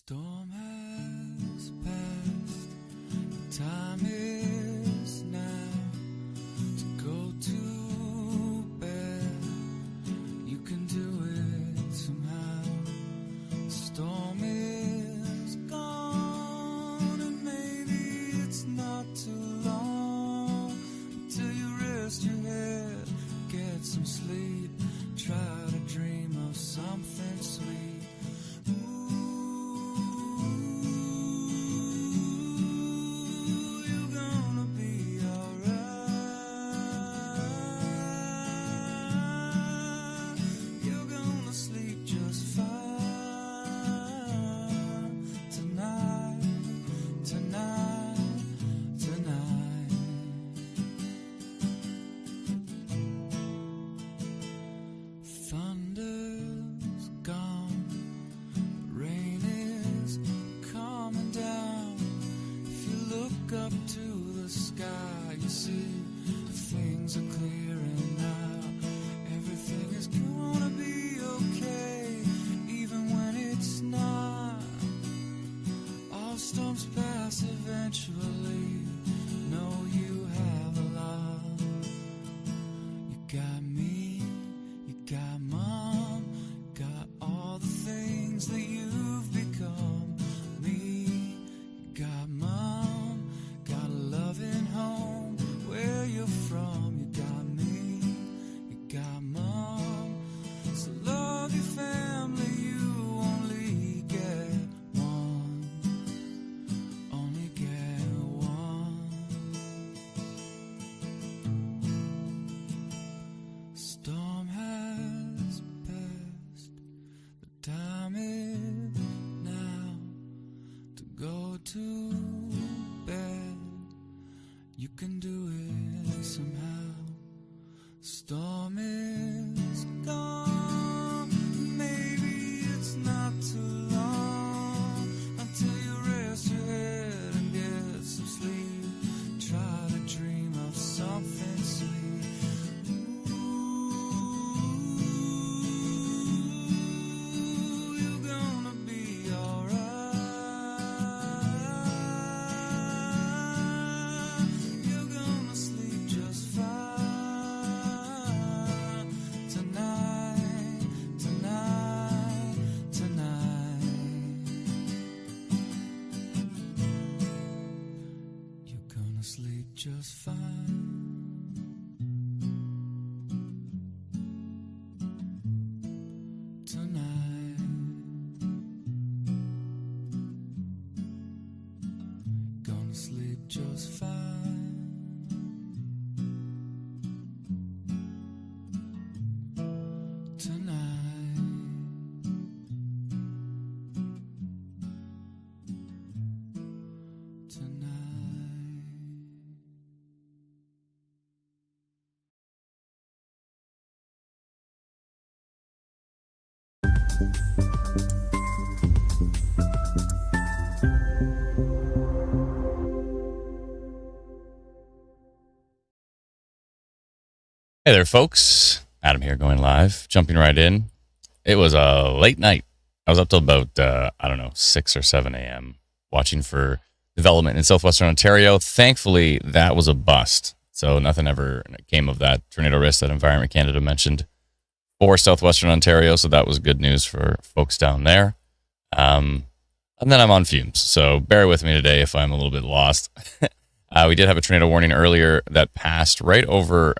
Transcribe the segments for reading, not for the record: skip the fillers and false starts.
storm has passed, the time is now to go to bed. You can do it somehow. The storm is gone, and maybe it's not too long until you rest your head, get some sleep, try to dream of something sweet. Thunder's gone, rain is coming down. If you look up to the sky, you see things are clearing now. Everything is gonna be okay, even when it's not. All storms pass eventually. Know you have a lot. You got me, you got mom, got all the things that you've become. Me, you got mom, got a loving home where you're from. You got me, you got mom, so love your family. You only get one, only get one. Storm has passed, the time is now to go to bed. You can do it somehow. Storm is gone, maybe it's not too long until you rest your head and get some sleep. Try to dream of something sweet. Sleep just fine. Tonight, gonna sleep just fine. Tonight, tonight. Hey there, folks. Adam here, going live, jumping right in. It was a late night. I was up till about, 6 or 7 a.m. watching for development in southwestern Ontario. Thankfully, that was a bust. So nothing ever came of that tornado risk that Environment Canada mentioned for southwestern Ontario. So that was good news for folks down there. And then I'm on fumes. So bear with me today if I'm a little bit lost. We did have a tornado warning earlier that passed right over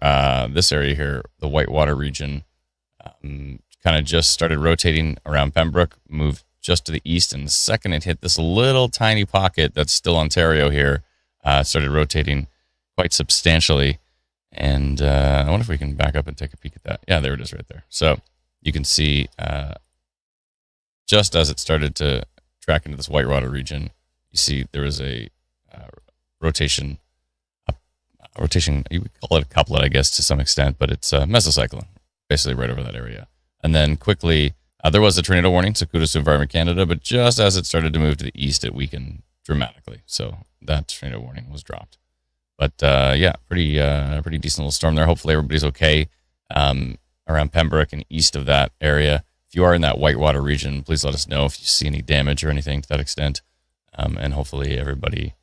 this area here, the Whitewater region. Kind of just started rotating around Pembroke, moved just to the east, and the second it hit this little tiny pocket that's still Ontario here, started rotating quite substantially. And I wonder if we can back up and take a peek at that. Yeah, there it is right there. So you can see just as it started to track into this Whitewater region, you see there was a rotation, you would call it a couplet, I guess, to some extent, but it's a mesocyclone, basically right over that area. And then quickly, there was a tornado warning, so kudos to Environment Canada, but just as it started to move to the east, it weakened dramatically. So that tornado warning was dropped. But yeah, pretty decent little storm there. Hopefully everybody's okay around Pembroke and east of that area. if you are in that Whitewater region, please let us know if you see any damage or anything to that extent. And hopefully everybody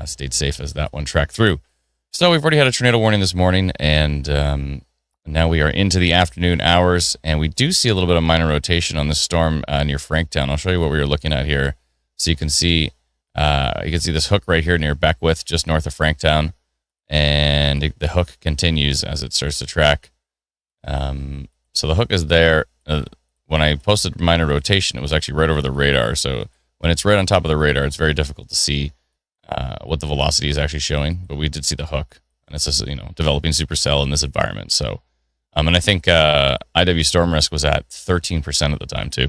stayed safe as that one tracked through. So we've already had a tornado warning this morning, and now we are into the afternoon hours, and we do see a little bit of minor rotation on this storm near Franktown. I'll show you what we were looking at here. So you can see this hook right here near Beckwith, just north of Franktown, and the hook continues as it starts to track. So the hook is there. When I posted minor rotation, it was actually right over the radar. So when it's right on top of the radar, it's very difficult to see what the velocity is actually showing. But we did see the hook, and it's just, developing supercell in this environment. So, and I think IW storm risk was at 13% at the time too.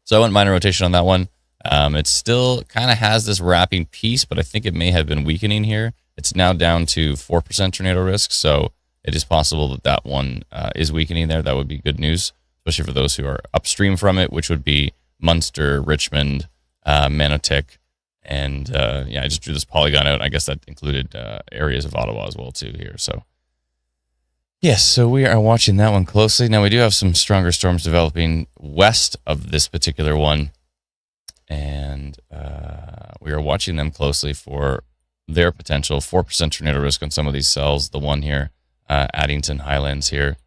So I went minor rotation on that one. It still kind of has this wrapping piece, but I think it may have been weakening here. It's now down to 4% tornado risk. So it is possible that one is weakening there. That would be good news, especially for those who are upstream from it, which would be Munster, Richmond, Manotick, and I just drew this polygon out. I guess that included areas of Ottawa as well too here. So yes, so we are watching that one closely. Now we do have some stronger storms developing west of this particular one, and we are watching them closely for their potential 4% tornado risk on some of these cells. The one here, Addington Highlands here.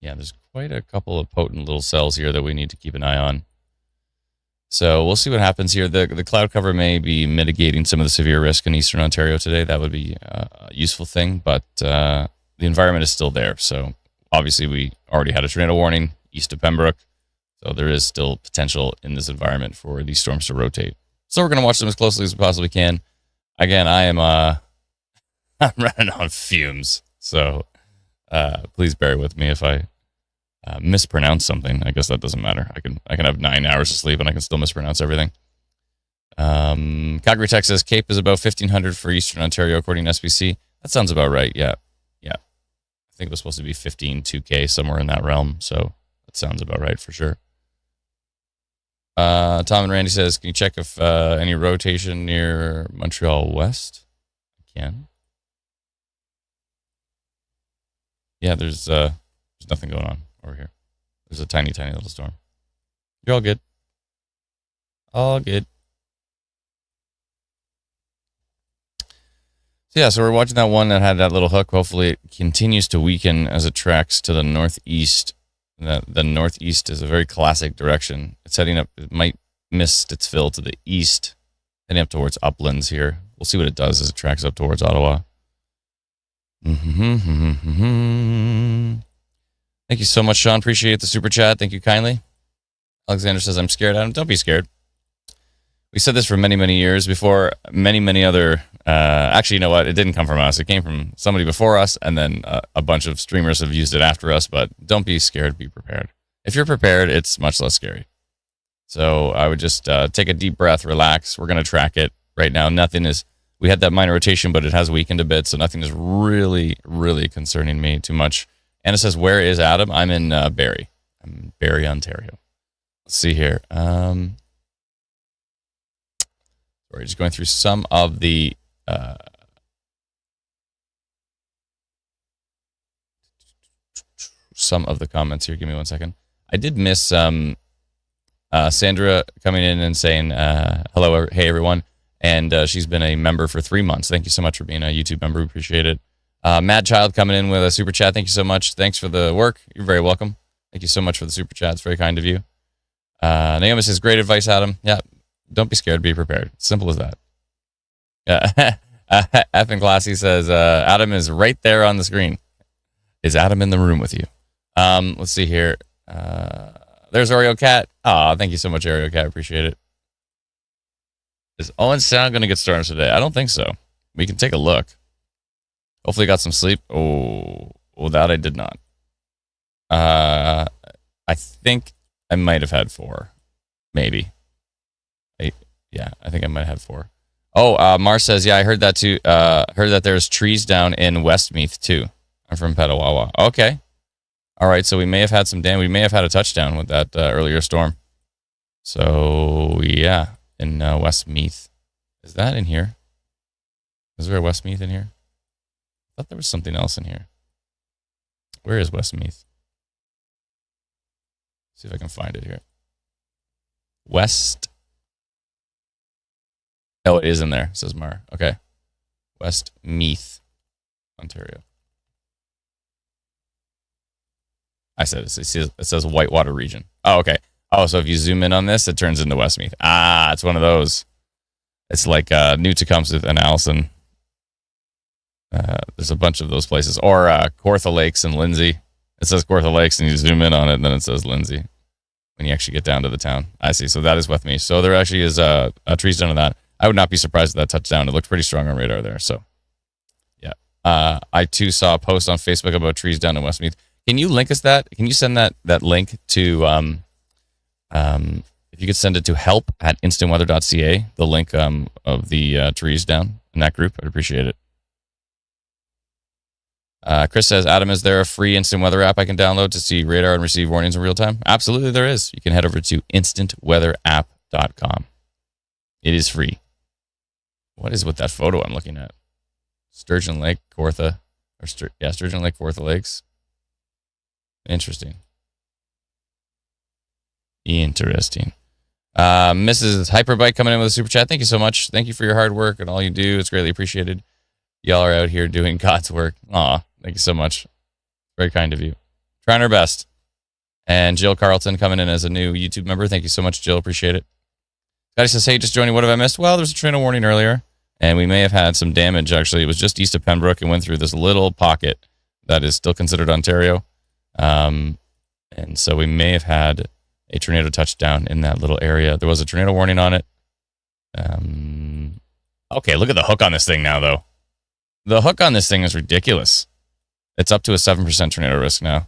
There's quite a couple of potent little cells here that we need to keep an eye on. So we'll see what happens here. The cloud cover may be mitigating some of the severe risk in Eastern Ontario today. That would be a useful thing, but the environment is still there. So obviously we already had a tornado warning east of Pembroke. So there is still potential in this environment for these storms to rotate. So we're going to watch them as closely as we possibly can. Again, I am I'm running on fumes. So please bear with me if I mispronounce something. I guess that doesn't matter. I can have 9 hours of sleep and I can still mispronounce everything. Calgary, Texas, Cape is about 1,500 for Eastern Ontario, according to SBC. That sounds about right. Yeah. I think it was supposed to be 2K, somewhere in that realm. So that sounds about right for sure. Tom and Randy says, can you check if any rotation near Montreal West? I can. Yeah, there's nothing going on over here. There's a tiny, tiny little storm. You're all good. All good. So we're watching that one that had that little hook. Hopefully it continues to weaken as it tracks to the northeast. The northeast is a very classic direction. It's heading up. It might miss its fill to the east, heading up towards Uplands here. We'll see what it does as it tracks up towards Ottawa. Thank you so much, Sean. Appreciate the super chat. Thank you kindly. Alexander says, I'm scared, Adam. Don't be scared. We said this for many, many years before many, many other... actually, you know what? It didn't come from us. It came from somebody before us, and then a bunch of streamers have used it after us, but don't be scared. Be prepared. If you're prepared, it's much less scary. So I would just take a deep breath, relax. We're going to track it right now. Nothing is... We had that minor rotation, but it has weakened a bit, so nothing is really, really concerning me too much. Anna says, where is Adam? I'm in Barrie. I'm in Barrie, Ontario. Let's see here. Sorry, just going through some of the comments here. Give me 1 second. I did miss Sandra coming in and saying, hello, hey, everyone. And she's been a member for 3 months. Thank you so much for being a YouTube member. We appreciate it. Mad Child coming in with a super chat. Thank you so much. Thanks for the work. You're very welcome. Thank you so much for the super chat. It's very kind of you. Naomi says, great advice, Adam. Yeah, don't be scared. Be prepared. Simple as that. Yeah. F and Classy says, Adam is right there on the screen. Is Adam in the room with you? Let's see here. There's Oreo Cat. Aw, thank you so much, Oreo Cat. Appreciate it. Is Owen Sound going to get storms today? I don't think so. We can take a look. Hopefully got some sleep. Oh, that I did not. I think I might have had 4. Maybe. I think I might have had 4. Oh, Mars says, yeah, I heard that too. Heard that there's trees down in Westmeath too. I'm from Petawawa. Okay. All right, so we may have had some damage. We may have had a touchdown with that earlier storm. So, yeah, in Westmeath. Is that in here? Is there a Westmeath in here? I thought there was something else in here. Where is Westmeath? See if I can find it here. West. Oh, it is in there, says Mar. Okay. West Meath, Ontario. I said it says Whitewater region. Oh, okay. Oh, so if you zoom in on this, it turns into Westmeath. Ah, it's one of those. It's like New Tecumseh and Allison. There's a bunch of those places. Or Kawartha Lakes and Lindsay. It says Kawartha Lakes, and you zoom in on it, and then it says Lindsay when you actually get down to the town. I see. So that is Westmeath. So there actually is trees down to that. I would not be surprised at that touchdown. It looked pretty strong on radar there. So, yeah. I, too, saw a post on Facebook about trees down in Westmeath. Can you link us that? Can you send that link to, if you could send it to help@instantweather.ca, the link of the trees down in that group? I'd appreciate it. Chris says, Adam, is there a free instant weather app I can download to see radar and receive warnings in real time? Absolutely, there is. You can head over to instantweatherapp.com. It is free. What is with that photo I'm looking at? Sturgeon Lake, Kawartha. Sturgeon Lake, Kawartha Lakes. Interesting. Mrs. Hyperbike coming in with a super chat. Thank you so much. Thank you for your hard work and all you do. It's greatly appreciated. Y'all are out here doing God's work. Aw, thank you so much. Very kind of you. Trying our best. And Jill Carlton coming in as a new YouTube member. Thank you so much, Jill. Appreciate it. Scotty says, hey, just joining. What have I missed? Well, there's a tornado warning earlier, and we may have had some damage. Actually, it was just east of Pembroke and went through this little pocket that is still considered Ontario. And so we may have had a tornado touchdown in that little area. There was a tornado warning on it. Okay, look at the hook on this thing now, though. The hook on this thing is ridiculous. It's up to a 7% tornado risk now.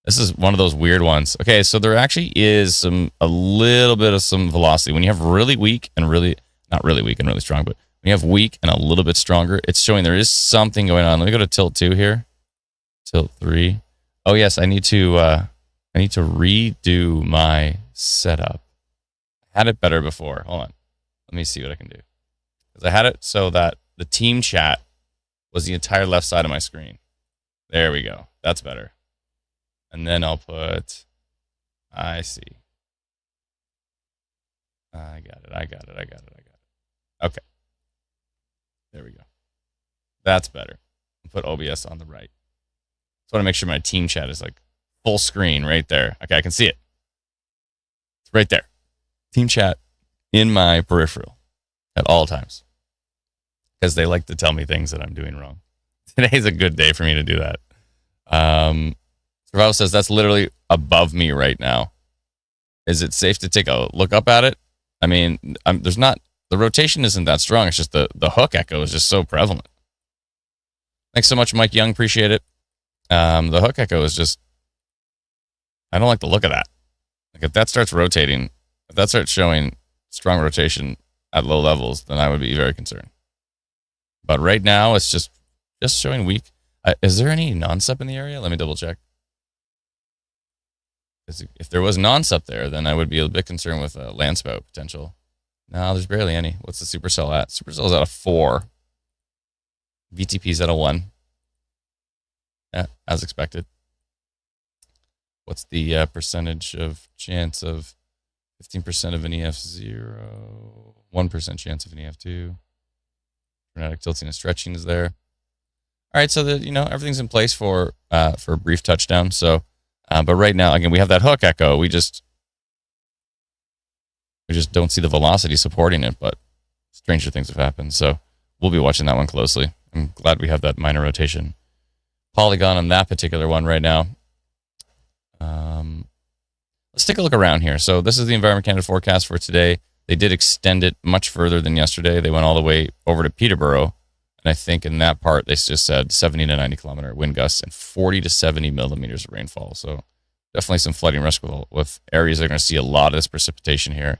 This is one of those weird ones. Okay, so there actually is a little bit of some velocity. When you have really weak and really, not really weak and really strong, but when you have weak and a little bit stronger, it's showing there is something going on. Let me go to tilt 2 here. Tilt 3. Oh yes, I need to redo my setup. I had it better before. Hold on. Let me see what I can do. Because I had it so that the team chat was the entire left side of my screen. There we go. That's better. And then I'll put, I see. I got it. Okay. There we go. That's better. I'll put OBS on the right. Just want to make sure my team chat is like full screen right there. Okay, I can see it. It's right there. Team chat in my peripheral at all times. Because they like to tell me things that I'm doing wrong. Today's a good day for me to do that. Survival says that's literally above me right now. Is it safe to take a look up at it? I mean, the rotation isn't that strong. It's just the hook echo is just so prevalent. Thanks so much, Mike Young. Appreciate it. The hook echo is just, I don't like the look of that. Like if that starts rotating, if that starts showing strong rotation at low levels, then I would be very concerned. But right now, it's just showing weak. Is there any non-sup in the area? Let me double check. If there was non-sup there, then I would be a bit concerned with a landspout potential. No, there's barely any. What's the supercell at? Supercell's at a 4. VTP's at a 1. Yeah, as expected. What's the percentage of chance of 15% of an EF0, 1% chance of an EF2. Frenetic tilting and stretching is there. All right, so everything's in place for a brief touchdown. So, but right now, again, we have that hook echo. We just don't see the velocity supporting it. But stranger things have happened. So we'll be watching that one closely. I'm glad we have that minor rotation polygon on that particular one right now. Let's take a look around here. So this is the Environment Canada forecast for today. They did extend it much further than yesterday. They went all the way over to Peterborough. And I think in that part, they just said 70 to 90 kilometer wind gusts and 40 to 70 millimeters of rainfall. So definitely some flooding risk with areas that are going to see a lot of this precipitation here.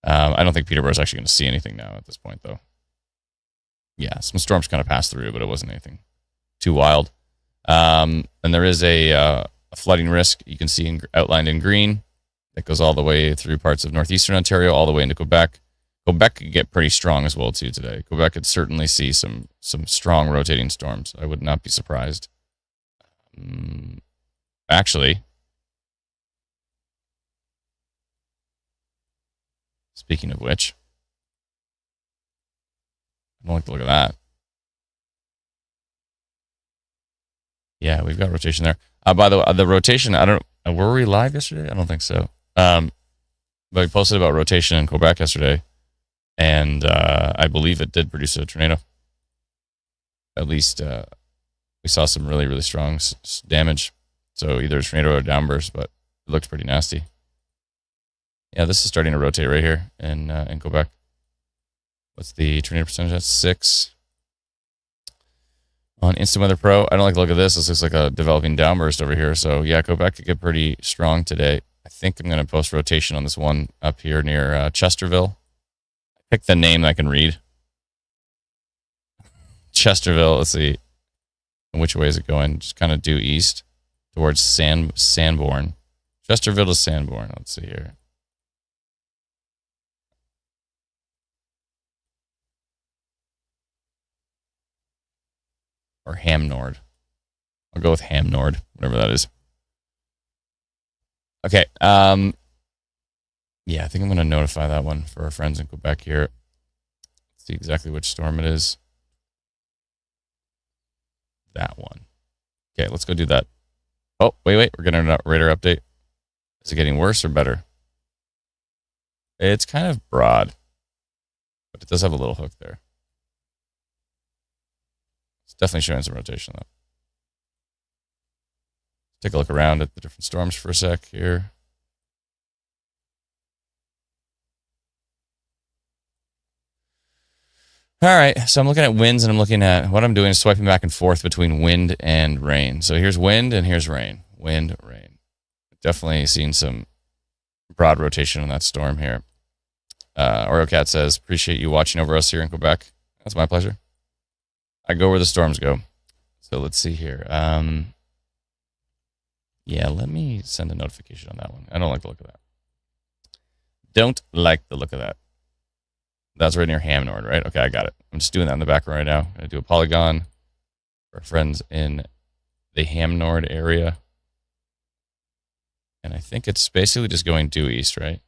I don't think Peterborough is actually going to see anything now at this point, though. Yeah, some storms kind of passed through, but it wasn't anything too wild. And there is a flooding risk you can see outlined in green that goes all the way through parts of northeastern Ontario, all the way into Quebec. Quebec could get pretty strong as well, too, today. Quebec could certainly see some strong rotating storms. I would not be surprised. Actually, Speaking of which, I don't like the look of that. Yeah, we've got rotation there. By the way, the rotation, I don't. Were we live yesterday? I don't think so. But we posted about rotation in Quebec yesterday, and I believe it did produce a tornado. At least we saw some really, really strong damage. So either a tornado or a downburst, but it looked pretty nasty. Yeah, this is starting to rotate right here in Quebec. What's the tornado percentage? That's 6. On Instant Weather Pro, I don't like the look of this. This looks like a developing downburst over here. So yeah, Quebec could get pretty strong today. I think I'm going to post rotation on this one up here near Chesterville. Pick the name that I can read. Chesterville, let's see. And which way is it going? Just kind of due east towards Sanborn. Chesterville to Sanborn. Let's see here. Or Hamnord. I'll go with Hamnord, whatever that is. Okay. Yeah, I think I'm going to notify that one for our friends in Quebec here. Let's see exactly which storm it is. That one. Okay, let's go do that. Oh, wait. We're getting a radar update. Is it getting worse or better? It's kind of broad, but it does have a little hook there. It's definitely showing some rotation, though. Take a look around at the different storms for a sec here. All right, so I'm looking at winds, and I'm looking at what I'm doing is swiping back and forth between wind and rain. So here's wind, and here's rain. Wind, rain. Definitely seen some broad rotation on that storm here. OreoCat says, appreciate you watching over us here in Quebec. That's my pleasure. I go where the storms go. So let's see here. Yeah, let me send a notification on that one. I don't like the look of that. Don't like the look of that. That's right near Hamnord, right? Okay, I got it. I'm just doing that in the background right now. I'm going to do a polygon for our friends in the Hamnord area. And I think it's basically just going due east, right?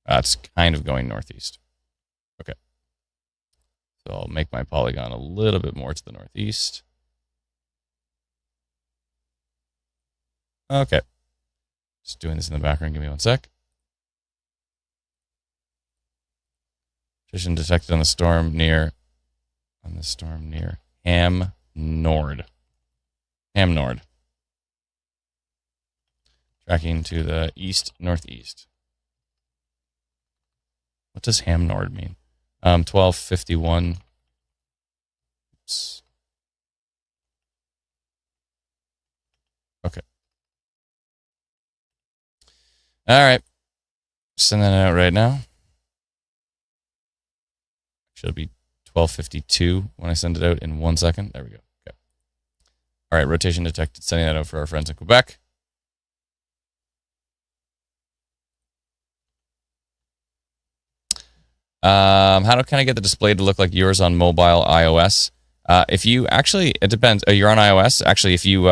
It's kind of going northeast. Okay. So I'll make my polygon a little bit more to the northeast. Okay. Just doing this in the background. Give me one sec. Position detected on the storm near Hamnord. Hamnord. Tracking to the east-northeast. What does Hamnord mean? 1251. Oops. Okay. All right. Send that out right now. Should be 1252 when I send it out in 1 second. There we go. Okay. All right. Rotation detected. Sending that out for our friends in Quebec. How can I get the display to look like yours on mobile iOS? If you actually, it depends. You're on iOS. Actually, if you,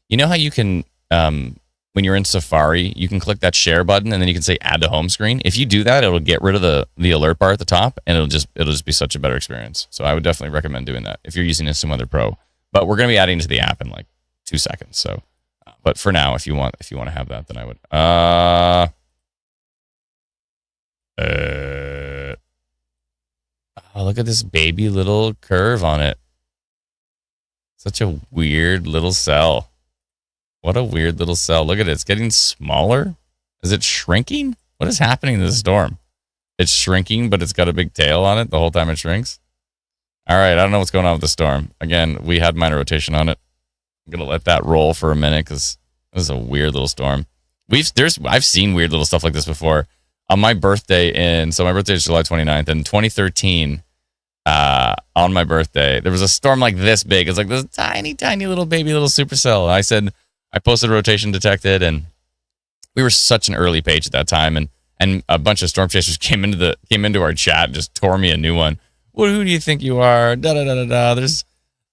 you know how you can, when you're in Safari, you can click that share button and then you can say add to home screen. If you do that, it'll get rid of the alert bar at the top and it'll just be such a better experience. So I would definitely recommend doing that if you're using Instant Weather Pro. But we're going to be adding to the app in like 2 seconds. So, but for now, if you want to have that, then I would. Oh, look at this baby little curve on it. Such a weird little cell. What a weird little cell. Look at it. It's getting smaller. Is it shrinking? What is happening to the storm? It's shrinking, but it's got a big tail on it the whole time it shrinks. All right. I don't know what's going on with the storm. Again, we had minor rotation on it. I'm going to let that roll for a minute because this is a weird little storm. I've seen weird little stuff like this before. On my birthday so my birthday is July 29th. In 2013, on my birthday, there was a storm like this big. It's like this tiny, tiny little baby little supercell. I posted rotation detected, and we were such an early page at that time, and a bunch of storm chasers came into our chat and just tore me a new one. Well, who do you think you are? Da da da da da.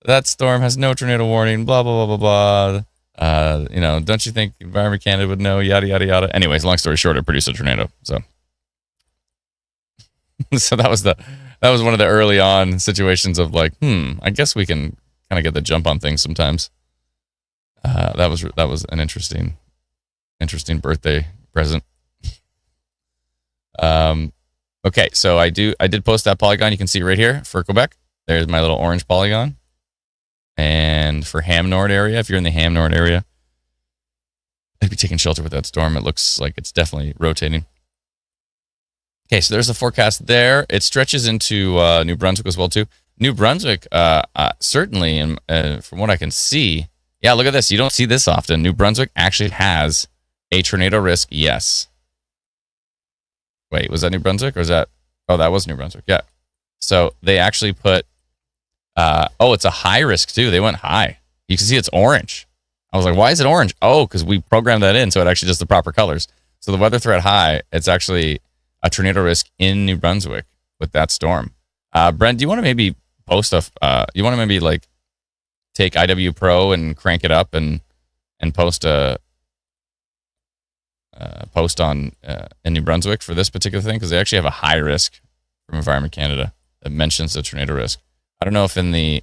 That storm has no tornado warning. Blah blah blah blah blah. Don't you think Environment Canada would know? Yada yada yada. Anyways, long story short, it produced a tornado. So, so that was one of the early on situations of like, I guess we can kind of get the jump on things sometimes. That was an interesting birthday present. Okay, so I did post that polygon. You can see right here for Quebec. There's my little orange polygon. And for Ham Nord area, if you're in the Ham Nord area, I'd be taking shelter with that storm. It looks like it's definitely rotating. Okay, so there's the forecast there. It stretches into New Brunswick as well too. New Brunswick, certainly, and from what I can see, yeah, look at this. You don't see this often. New Brunswick actually has a tornado risk. Yes. Wait, was that New Brunswick or is that? Oh, that was New Brunswick. Yeah. So they actually put. It's a high risk too. They went high. You can see it's orange. I was like, why is it orange? Oh, because we programmed that in, so it actually does the proper colors. So the weather threat high, it's actually a tornado risk in New Brunswick with that storm. Brent, do you want to maybe post you want to maybe like take IW Pro and crank it up and post a post on in New Brunswick for this particular thing? Because they actually have a high risk from Environment Canada that mentions the tornado risk. I don't know if they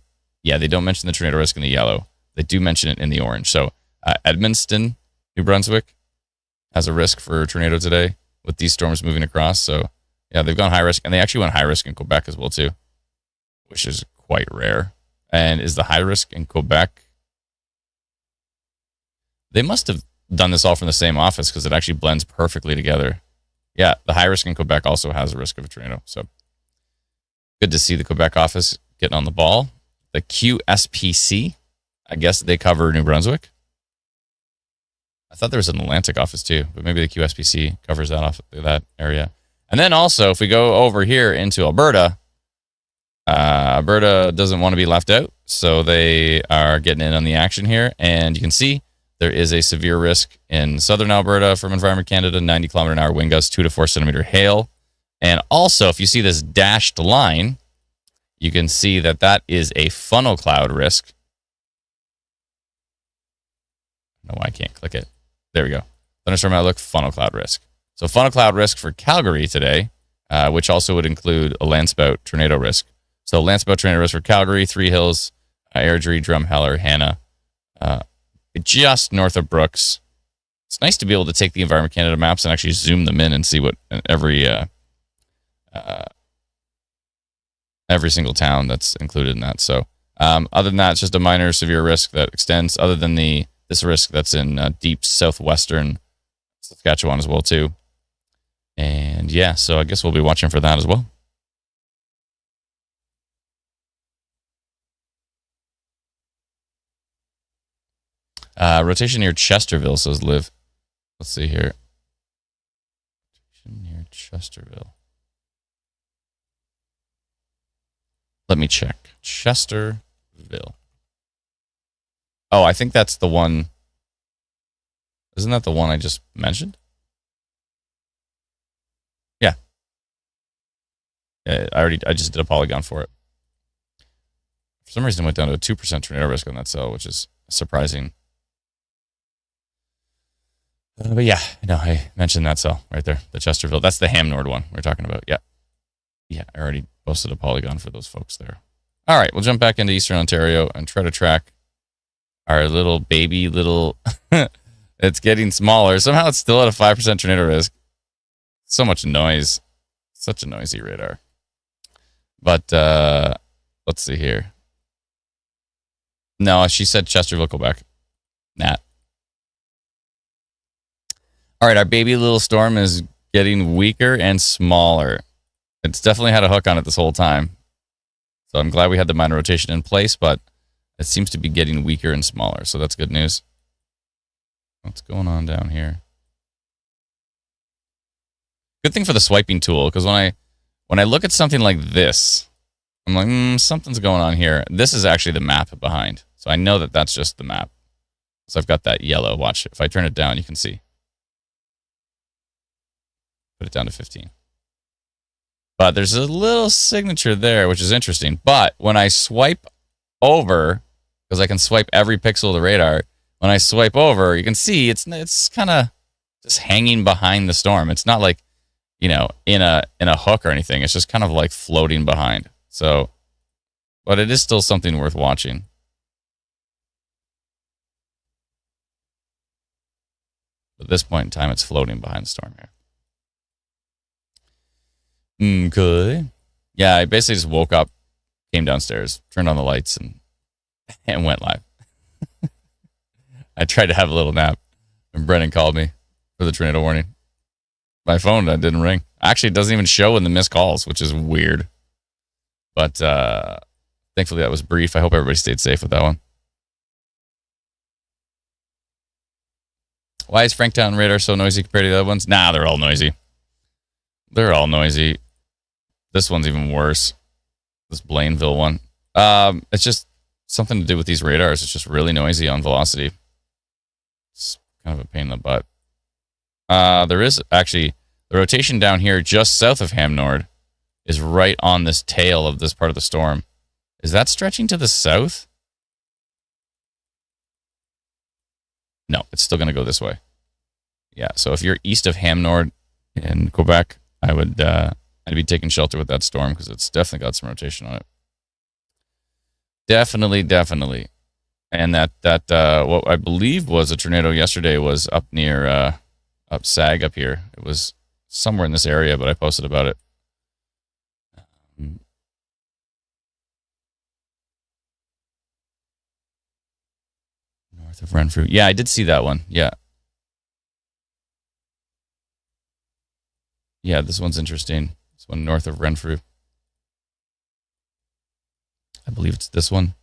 don't mention the tornado risk in the yellow. They do mention it in the orange. So Edmundston, New Brunswick, has a risk for tornado today with these storms moving across. So yeah, they've gone high risk, and they actually went high risk in Quebec as well too, which is quite rare. And is the high risk in Quebec? They must have done this all from the same office because it actually blends perfectly together. Yeah, the high risk in Quebec also has a risk of a tornado. So good to see the Quebec office getting on the ball. The QSPC, I guess they cover New Brunswick. I thought there was an Atlantic office too, but maybe the QSPC covers that area. And then also, if we go over here into Alberta, Alberta doesn't want to be left out, so they are getting in on the action here. And you can see there is a severe risk in southern Alberta from Environment Canada, 90 kilometer an hour wind gusts, 2 to 4 centimeter hail. And also, if you see this dashed line, you can see that is a funnel cloud risk. I don't know why I can't click it. There we go. Thunderstorm outlook, funnel cloud risk. So funnel cloud risk for Calgary today, which also would include a landspout tornado risk. So landspout tornado risk for Calgary, Three Hills, Airdrie, Drumheller, Hanna, just north of Brooks. It's nice to be able to take the Environment Canada maps and actually zoom them in and see what every single town that's included in that. So other than that, it's just a minor severe risk that extends, other than this risk that's in deep southwestern Saskatchewan as well too. And yeah, so I guess we'll be watching for that as well. Rotation near Chesterville, says Liv. Let's see here. Rotation near Chesterville. Let me check. Chesterville. Oh, I think that's the one. Isn't that the one I just mentioned? Yeah. I just did a polygon for it. For some reason, it went down to a 2% tornado risk on that cell, which is surprising. But yeah, no, I mentioned that cell right there, the Chesterville. That's the Ham Nord one we're talking about. Yeah. Yeah, I already posted a polygon for those folks there. All right, we'll jump back into Eastern Ontario and try to track our little baby it's getting smaller. Somehow it's still at a 5% tornado risk. So much noise. Such a noisy radar. But let's see here. No, she said Chesterville, Quebec. Nat. All right, our baby little storm is getting weaker and smaller. It's definitely had a hook on it this whole time. So I'm glad we had the minor rotation in place, but it seems to be getting weaker and smaller. So that's good news. What's going on down here? Good thing for the swiping tool, because when I look at something like this, I'm like, something's going on here. This is actually the map behind. So I know that that's just the map. So I've got that yellow. Watch. If I turn it down, you can see. Put it down to 15. But there's a little signature there, which is interesting. But when I swipe over, because I can swipe every pixel of the radar, when I swipe over, you can see it's kind of just hanging behind the storm. It's not like, in a hook or anything. It's just kind of like floating behind. So, but it is still something worth watching. At this point in time, it's floating behind the storm here. Okay. Yeah, I basically just woke up, came downstairs, turned on the lights, and went live. I tried to have a little nap, and Brennan called me for the tornado warning. My phone didn't ring. Actually, it doesn't even show in the missed calls, which is weird. But thankfully, that was brief. I hope everybody stayed safe with that one. Why is Franktown radar so noisy compared to the other ones? Nah, they're all noisy. They're all noisy. This one's even worse. This Blainville one. It's just something to do with these radars. It's just really noisy on velocity. It's kind of a pain in the butt. There is actually the rotation down here just south of Ham Nord is right on this tail of this part of the storm. Is that stretching to the south? No, it's still going to go this way. Yeah, so if you're east of Ham Nord in Quebec, I'd be taking shelter with that storm because it's definitely got some rotation on it. Definitely. And that what I believe was a tornado yesterday was up near up Sag up here. It was somewhere in this area, but I posted about it. North of Renfrew. Yeah, I did see that one. Yeah. Yeah, this one's interesting. This one north of Renfrew. I believe it's this one.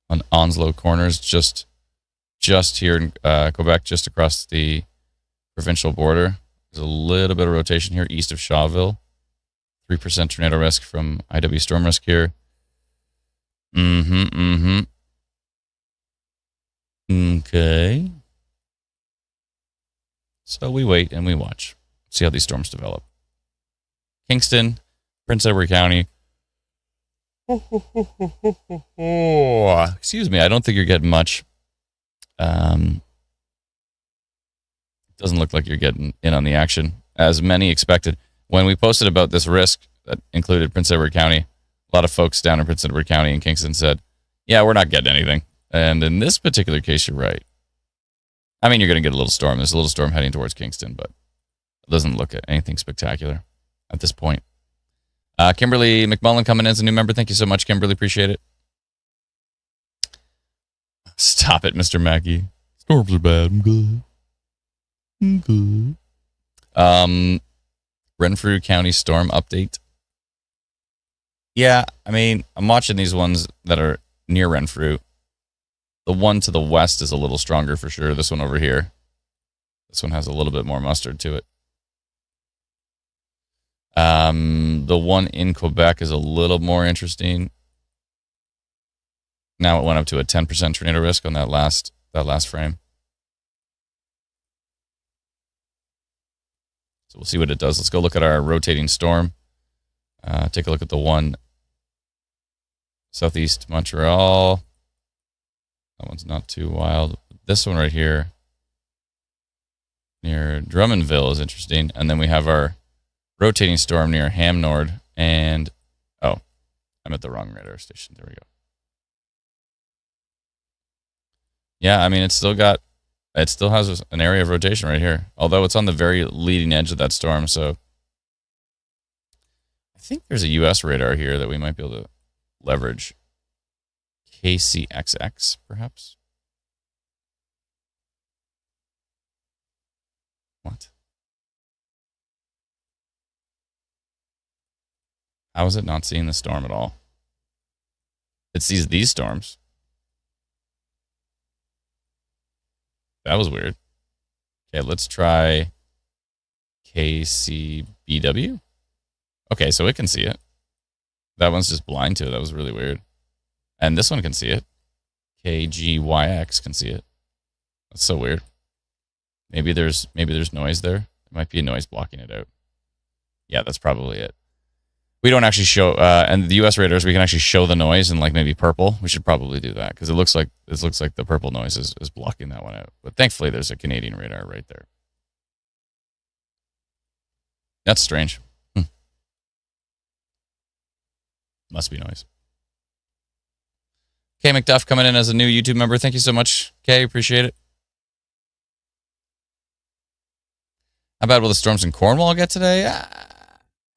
On Onslow Corners, just here in Quebec, just across the provincial border. There's a little bit of rotation here east of Shawville. 3% tornado risk from IW Storm Risk here. Okay. So we wait and we watch. See how these storms develop. Kingston, Prince Edward County. Excuse me, I don't think you're getting much. Doesn't look like you're getting in on the action, as many expected. When we posted about this risk that included Prince Edward County, a lot of folks down in Prince Edward County and Kingston said, yeah, we're not getting anything. And in this particular case, you're right. I mean, you're going to get a little storm. There's a little storm heading towards Kingston, but it doesn't look at anything spectacular at this point. Kimberly McMullen coming in as a new member. Thank you so much, Kimberly. Appreciate it. Stop it, Mr. Mackey. Storms are bad. I'm good. Renfrew County storm update. Yeah, I mean, I'm watching these ones that are near Renfrew. The one to the west is a little stronger for sure. This one over here. This one has a little bit more mustard to it. The one in Quebec is a little more interesting. Now it went up to a 10% tornado risk on that last frame. So we'll see what it does. Let's go look at our rotating storm. Take a look at the one southeast Montreal. That one's not too wild. This one right here near Drummondville is interesting. And then we have our rotating storm near Ham Nord. And, oh, I'm at the wrong radar station. There we go. Yeah, I mean, it still has an area of rotation right here. Although it's on the very leading edge of that storm. So I think there's a U.S. radar here that we might be able to leverage. KCXX, perhaps? What? How is it not seeing the storm at all? It sees these storms. That was weird. Okay, let's try KCBW. Okay, so it can see it. That one's just blind to it. That was really weird. And this one can see it. KGYX can see it. That's so weird. Maybe there's noise there. There might be a noise blocking it out. Yeah, that's probably it. We don't actually show, and the U.S. radars, we can actually show the noise in like maybe purple. We should probably do that because it looks like the purple noise is blocking that one out. But thankfully, there's a Canadian radar right there. That's strange. Must be noise. Kay McDuff coming in as a new YouTube member. Thank you so much, Kay. Appreciate it. How bad will the storms in Cornwall get today?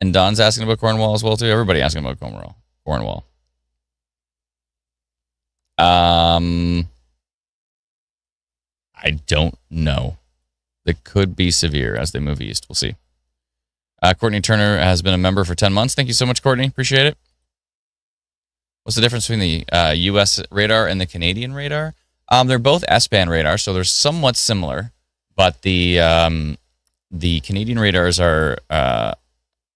And Don's asking about Cornwall as well, too. Everybody asking about Cornwall. I don't know. It could be severe as they move east. We'll see. Courtney Turner has been a member for 10 months. Thank you so much, Courtney. Appreciate it. What's the difference between the U.S. radar and the Canadian radar? They're both S-band radar, so they're somewhat similar. But the Canadian radars are...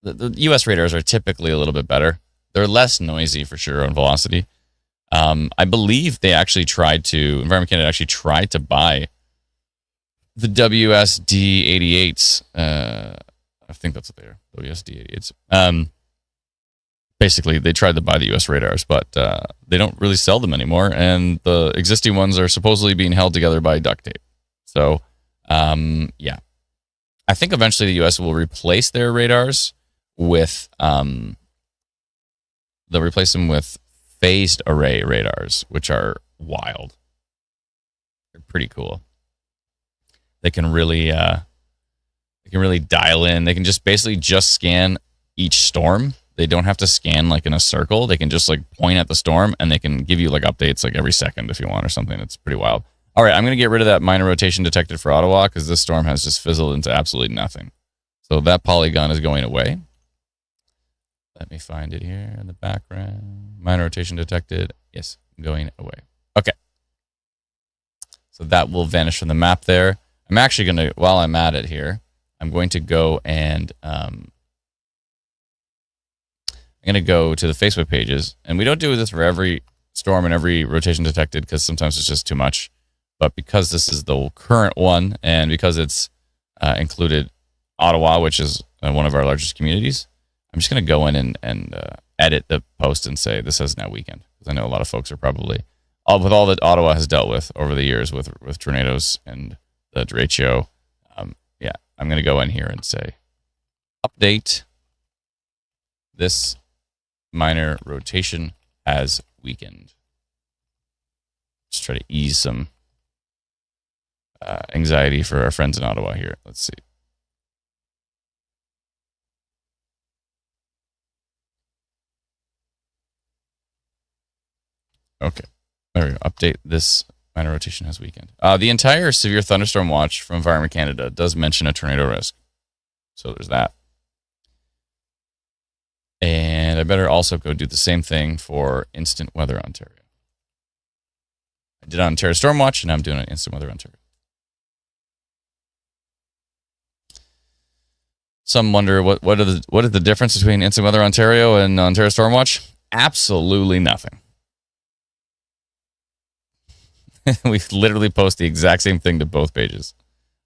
The U.S. radars are typically a little bit better. They're less noisy for sure on velocity. I believe they actually Environment Canada actually tried to buy the WSD-88s. I think that's what they are, WSD-88s. Basically, they tried to buy the U.S. radars, but they don't really sell them anymore, and the existing ones are supposedly being held together by duct tape. So, yeah. I think eventually the U.S. will replace their radars with they'll replace them with phased array radars, which are wild. They're pretty cool. They can really dial in. They can basically scan each storm. They don't have to scan like in a circle. They can just like point at the storm and they can give you like updates like every second if you want or something. It's pretty wild. All right, I'm going to get rid of that minor rotation detected for Ottawa because this storm has just fizzled into absolutely nothing. So that polygon is going away. Let me find it here in the background. Minor rotation detected. Yes, going away. Okay. So that will vanish from the map there. I'm actually going to, while I'm at it here, I'm going to go and I'm going to go to the Facebook pages. And we don't do this for every storm and every rotation detected because sometimes it's just too much. But because this is the current one and because it's included Ottawa, which is one of our largest communities, I'm just going to go in and edit the post and say this is now weekend. Because I know a lot of folks are probably, with all that Ottawa has dealt with over the years with tornadoes and the derecho, yeah, I'm going to go in here and say update this minor rotation has weakened. Just try to ease some anxiety for our friends in Ottawa here. Let's see. Okay. There we go. Update this minor rotation has weakened. The entire severe thunderstorm watch from Environment Canada does mention a tornado risk. So there's that. And I better also go do the same thing for Instant Weather Ontario. I did Ontario Storm Watch, and now I'm doing an Instant Weather Ontario. Some wonder what is the difference between Instant Weather Ontario and Ontario Storm Watch? Absolutely nothing. We literally post the exact same thing to both pages.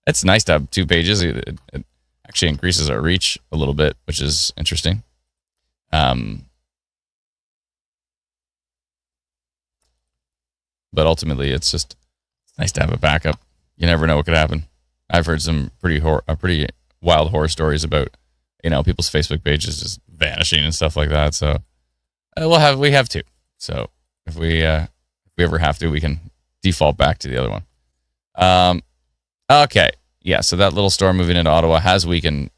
It's nice to have two pages. It actually increases our reach a little bit, which is interesting. But ultimately, it's just nice to have a backup. You never know what could happen. I've heard some pretty wild horror stories about, people's Facebook pages just vanishing and stuff like that. So we have two. So if we ever have to, we can default back to the other one. Okay. Yeah. So that little storm moving into Ottawa has weakened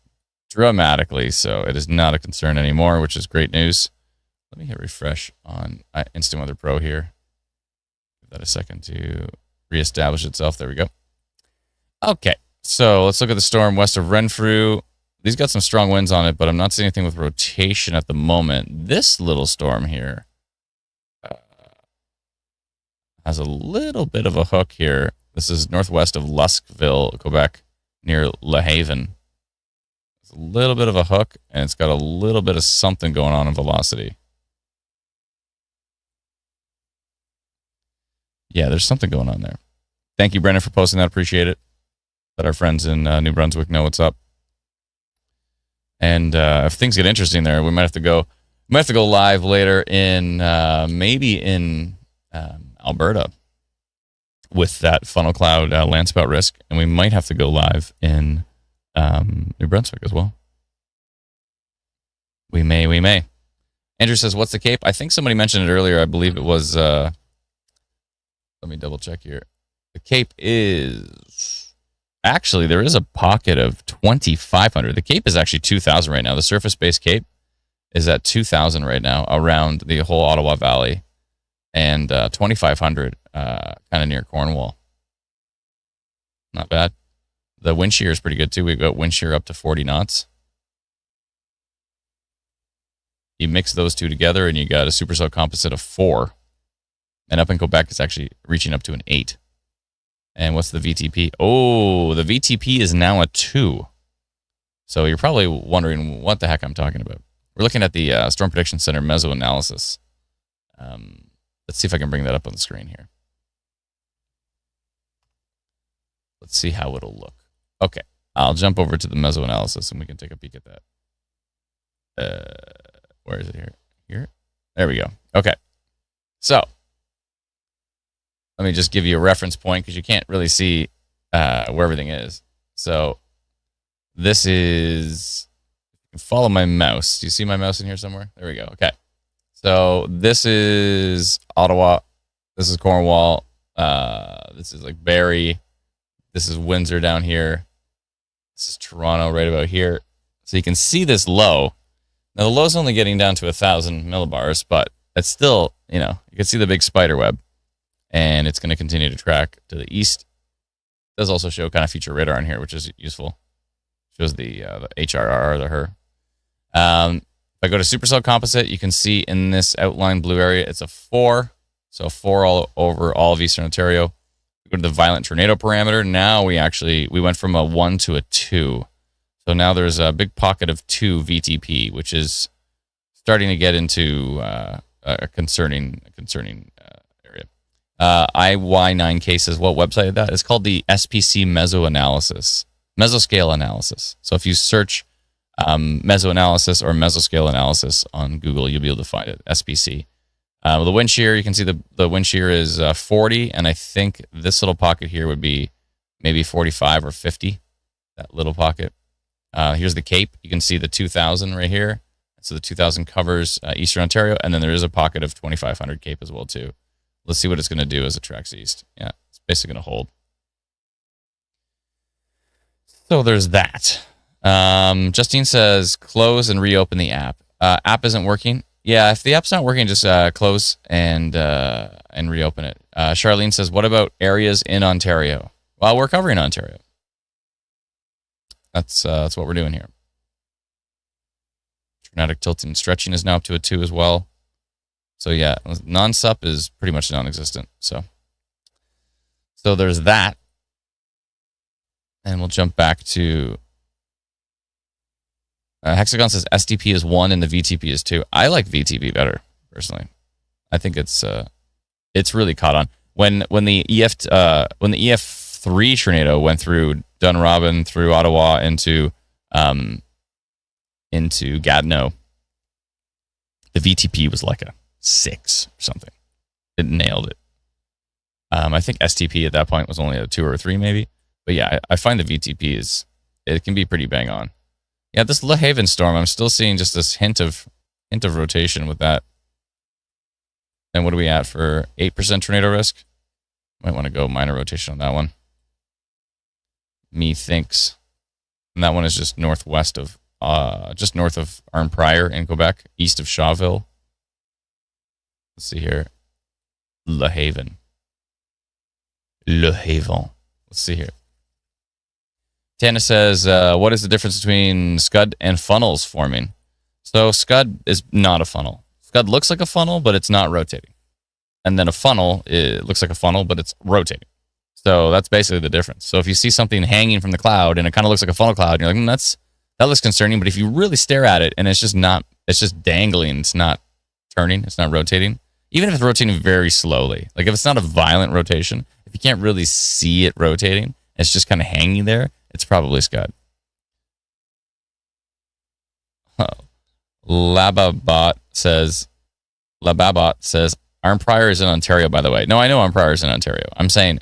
dramatically. So it is not a concern anymore, which is great news. Let me hit refresh on Instant Weather Pro here. Give that a second to reestablish itself. There we go. Okay. So let's look at the storm west of Renfrew. These got some strong winds on it, but I'm not seeing anything with rotation at the moment. This little storm here has a little bit of a hook here. This is northwest of Luskville, Quebec, near La Haven. It's a little bit of a hook, and it's got a little bit of something going on in velocity. Yeah, there's something going on there. Thank you, Brendan, for posting that. Appreciate it. Let our friends in New Brunswick know what's up. And if things get interesting there, we might have to go live later in maybe in Alberta with that funnel cloud land spout risk, and we might have to go live in New Brunswick as well. We may. Andrew says, "What's the Cape?" I think somebody mentioned it earlier. I believe it was. Let me double check here. The Cape is actually, there is a pocket of 2,500. The Cape is actually 2,000 right now. The surface-based Cape is at 2,000 right now around the whole Ottawa Valley, and 2,500 kind of near Cornwall. Not bad. The wind shear is pretty good too. We've got wind shear up to 40 knots. You mix those two together and you got a supercell composite of 4. And up in Quebec, it's actually reaching up to an 8. And what's the VTP? Oh, the VTP is now a 2. So you're probably wondering what the heck I'm talking about. We're looking at the Storm Prediction Center meso analysis. Let's see if I can bring that up on the screen here. Let's see how it'll look. Okay, I'll jump over to the meso analysis and we can take a peek at that. Where is it here? Here? There we go. Okay, so let me just give you a reference point because you can't really see where everything is. So this is, follow my mouse. Do you see my mouse in here somewhere? There we go. Okay. So this is Ottawa. This is Cornwall. This is like Barrie. This is Windsor down here. This is Toronto right about here. So you can see this low. Now the low's only getting down to 1,000 millibars, but it's still, you can see the big spider web. And it's going to continue to track to the east. It does also show kind of future radar in here, which is useful. Shows the HRR, the HER. If I go to supercell composite, you can see in this outlined blue area, it's a 4. So 4 all over all of Eastern Ontario. We go to the violent tornado parameter. Now we went from a 1 to a 2. So now there's a big pocket of 2 VTP, which is starting to get into a concerning area. IY9K says, what website is that? It's called the SPC mesoscale analysis. So if you search mesoanalysis or mesoscale analysis on Google, you'll be able to find it, SPC. The wind shear, you can see the wind shear is 40, and I think this little pocket here would be maybe 45 or 50, that little pocket. Here's the Cape. You can see the 2,000 right here. So the 2,000 covers Eastern Ontario, and then there is a pocket of 2,500 Cape as well too. Let's see what it's going to do as it tracks east. Yeah, it's basically going to hold. So there's that. Justine says, close and reopen the app. App isn't working. Yeah, if the app's not working, just close and reopen it. Charlene says, what about areas in Ontario? Well, we're covering Ontario. That's what we're doing here. Tornadic tilting and stretching is now up to a 2 as well. So yeah, non-sup is pretty much non-existent. So there's that. And we'll jump back to Hexagon says STP is 1 and the VTP is 2. I like VTP better, personally. I think it's really caught on. When the EF3 tornado went through Dunrobin, through Ottawa into Gatineau, the VTP was like a 6 or something. It nailed it. I think STP at that point was only a 2 or a 3 maybe. But yeah, I find the VTP it can be pretty bang on. Yeah, this Le Haven storm, I'm still seeing just this hint of rotation with that. And what are we at for 8% tornado risk? Might want to go minor rotation on that one. Methinks. And that one is just northwest of, just north of Arnprior in Quebec, east of Shawville. Let's see here. Le Haven. Le Haven. Let's see here. Tana says, what is the difference between Scud and funnels forming? So Scud is not a funnel. Scud looks like a funnel, but it's not rotating. And then a funnel, it looks like a funnel, but it's rotating. So that's basically the difference. So if you see something hanging from the cloud and it kind of looks like a funnel cloud, and you're like, that looks concerning. But if you really stare at it and it's just dangling, it's not turning, it's not rotating. Even if it's rotating very slowly, like if it's not a violent rotation, if you can't really see it rotating, it's just kind of hanging there, it's probably Scud. Lababot says, Arnprior is in Ontario, by the way. No, I know Arnprior is in Ontario. I'm saying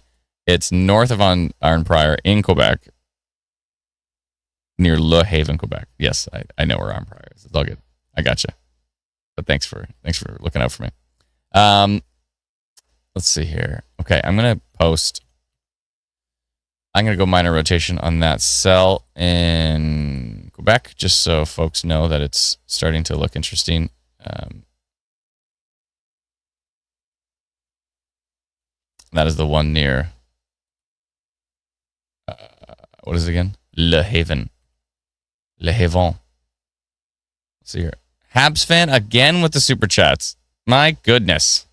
it's north of Arnprior in Quebec, near Le Haven, Quebec. Yes, I know where Arnprior is. It's all good. I gotcha. But thanks for looking out for me. Let's see here. Okay, I'm gonna go minor rotation on that cell in Quebec, just so folks know that it's starting to look interesting. That is the one near, what is it again? Le Haven. Le Haven. Let's see here. Habs fan again with the super chats. My goodness.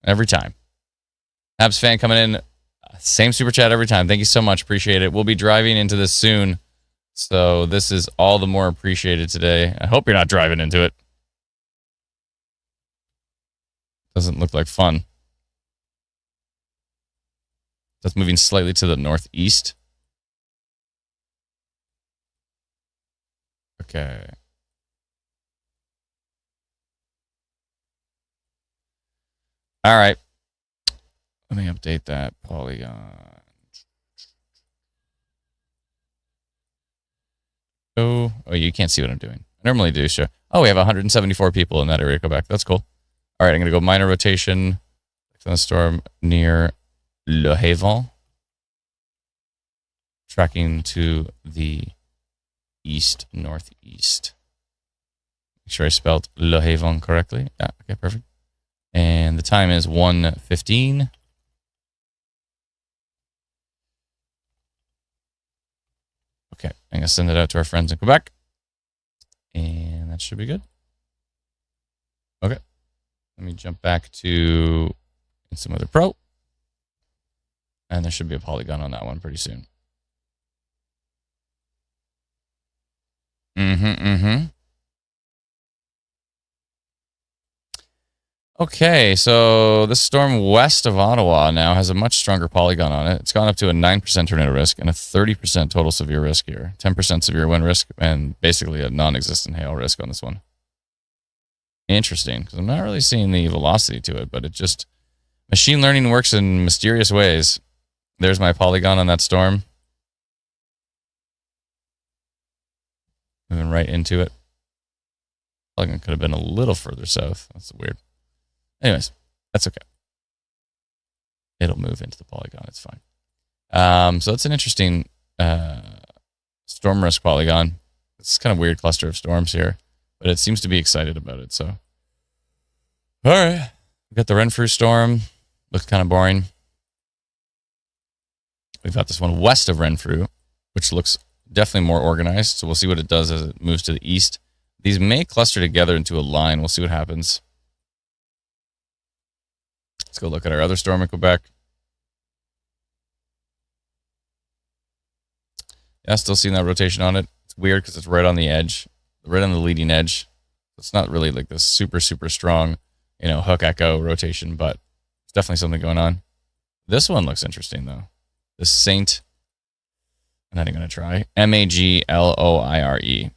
Every time. Habs fan coming in. Same super chat every time. Thank you so much. Appreciate it. We'll be driving into this soon. So this is all the more appreciated today. I hope you're not driving into it. Doesn't look like fun. That's moving slightly to the northeast. Okay. All right. Let me update that polygon. Oh, you can't see what I'm doing. I normally do, sure. Oh, we have 174 people in that area of Quebec. That's cool. All right, I'm going to go minor rotation. Thunderstorm near Le Haven. Tracking to the northeast. Make sure I spelled Le Haven correctly. Yeah, okay, perfect. And the time is 1:15. Okay, I'm going to send it out to our friends in Quebec. And that should be good. Okay. Let me jump back to some other pro. And there should be a polygon on that one pretty soon. Okay, so this storm west of Ottawa now has a much stronger polygon on it. It's gone up to a 9% tornado risk and a 30% total severe risk here. 10% severe wind risk and basically a non-existent hail risk on this one. Interesting, because I'm not really seeing the velocity to it, but it just... Machine learning works in mysterious ways. There's my polygon on that storm. Moving right into it. Polygon could have been a little further south. That's weird. Anyways, that's okay. It'll move into the polygon. It's fine. So it's an interesting storm risk polygon. It's kind of weird cluster of storms here, but it seems to be excited about it. So, all right, we got the Renfrew storm. Looks kind of boring. We've got this one west of Renfrew, which looks definitely more organized. So we'll see what it does as it moves to the east. These may cluster together into a line. We'll see what happens. Let's go look at our other storm in Quebec. Yeah, still seeing that rotation on it. It's weird because it's right on the edge, right on the leading edge. It's not really like this super, super strong, hook echo rotation, but it's definitely something going on. This one looks interesting, though. The Saint, I'm not even going to try. Magloire.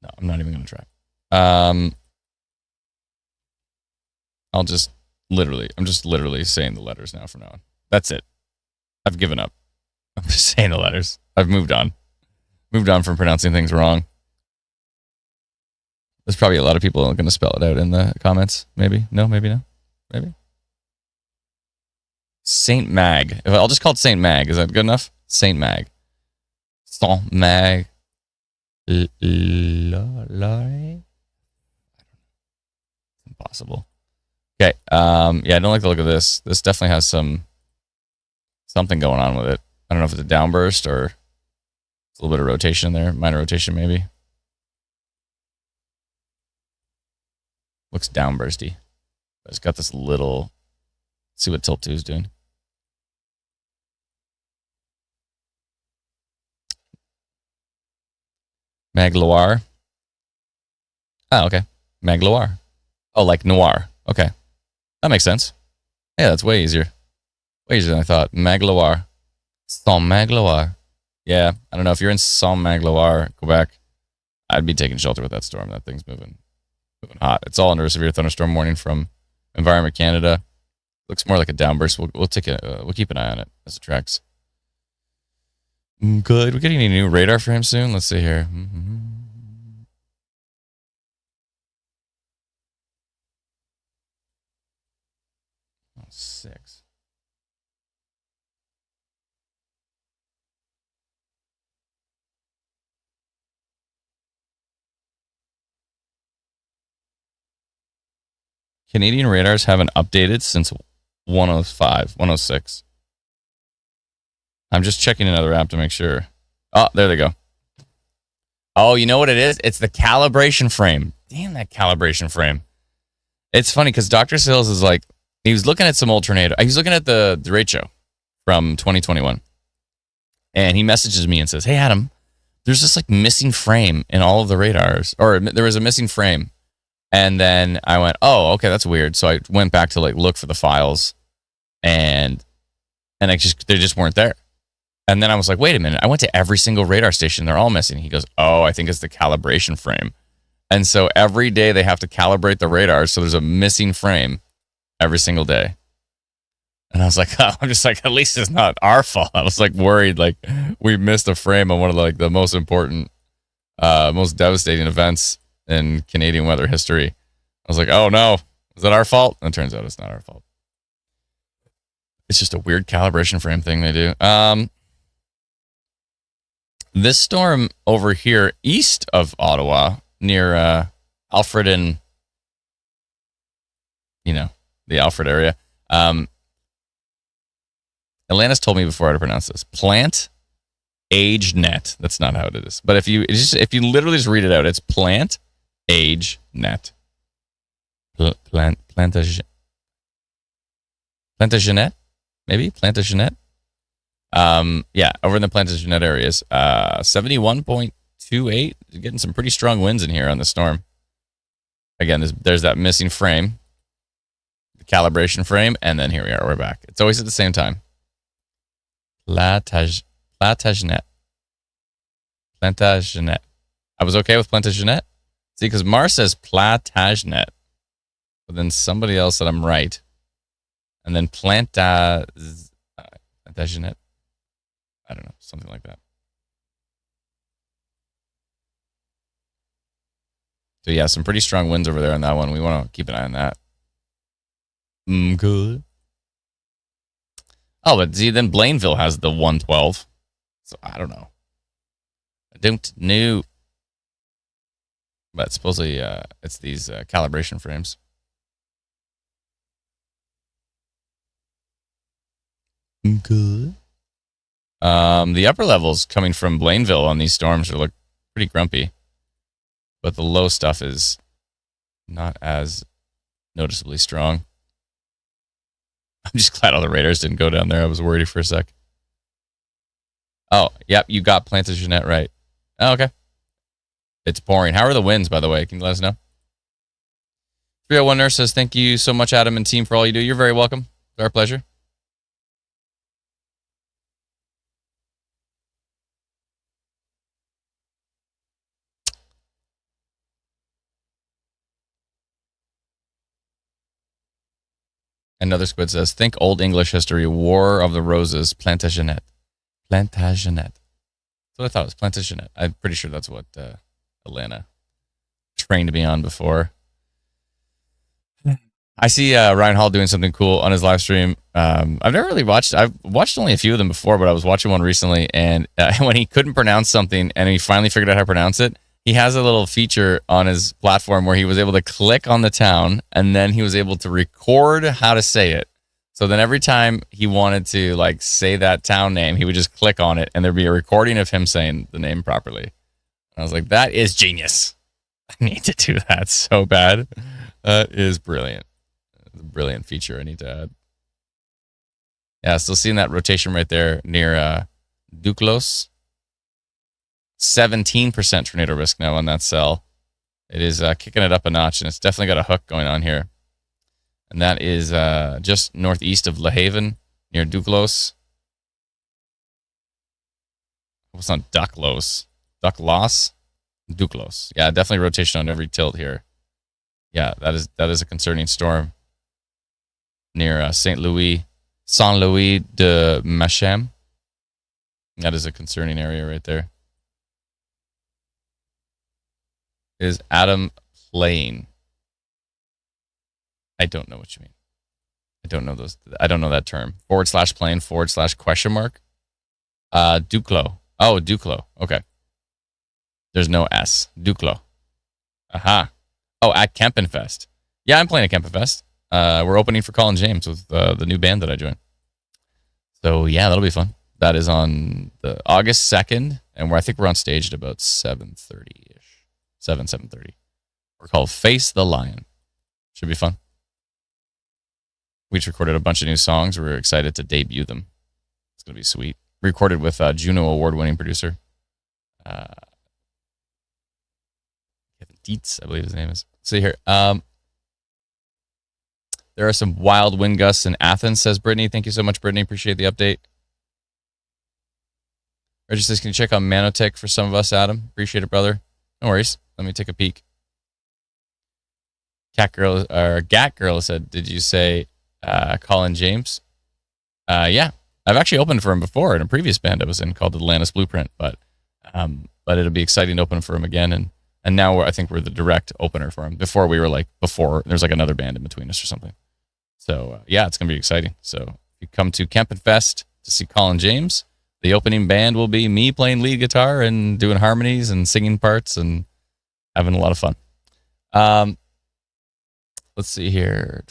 No, I'm not even going to try. I'm just literally saying the letters now from now on. That's it. I've given up. I'm just saying the letters. I've moved on. Moved on from pronouncing things wrong. There's probably a lot of people going to spell it out in the comments. Maybe. No, maybe no. Maybe. Saint Mag. I'll just call it Saint Mag. Is that good enough? Saint Mag. Saint Mag. Impossible. Okay. Yeah, I don't like the look of this. This definitely has something going on with it. I don't know if it's a downburst or it's a little bit of rotation in there. Minor rotation, maybe. Looks downbursty. But it's got this little... Let's see what Tilt 2 is doing. Magloire. Oh, okay. Magloire. Oh, like noir. Okay. That makes sense. Yeah, that's way easier. Way easier than I thought. Magloire. Saint-Magloire. Yeah, I don't know. If you're in Saint-Magloire, Quebec, I'd be taking shelter with that storm. That thing's moving hot. It's all under a severe thunderstorm warning from Environment Canada. Looks more like a downburst. We'll take it. We'll keep an eye on it as it tracks. Good. We're getting any new radar frames soon. Let's see here. Oh, 6. Canadian radars haven't updated since 105, 106. I'm just checking another app to make sure. Oh, there they go. Oh, you know what it is? It's the calibration frame. Damn that calibration frame. It's funny because Dr. Sills is like, he was looking at some old tornado. He was looking at the derecho from 2021. And he messages me and says, hey, Adam, there's this like missing frame in all of the radars. Or there was a missing frame. And then I went, oh, okay, that's weird. So I went back to like look for the files. And they just weren't there. And then I was like, wait a minute. I went to every single radar station. They're all missing. He goes, oh, I think it's the calibration frame. And so every day they have to calibrate the radars. So there's a missing frame every single day. And I was like, oh, I'm just like, at least it's not our fault. I was like worried, like we missed a frame on one of the most important, most devastating events in Canadian weather history. I was like, oh no, is that our fault? And it turns out it's not our fault. It's just a weird calibration frame thing they do. This storm over here east of Ottawa near Alfred and, the Alfred area. Atlantis told me before how to pronounce this. Plant Age Net. That's not how it is. But if you literally just read it out, it's Plant Age Net. Plantagenet? Maybe? Plantagenet? Yeah, over in the Plantagenet areas. 71.28. Getting some pretty strong winds in here on the storm. Again, there's that missing frame. The calibration frame. And then here we are. We're back. It's always at the same time. Plantagenet. Plantagenet. I was okay with Plantagenet. See, because Mar says Plantagenet. But then somebody else said I'm right. And then Plantagenet. I don't know. Something like that. So yeah, some pretty strong winds over there on that one. We want to keep an eye on that. Good. Oh, but see, then Blainville has the 112. So I don't know. I don't know. But supposedly it's these calibration frames. Good. The upper levels coming from Blainville on these storms look pretty grumpy. But the low stuff is not as noticeably strong. I'm just glad all the radars didn't go down there. I was worried for a sec. Oh, yep, you got Plantagenet right. Oh, okay. It's pouring. How are the winds, by the way? Can you let us know? 301 Nurse says, thank you so much, Adam and team, for all you do. You're very welcome. It's our pleasure. Another squid says, think Old English history, War of the Roses, Plantagenet. Plantagenet. So I thought it was Plantagenet. I'm pretty sure that's what Atlanta trained me on before. I see Ryan Hall doing something cool on his live stream. I've never really watched. I've watched only a few of them before, but I was watching one recently, and when he couldn't pronounce something and he finally figured out how to pronounce it, he has a little feature on his platform where he was able to click on the town, and then he was able to record how to say it. So then every time he wanted to like say that town name, he would just click on it, and there'd be a recording of him saying the name properly. And I was like, that is genius. I need to do that so bad. That is brilliant. A brilliant feature I need to add. Yeah, still seeing that rotation right there near Duclos. 17% tornado risk now on that cell. It is kicking it up a notch, and it's definitely got a hook going on here. And that is just northeast of La Haven, near Duclos. It's not Ducklos. Ducklos? Duclos. Yeah, definitely rotation on every tilt here. Yeah, that is a concerning storm near Saint Louis de Machem. That is a concerning area right there. Is Adam playing? I don't know what you mean. I don't know those. I don't know that term. /playing /question mark. Duclo. Oh, Duclo. Okay. There's no S. Duclo. Aha. Oh, at Kempenfest. Yeah, I'm playing at Kempenfest. We're opening for Colin James with the new band that I joined. So yeah, that'll be fun. That is on the August 2nd, and I think we're on stage at about 7:30-ish. 7:30. We're called Face the Lion. Should be fun. We just recorded a bunch of new songs. We're excited to debut them. It's going to be sweet. Recorded with Juno award-winning producer Kevin Dietz, I believe his name is. See here. There are some wild wind gusts in Athens, says Brittany. Thank you so much, Brittany. Appreciate the update. Reggie says, can you check on Manotech for some of us, Adam? Appreciate it, brother. No worries. Let me take a peek. Gat Girl said, did you say Colin James? Yeah. I've actually opened for him before in a previous band I was in called Atlantis Blueprint, but it'll be exciting to open for him again. And now I think we're the direct opener for him. Before there's like another band in between us or something. So yeah, it's going to be exciting. So if you come to Kempenfest to see Colin James, the opening band will be me playing lead guitar and doing harmonies and singing parts and having a lot of fun. Let's see here.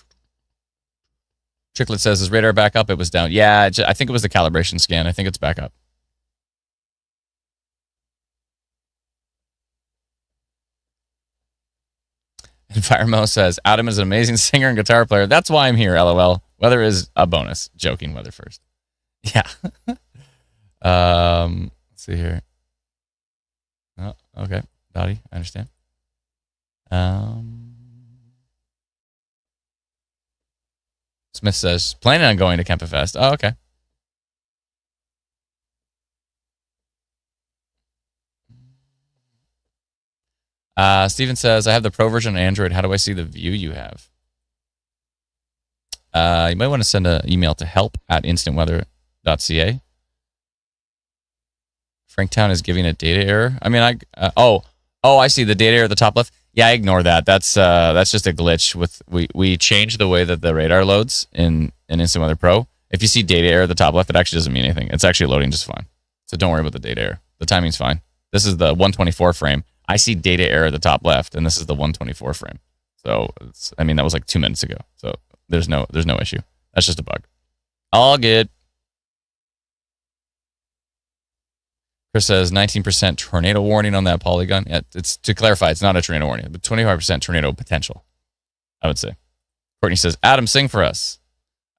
Tricklet says, is radar back up? It was down. Yeah, I think it was the calibration scan. I think it's back up. And Firemo says, Adam is an amazing singer and guitar player. That's why I'm here, LOL. Weather is a bonus. Joking weather first. Yeah. Let's see here. Oh, okay. Dottie, I understand. Smith says, planning on going to Kempenfest. Oh, okay. Steven says, I have the Pro version on Android. How do I see the view you have? You might want to send an email to help@instantweather.ca. Franktown is giving a data error. I mean, I see the data error at the top left. Yeah, I ignore that. That's just a glitch. We changed the way that the radar loads in Instant Weather Pro. If you see data error at the top left, it actually doesn't mean anything. It's actually loading just fine. So don't worry about the data error. The timing's fine. This is the 124 frame. I see data error at the top left, and this is the 124 frame. So that was like 2 minutes ago. So there's no issue. That's just a bug. All good. Chris says 19% tornado warning on that polygon. Yeah, it's to clarify, it's not a tornado warning, but 25% tornado potential, I would say. Courtney says, Adam, sing for us.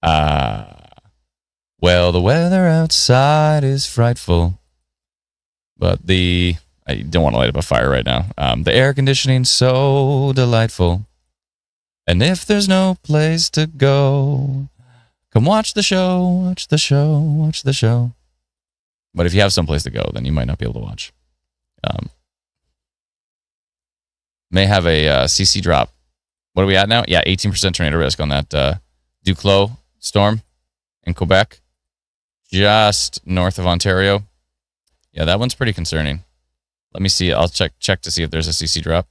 Well, the weather outside is frightful, but I don't want to light up a fire right now. The air conditioning's so delightful. And if there's no place to go, come watch the show, watch the show, watch the show. But if you have someplace to go, then you might not be able to watch. May have a CC drop. What are we at now? Yeah, 18% tornado risk on that Duclos storm in Quebec, just north of Ontario. Yeah, that one's pretty concerning. Let me see. I'll check to see if there's a CC drop.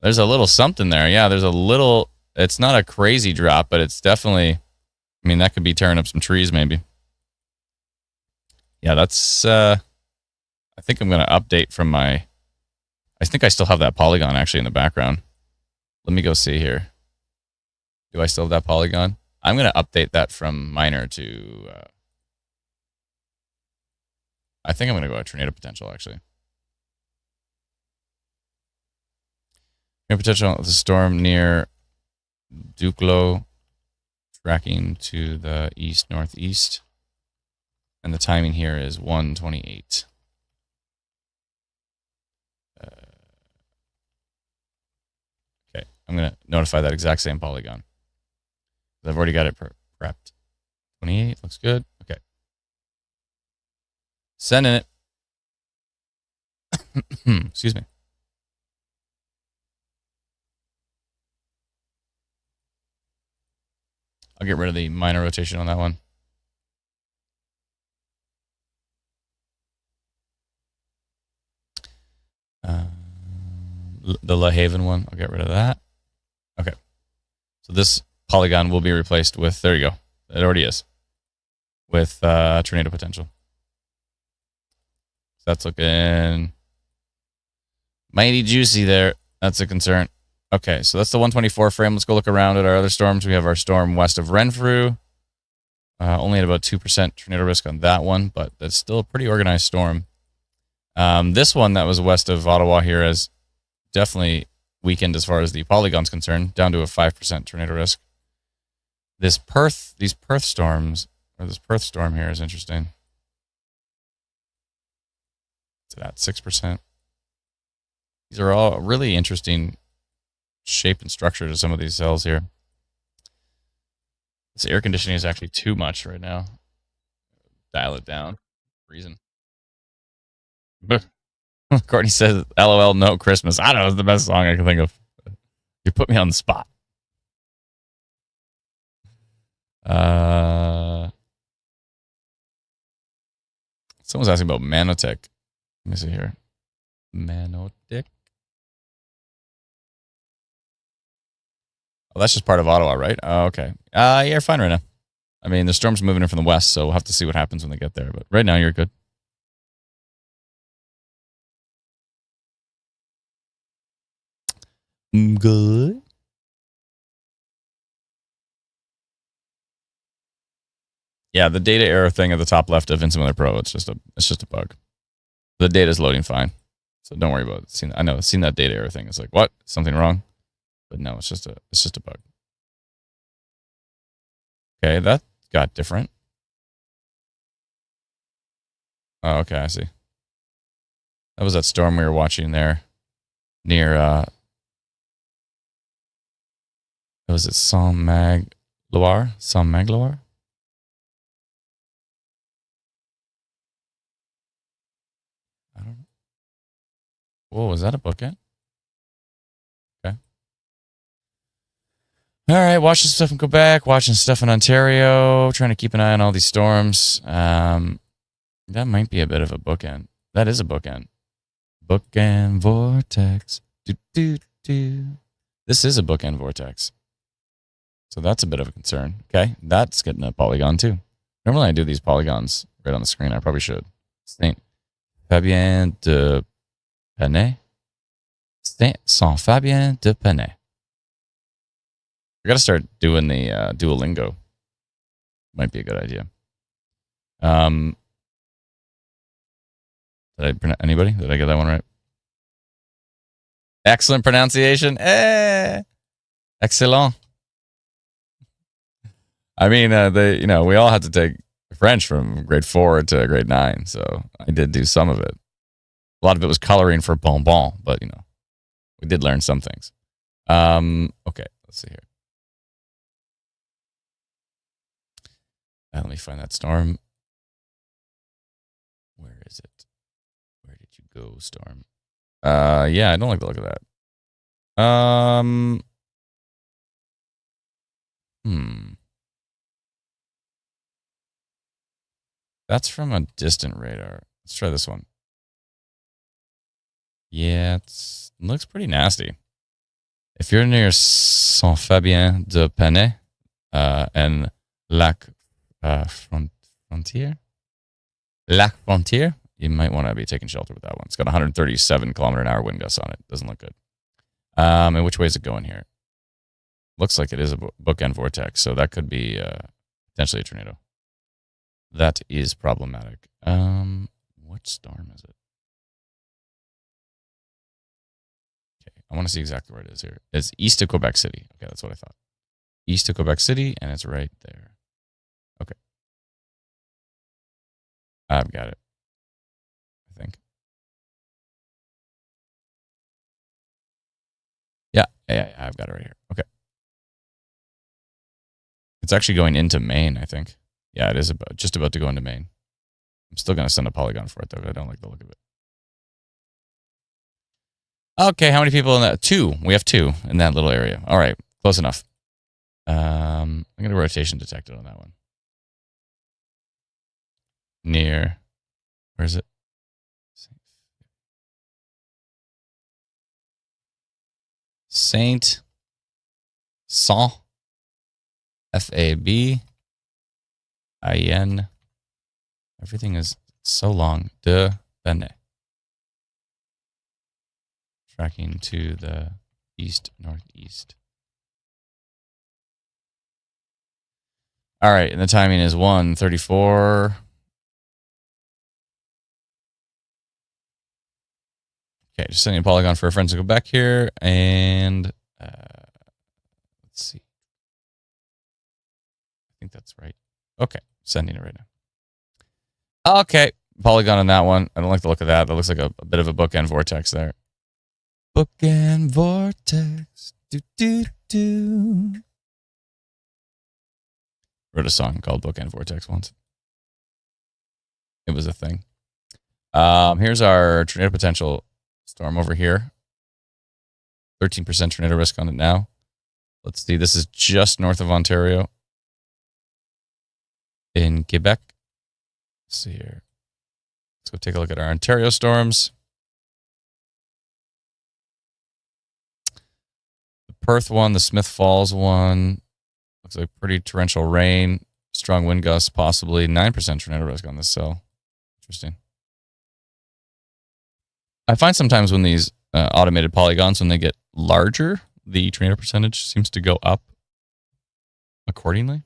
There's a little something there. Yeah, there's a little. It's not a crazy drop, but it's definitely. I mean, that could be tearing up some trees, maybe. Yeah, that's. I think I'm going to update from my. I think I still have that polygon actually in the background. Let me go see here. Do I still have that polygon? I'm going to update that from minor to. I think I'm going to go to tornado potential actually. Tornado potential of the storm near Duclos, tracking to the east northeast. And the timing here is 1:28. Okay, I'm going to notify that exact same polygon. I've already got it prepped. 28 looks good. Okay. Sending it. Excuse me. I'll get rid of the minor rotation on that one. The La Haven one, I'll get rid of that. Okay. So this polygon will be replaced with, there you go. It already is. With tornado potential. So that's looking mighty juicy there. That's a concern. Okay, so that's the 124 frame. Let's go look around at our other storms. We have our storm west of Renfrew. Only at about 2% tornado risk on that one, but that's still a pretty organized storm. This one that was west of Ottawa here is definitely weakened as far as the polygon's concerned, down to a 5% tornado risk. These Perth storms, or this Perth storm here is interesting. It's at 6%. These are all really interesting shape and structure to some of these cells here. This air conditioning is actually too much right now. Dial it down. Reason. Courtney says, LOL, no Christmas. I don't know, it's the best song I can think of. You put me on the spot. Someone's asking about Manotech. Let me see here. Manotech. Oh, that's just part of Ottawa, right? Oh, okay. Yeah, you're fine right now. I mean, the storm's moving in from the west, so we'll have to see what happens when they get there. But right now, you're good. Good. Yeah, the data error thing at the top left of Insimular Pro, it's just a bug. The data's loading fine, so don't worry about it. I know, seen that data error thing. It's like, what? Something wrong? But no, it's just a bug. Okay, that got different. Oh, okay, I see. That was that storm we were watching there near was it Saint-Magloire? Saint-Magloire? I don't know. Whoa, was that a bookend? Okay. All right, watching stuff in Quebec, watching stuff in Ontario, trying to keep an eye on all these storms. That might be a bit of a bookend. That is a bookend. Bookend vortex. This is a bookend vortex. So that's a bit of a concern. Okay, that's getting a polygon too. Normally I do these polygons right on the screen. I probably should. Saint Fabien de Penay. Saint Fabien de Penay. I got to start doing the Duolingo. Might be a good idea. Anybody? Did I get that one right? Excellent pronunciation. Excellent. I mean, we all had to take French from grade 4 to grade 9, so I did do some of it. A lot of it was coloring for bonbon, but we did learn some things. Okay, let's see here. Let me find that storm. Where is it? Where did you go, storm? Yeah, I don't like the look of that. That's from a distant radar. Let's try this one. Yeah, it looks pretty nasty. If you're near Saint-Fabien de Penay and Lac Frontier, you might want to be taking shelter with that one. It's got 137 kilometer an hour wind gusts on it. Doesn't look good. And which way is it going here? Looks like it is a bookend vortex, so that could be potentially a tornado. That is problematic. What storm is it? Okay, I want to see exactly where it is here. It's east of Quebec City. Okay, that's what I thought. East of Quebec City, and it's right there. Okay. I've got it, I think. Yeah, I've got it right here. Okay. It's actually going into Maine, I think. Yeah, it is just about to go into Maine. I'm still going to send a polygon for it, though. I don't like the look of it. Okay, how many people in that? 2. We have 2 in that little area. All right, close enough. I'm going to rotation detected on that one. Near, where is it? Saint Saint Fabien. Everything is so long. De Bene. Tracking to the east-northeast. All right, and the timing is 1:34. Okay, just sending a polygon for our friends in Quebec here, and let's see. I think that's right. Okay, sending it right now. Okay, polygon on that one. I don't like the look of that. That looks like a bit of a bookend vortex there. Bookend vortex. Do do do. Wrote a song called Bookend Vortex once. It was a thing. Here's our tornado potential storm over here. 13% tornado risk on it now. Let's see. This is just north of Ontario in Quebec. Let's see here. Let's go take a look at our Ontario storms. The Perth one, the Smith Falls one. Looks like pretty torrential rain, strong wind gusts, possibly 9% tornado risk on this cell. Interesting. I find sometimes when these automated polygons, when they get larger, the tornado percentage seems to go up accordingly.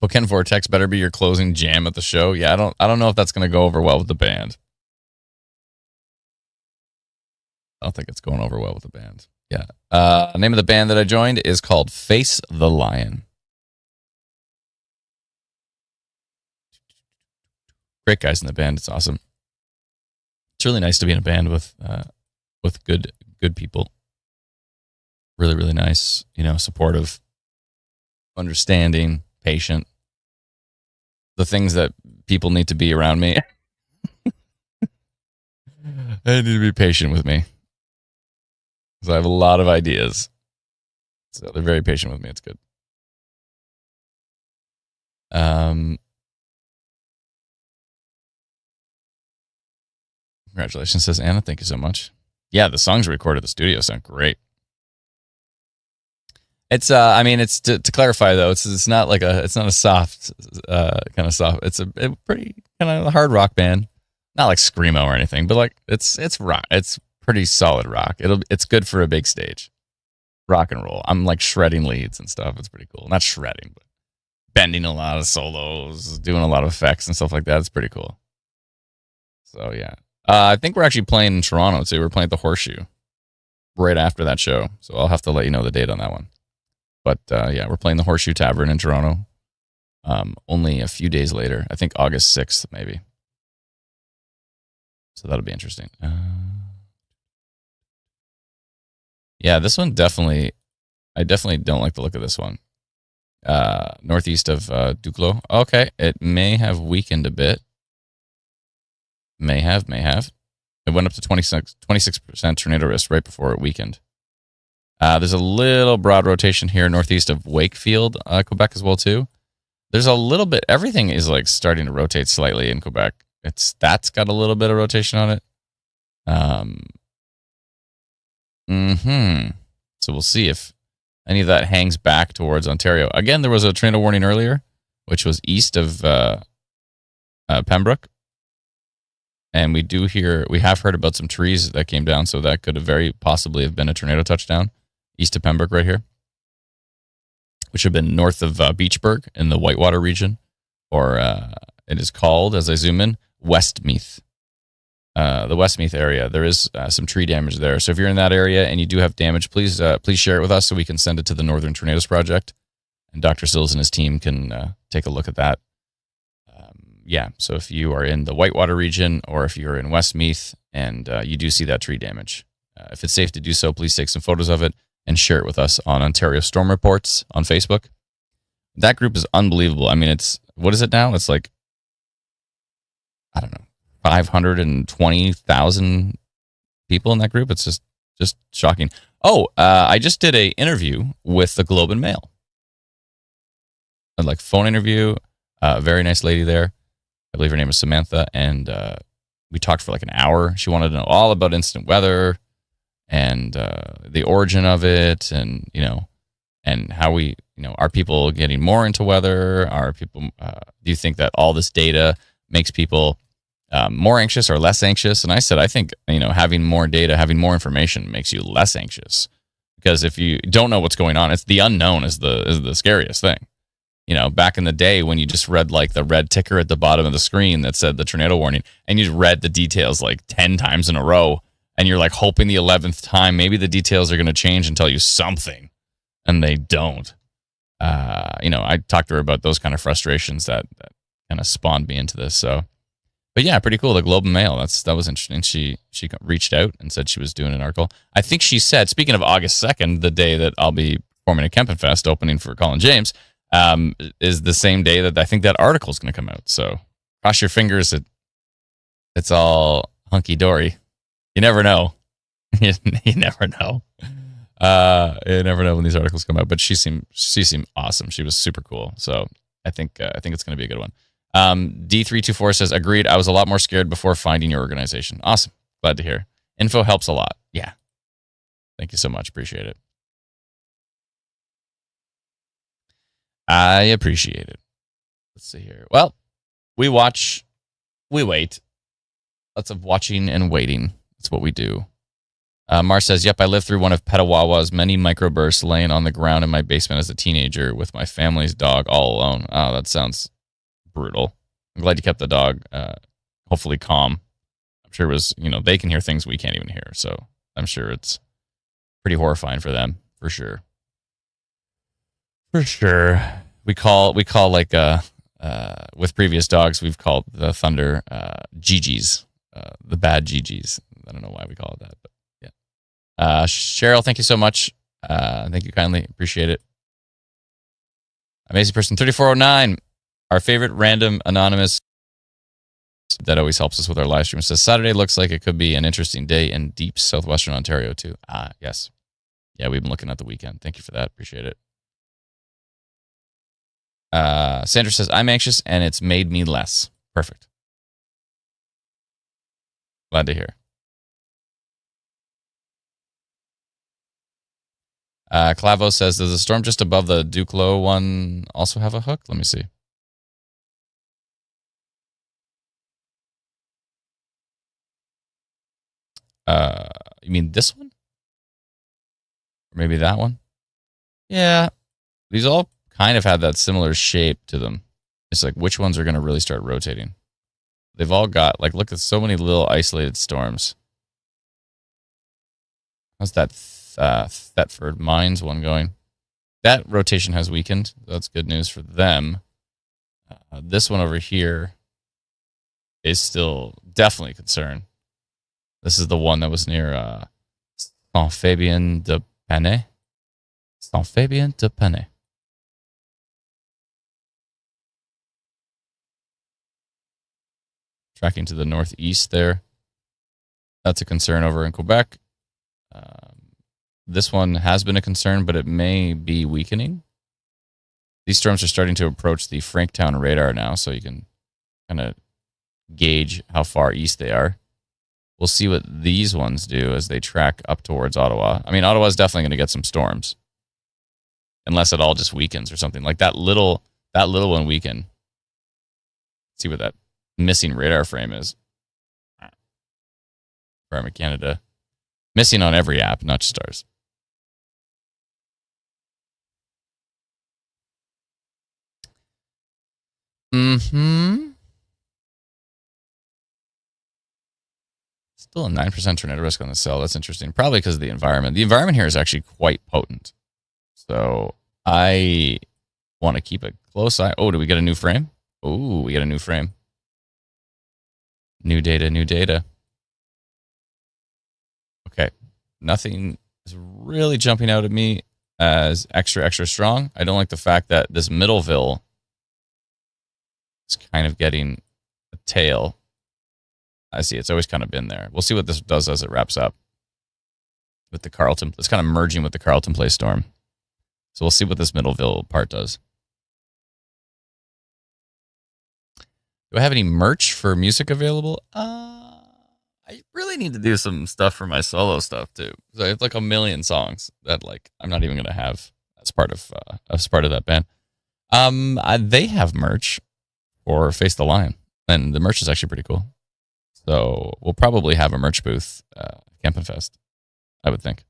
Bookend Vortex better be your closing jam at the show. Yeah, I don't know if that's going to go over well with the band. I don't think it's going over well with the band. Yeah. The name of the band that I joined is called Face the Lion. Great guys in the band. It's awesome. It's really nice to be in a band with good people. Really, really nice. Supportive, understanding, patient. The things that people need to be around me. They need to be patient with me. Because I have a lot of ideas. So they're very patient with me. It's good. Congratulations, says Anna. Thank you so much. Yeah, the songs recorded at the studio sound great. It's it's to clarify though, it's not a soft kind of soft. It's a pretty kind of hard rock band, not like screamo or anything, but like it's rock. It's pretty solid rock. It's good for a big stage, rock and roll. I'm like shredding leads and stuff. It's pretty cool. Not shredding, but bending a lot of solos, doing a lot of effects and stuff like that. It's pretty cool. So yeah, I think we're actually playing in Toronto too. We're playing at the Horseshoe right after that show, so I'll have to let you know the date on that one. But yeah, we're playing the Horseshoe Tavern in Toronto only a few days later. I think August 6th, maybe. So that'll be interesting. Yeah, this one I definitely don't like the look of this one. Northeast of Duclos. Okay, it may have weakened a bit. May have. It went up to 26% tornado risk right before it weakened. There's a little broad rotation here northeast of Wakefield, Quebec as well too. There's a little bit. Everything is like starting to rotate slightly in Quebec. That's got a little bit of rotation on it. So we'll see if any of that hangs back towards Ontario. Again, there was a tornado warning earlier, which was east of Pembroke. And we have heard about some trees that came down, so that could have very possibly have been a tornado touchdown east of Pembroke right here, which should have been north of Beachburg in the Whitewater region, or it is called, as I zoom in, Westmeath. The Westmeath area. There is some tree damage there. So if you're in that area and you do have damage, please share it with us so we can send it to the Northern Tornadoes Project, and Dr. Sills and his team can take a look at that. yeah, so if you are in the Whitewater region or if you're in Westmeath and you do see that tree damage, if it's safe to do so, please take some photos of it and share it with us on Ontario Storm Reports on Facebook. That group is unbelievable. I mean, what is it now? It's like, I don't know, 520,000 people in that group. It's just shocking. Oh, I just did a interview with the Globe and Mail. Like phone interview. Very nice lady there. I believe her name is Samantha, and we talked for like an hour. She wanted to know all about instant weather and the origin of it, and and how we, are people getting more into weather? Are people? Do you think that all this data makes people more anxious or less anxious? And I said, I think having more data, having more information makes you less anxious, because if you don't know what's going on, it's the unknown is the scariest thing. Back in the day when you just read like the red ticker at the bottom of the screen that said the tornado warning, and you just read the details like 10 times in a row, and you're like hoping the 11th time maybe the details are going to change and tell you something, and they don't. I talked to her about those kind of frustrations that kind of spawned me into this. So, but yeah, pretty cool. The Globe and Mail, that was interesting. She reached out and said she was doing an article. I think she said, speaking of August 2nd, the day that I'll be performing at Kempenfest, opening for Colin James, is the same day that I think that article is going to come out. So cross your fingers that it's all hunky dory. You never know. You never know. You never know when these articles come out. But she seemed awesome. She was super cool. So I think it's going to be a good one. D324 says, agreed. I was a lot more scared before finding your organization. Awesome. Glad to hear. Info helps a lot. Yeah. Thank you so much. Appreciate it. I appreciate it. Let's see here. Well, we watch, we wait. Lots of watching and waiting. That's what we do. Mar says, yep, I lived through one of Petawawa's many microbursts laying on the ground in my basement as a teenager with my family's dog all alone. Oh, that sounds brutal. I'm glad you kept the dog hopefully calm. I'm sure it was, they can hear things we can't even hear. So I'm sure it's pretty horrifying for them, for sure. For sure. We call like with previous dogs, we've called the thunder GGs, the bad GGs. I don't know why we call it that, but yeah. Cheryl, thank you so much. Thank you kindly. Appreciate it. Amazing person 3409, our favorite random anonymous that always helps us with our live stream, says Saturday looks like it could be an interesting day in deep southwestern Ontario too. Yes. Yeah, we've been looking at the weekend. Thank you for that. Appreciate it. Sandra says, I'm anxious and it's made me less. Perfect. Glad to hear. Clavo says, does the storm just above the Duclos one also have a hook? Let me see. You mean this one? Or maybe that one? Yeah. These all kind of had that similar shape to them. It's like, which ones are going to really start rotating? They've all got, like, look at so many little isolated storms. How's that Thetford Mines one going? That rotation has weakened. That's good news for them. This one over here is still definitely a concern. This is the one that was near Saint-Fabien-de-Penay. Saint-Fabien-de-Penay. Tracking to the northeast there. That's a concern over in Quebec. This one has been a concern, but it may be weakening. These storms are starting to approach the Franktown radar now, so you can kind of gauge how far east they are. We'll see what these ones do as they track up towards Ottawa. I mean, Ottawa's definitely going to get some storms, unless it all just weakens or something. Like that little one weaken. Let's see what that missing radar frame is. Environment Canada. Missing on every app, not just ours. Still a 9% tornado risk on the cell. That's interesting. Probably because of the environment. The environment here is actually quite potent. So I want to keep a close eye. Oh, do we get a new frame? Oh, we get a new frame. New data, new data. Okay. Nothing is really jumping out at me as extra, extra strong. I don't like the fact that this Middleville is kind of getting a tail. I see it's always kind of been there. We'll see what this does as it wraps up with the Carleton. It's kind of merging with the Carleton Place storm. So we'll see what this Middleville part does. Do I have any merch for music available? I really need to do some stuff for my solo stuff too. So I have like a million songs that like I'm not even gonna have as part of that band. They have merch for Face the Lion, and the merch is actually pretty cool. So we'll probably have a merch booth Campin' Fest, I would think.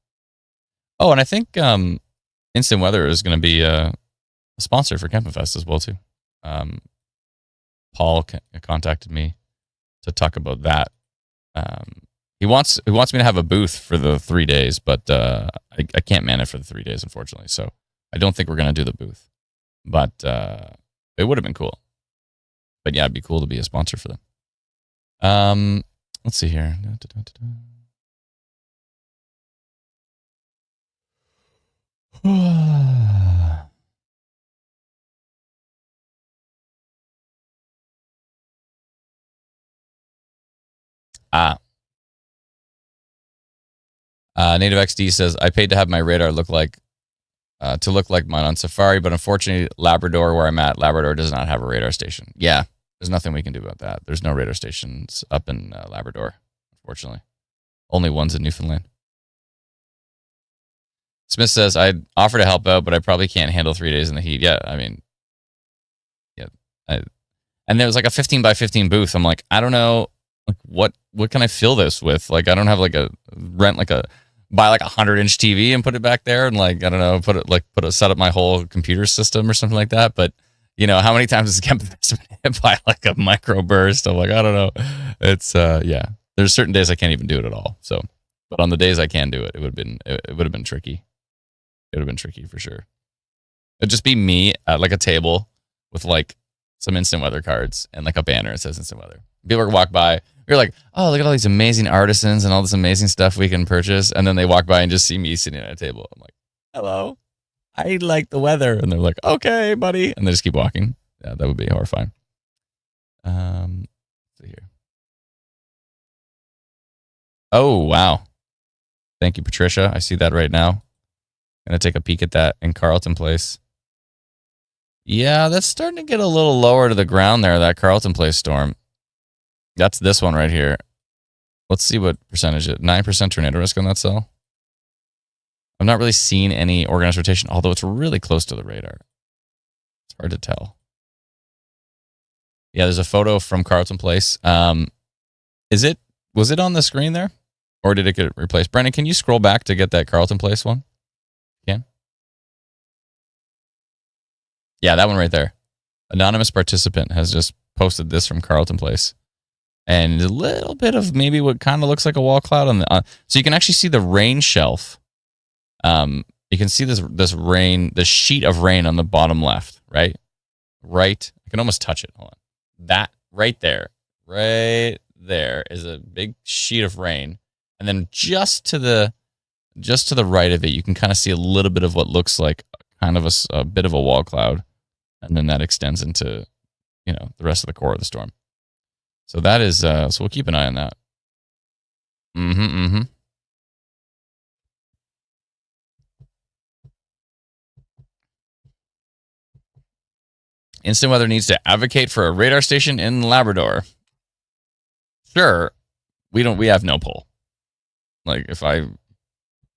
Oh, and I think Instant Weather is going to be a sponsor for Campin' Fest as well too. Paul contacted me to talk about that. He wants me to have a booth for the 3 days, but I can't man it for the 3 days, unfortunately. So I don't think we're going to do the booth. But it would have been cool. But yeah, it'd be cool to be a sponsor for them. Let's see here. Native XD says, I paid to have my radar look like mine on Safari, but unfortunately, Labrador, where I'm at, Labrador does not have a radar station. Yeah, there's nothing we can do about that. There's no radar stations up in Labrador, unfortunately. Only ones in Newfoundland. Smith says, I'd offer to help out, but I probably can't handle 3 days in the heat. Yeah, I mean, yeah. And there was like a 15 by 15 booth. I'm like, I don't know, like what can I fill this with? Like, I don't have like buy like a 100-inch TV and put it back there and like, I don't know, set up my whole computer system or something like that. But you know, how many times has Campin' Fest been hit by like a microburst? I'm like, I don't know. It's yeah. There's certain days I can't even do it at all. So, but on the days I can do it, it would have been tricky. It would have been tricky for sure. It'd just be me at like a table with like some instant weather cards and like a banner that says instant weather. People would walk by. You're like, oh, look at all these amazing artisans and all this amazing stuff we can purchase. And then they walk by and just see me sitting at a table. I'm like, hello, I like the weather. And they're like, okay, buddy. And they just keep walking. Yeah, that would be horrifying. Let's see here. Oh, wow. Thank you, Patricia. I see that right now. Gonna take a peek at that in Carleton Place. Yeah, that's starting to get a little lower to the ground there, that Carleton Place storm. That's this one right here. Let's see what percentage it. 9% tornado risk on that cell. I'm not really seeing any organized rotation, although it's really close to the radar. It's hard to tell. Yeah, there's a photo from Carleton Place. Was it on the screen there? Or did it get replaced? Brendan, can you scroll back to get that Carleton Place one? Can? Yeah, that one right there. Anonymous participant has just posted this from Carleton Place. And a little bit of maybe what kind of looks like a wall cloud on the. So you can actually see the rain shelf. You can see this sheet of rain on the bottom left, right? Right. I can almost touch it. Hold on. That right there is a big sheet of rain, and then just to the right of it, you can kind of see a little bit of what looks like kind of a bit of a wall cloud, and then that extends into the rest of the core of the storm. So that is, so we'll keep an eye on that. Instant Weather needs to advocate for a radar station in Labrador. Sure, we have no pull. Like if I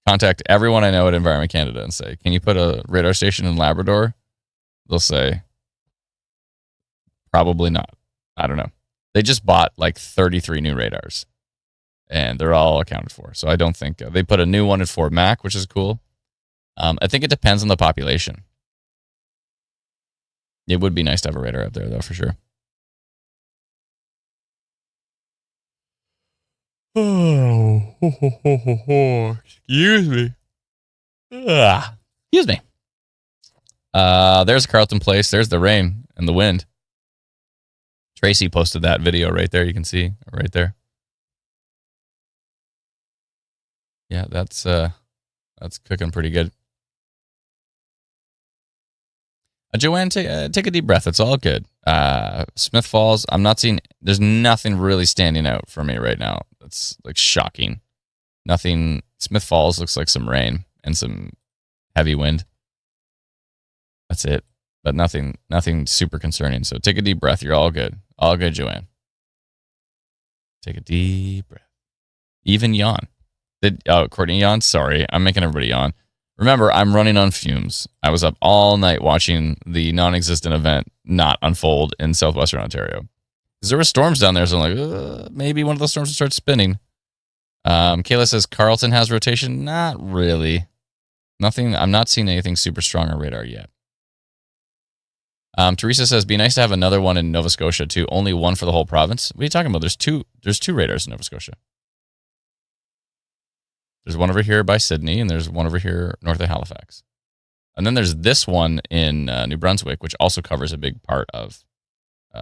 contact everyone I know at Environment Canada and say, can you put a radar station in Labrador? They'll say, probably not. I don't know. They just bought like 33 new radars, and they're all accounted for. So I don't think they put a new one at Fort Mac, which is cool. I think it depends on the population. It would be nice to have a radar up there, though, for sure. Oh, excuse me. Excuse me. There's Carleton Place. There's the rain and the wind. Tracy posted that video right there. You can see right there. Yeah, that's cooking pretty good. Joanne, take a deep breath. It's all good. Smith Falls, I'm not seeing, there's nothing really standing out for me right now. It's like shocking. Nothing. Smith Falls looks like some rain and some heavy wind. That's it. But nothing super concerning. So take a deep breath. You're all good. All good, Joanne. Take a deep breath. Even yawn. Courtney yawn? Sorry, I'm making everybody yawn. Remember, I'm running on fumes. I was up all night watching the non-existent event not unfold in southwestern Ontario. Because there were storms down there, so I'm like, maybe one of those storms will start spinning. Kayla says Carleton has rotation. Not really. Nothing. I'm not seeing anything super strong on radar yet. Teresa says, be nice to have another one in Nova Scotia too. Only one for the whole province. What are you talking about? There's two radars in Nova Scotia. There's one over here by Sydney, and there's one over here north of Halifax. And then there's this one in New Brunswick, which also covers a big part of.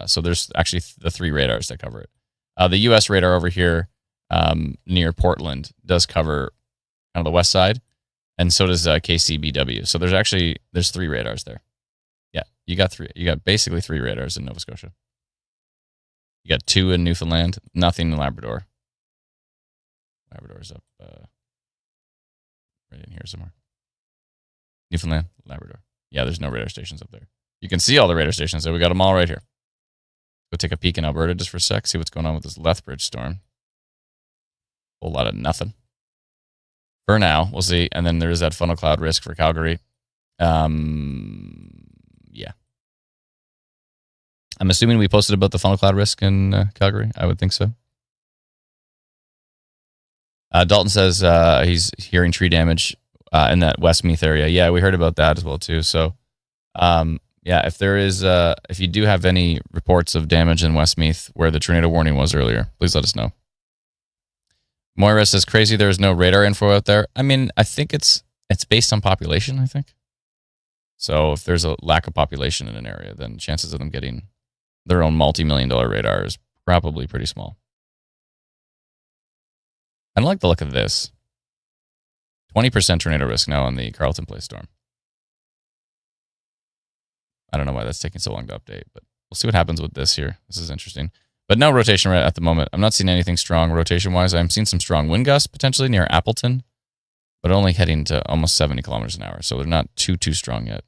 So there's actually the 3 radars that cover it. The U.S. radar over here near Portland does cover kind of the west side, and so does KCBW. So there's 3 radars there. Yeah, you got 3. You got basically 3 radars in Nova Scotia. You got 2 in Newfoundland, nothing in Labrador. Labrador's up right in here somewhere. Newfoundland, Labrador. Yeah, there's no radar stations up there. You can see all the radar stations there. We got them all right here. Go take a peek in Alberta just for a sec, see what's going on with this Lethbridge storm. Whole lot of nothing. For now, we'll see. And then there's that funnel cloud risk for Calgary. Yeah. I'm assuming we posted about the funnel cloud risk in Calgary. I would think so. Dalton says he's hearing tree damage in that Westmeath area. Yeah, we heard about that as well too. So, yeah, if you do have any reports of damage in Westmeath where the tornado warning was earlier, please let us know. Moira says, crazy there's no radar info out there. I mean, I think it's based on population, I think. So if there's a lack of population in an area, then chances of them getting their own multi-million-dollar radar is probably pretty small. I don't like the look of this. 20% tornado risk now on the Carleton Place storm. I don't know why that's taking so long to update, but we'll see what happens with this here. This is interesting. But no rotation right at the moment. I'm not seeing anything strong rotation-wise. I'm seeing some strong wind gusts potentially near Appleton, but only heading to almost 70 kilometers an hour, so they're not too strong yet.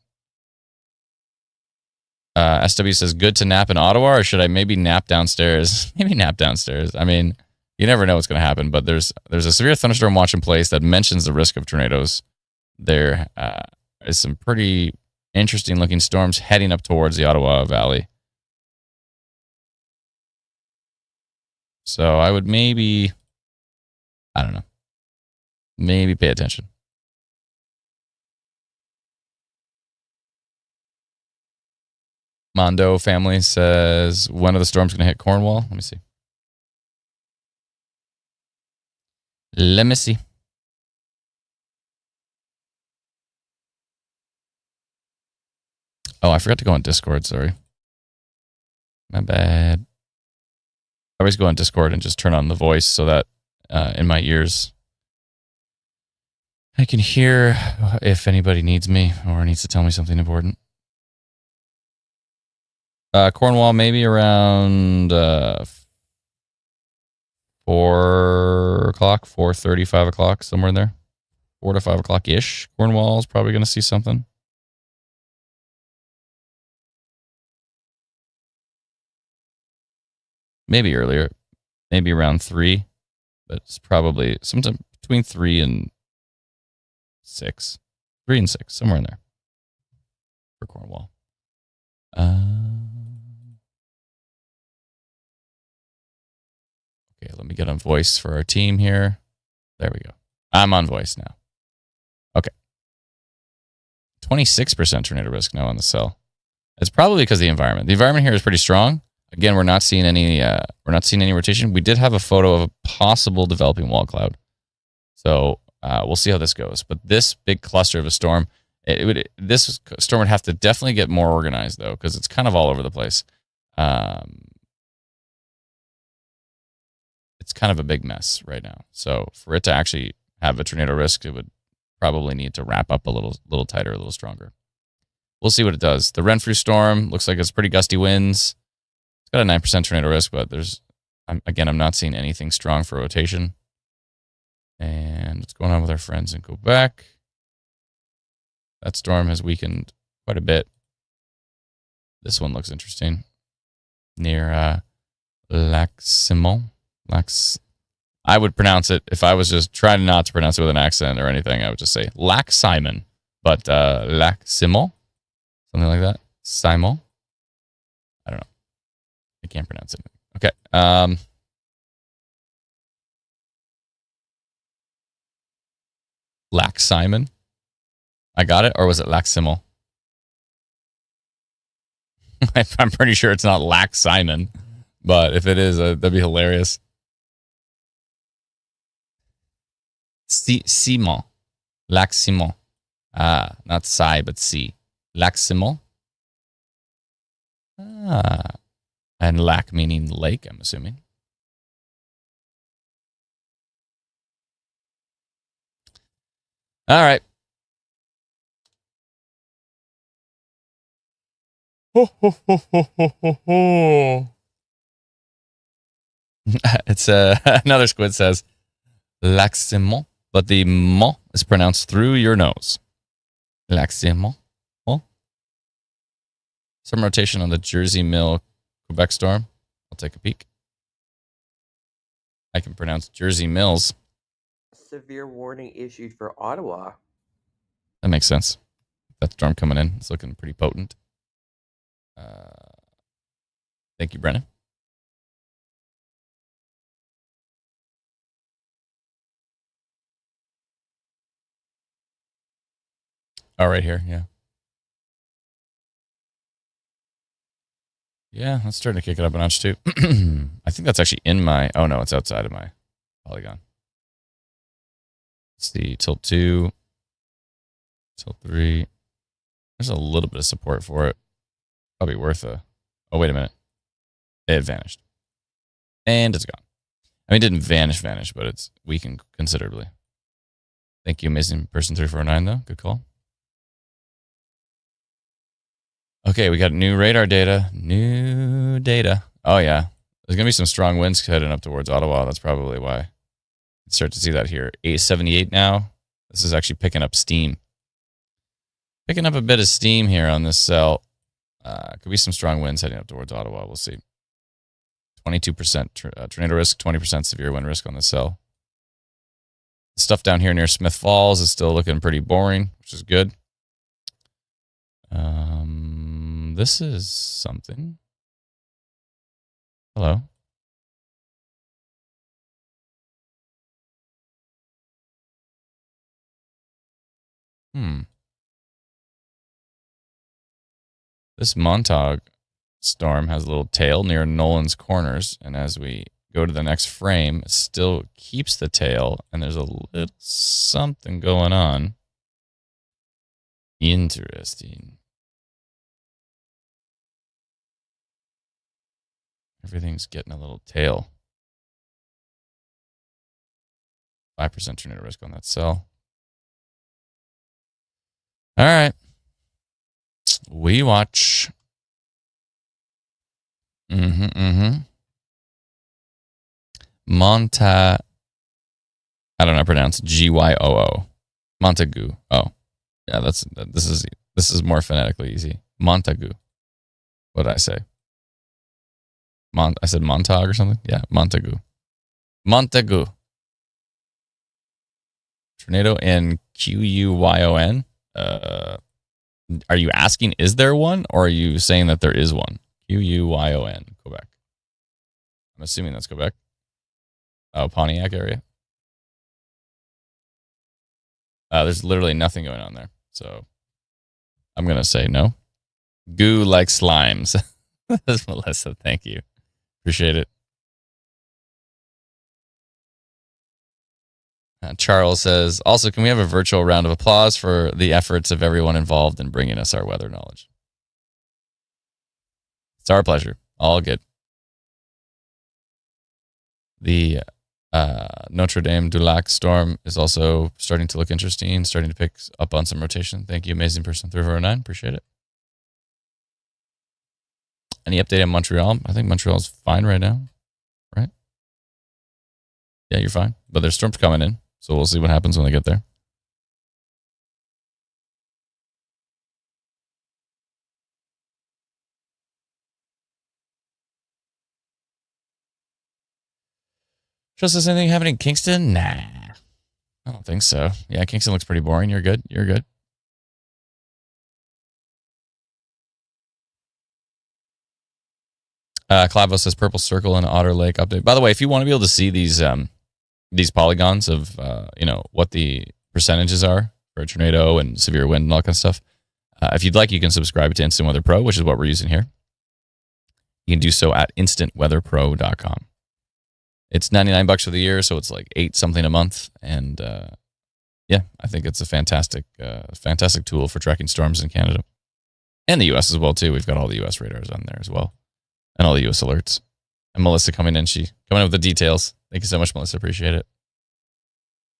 SW says, good to nap in Ottawa, or should I maybe nap downstairs? Maybe nap downstairs. I mean, you never know what's going to happen, but there's a severe thunderstorm watch in place that mentions the risk of tornadoes. There is some pretty interesting looking storms heading up towards the Ottawa Valley. So I would maybe, I don't know, maybe pay attention. Mondo family says, when are the storms going to hit Cornwall? Let me see. Oh, I forgot to go on Discord, sorry. My bad. I always go on Discord and just turn on the voice so that in my ears I can hear if anybody needs me or needs to tell me something important. Cornwall, maybe around 4 o'clock, 4:30, 5 o'clock, somewhere in there. 4 to 5 o'clock-ish. Cornwall's probably going to see something. Maybe earlier. Maybe around 3. But it's probably sometime between 3 and 6. 3 and 6, somewhere in there. For Cornwall. Okay, let me get on voice for our team here. There we go. I'm on voice now. Okay. 26% tornado risk now on the cell. It's probably because of the environment. The environment here is pretty strong. Again, we're not seeing any rotation. We did have a photo of a possible developing wall cloud. So we'll see how this goes. But this big cluster of a storm, this storm would have to definitely get more organized though, because it's kind of all over the place. it's kind of a big mess right now. So for it to actually have a tornado risk, it would probably need to wrap up a little tighter, a little stronger. We'll see what it does. The Renfrew storm looks like it's pretty gusty winds. It's got a 9% tornado risk, but I'm not seeing anything strong for rotation. And what's going on with our friends in Quebec? That storm has weakened quite a bit. This one looks interesting. Near Lac-Simon. I would pronounce it, if I was just trying not to pronounce it with an accent or anything, I would just say Lac-Simon. But Lac-Simon? Something like that? Simon? I don't know. I can't pronounce it. Okay. Lac-Simon? I got it? Or was it Lac-Simon? I'm pretty sure it's not Lac-Simon. But if it is, that'd be hilarious. Simon. Lac-Simon. Ah, not Sai, but C. Lac-Simon. Ah. And lac meaning lake, I'm assuming. All right. It's another squid says Lac-Simon, but the mon is pronounced through your nose. Lac-Simon. Oh. Some rotation on the Jersey Mill Quebec storm. I'll take a peek. I can pronounce Jersey Mills. Severe warning issued for Ottawa. That makes sense. That storm coming in. It's looking pretty potent. Thank you, Brennan. Oh, right here, yeah. Yeah, that's starting to kick it up a notch too. I think that's actually in my... Oh, no, it's outside of my polygon. Let's see, tilt 2, tilt 3. There's a little bit of support for it. Probably worth a... Oh, wait a minute. It vanished. And it's gone. I mean, it didn't vanish, but it's weakened considerably. Thank you, amazing person 349, though. Good call. Okay, we got new radar data. New data. Oh, yeah. There's going to be some strong winds heading up towards Ottawa. That's probably why. You start to see that here. 878 now. This is actually picking up steam. Picking up a bit of steam here on this cell. Could be some strong winds heading up towards Ottawa. We'll see. 22% tornado risk, 20% severe wind risk on this cell. The stuff down here near Smith Falls is still looking pretty boring, which is good. This is something. Hello. This Montauk storm has a little tail near Nolan's Corners, and as we go to the next frame, it still keeps the tail, and there's a little something going on. Interesting. Everything's getting a little tail. 5% tornado risk on that cell. All right. We watch. Monta. I don't know how to pronounce Gyoo. Montagu. Oh, yeah. This is more phonetically easy. Montagu. What did I say? I said Montag or something. Yeah, Montagu. Montagu. Tornado in Quyon. Are you asking, is there one? Or are you saying that there is one? Quyon, Quebec. I'm assuming that's Quebec. Oh, Pontiac area. There's literally nothing going on there. So I'm going to say no. Goo like slimes. That's Melissa. Thank you. Appreciate it. Charles says, also, can we have a virtual round of applause for the efforts of everyone involved in bringing us our weather knowledge? It's our pleasure. All good. The Notre Dame du Lac storm is also starting to look interesting, starting to pick up on some rotation. Thank you, amazing person 309. Appreciate it. Any update on Montreal? I think Montreal's fine right now, right? Yeah, you're fine. But there's storms coming in, so we'll see what happens when they get there. Just as anything happening in Kingston? Nah. I don't think so. Yeah, Kingston looks pretty boring. You're good. You're good. Clavo says Purple Circle and Otter Lake update. By the way, if you want to be able to see these polygons of what the percentages are for a tornado and severe wind and all that kind of stuff, if you'd like, you can subscribe to Instant Weather Pro, which is what we're using here. You can do so at instantweatherpro.com. It's $99 for the year, so it's like $8 something a month, and yeah, I think it's a fantastic tool for tracking storms in Canada and the U.S. as well too. We've got all the U.S. radars on there as well, and all the U.S. alerts. And Melissa coming in with the details. Thank you so much, Melissa. Appreciate it.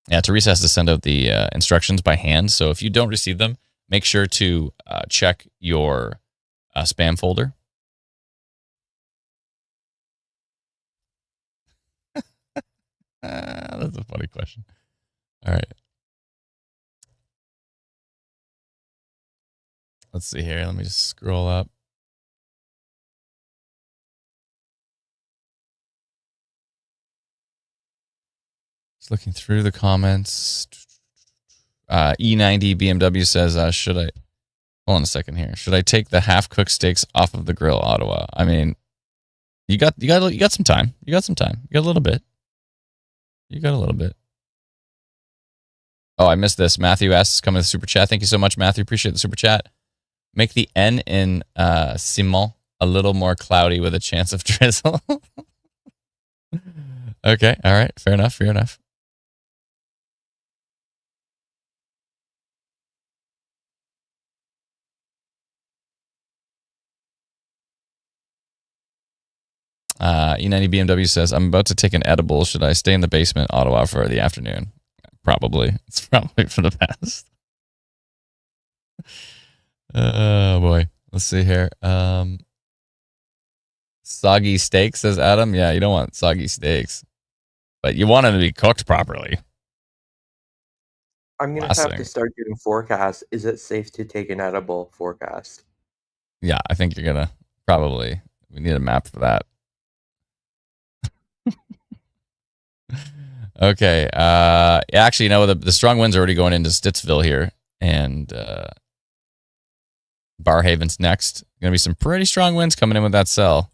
Yeah, Teresa has to send out the instructions by hand, so if you don't receive them, make sure to check your spam folder. That's a funny question. All right. Let's see here. Let me just scroll up. Just looking through the comments. E90 BMW says, should I... Hold on a second here. Should I take the half-cooked steaks off of the grill, Ottawa? I mean, you got some time. You got some time. You got a little bit. Oh, I missed this. Matthew asks, coming to the super chat. Thank you so much, Matthew. Appreciate the super chat. Make the N in Simon a little more cloudy with a chance of drizzle. Okay. All right. Fair enough. E90 BMW says, I'm about to take an edible. Should I stay in the basement, Ottawa, for the afternoon? Probably. It's probably for the best. Oh, boy. Let's see here. Soggy steak, says Adam. Yeah, you don't want soggy steaks. But you want them to be cooked properly. I'm going to have to start doing forecasts. Is it safe to take an edible forecast? Yeah, I think you're going to probably. We need a map for that. Okay. Actually, the strong winds are already going into Stittsville here, and Barhaven's next. Going to be some pretty strong winds coming in with that cell.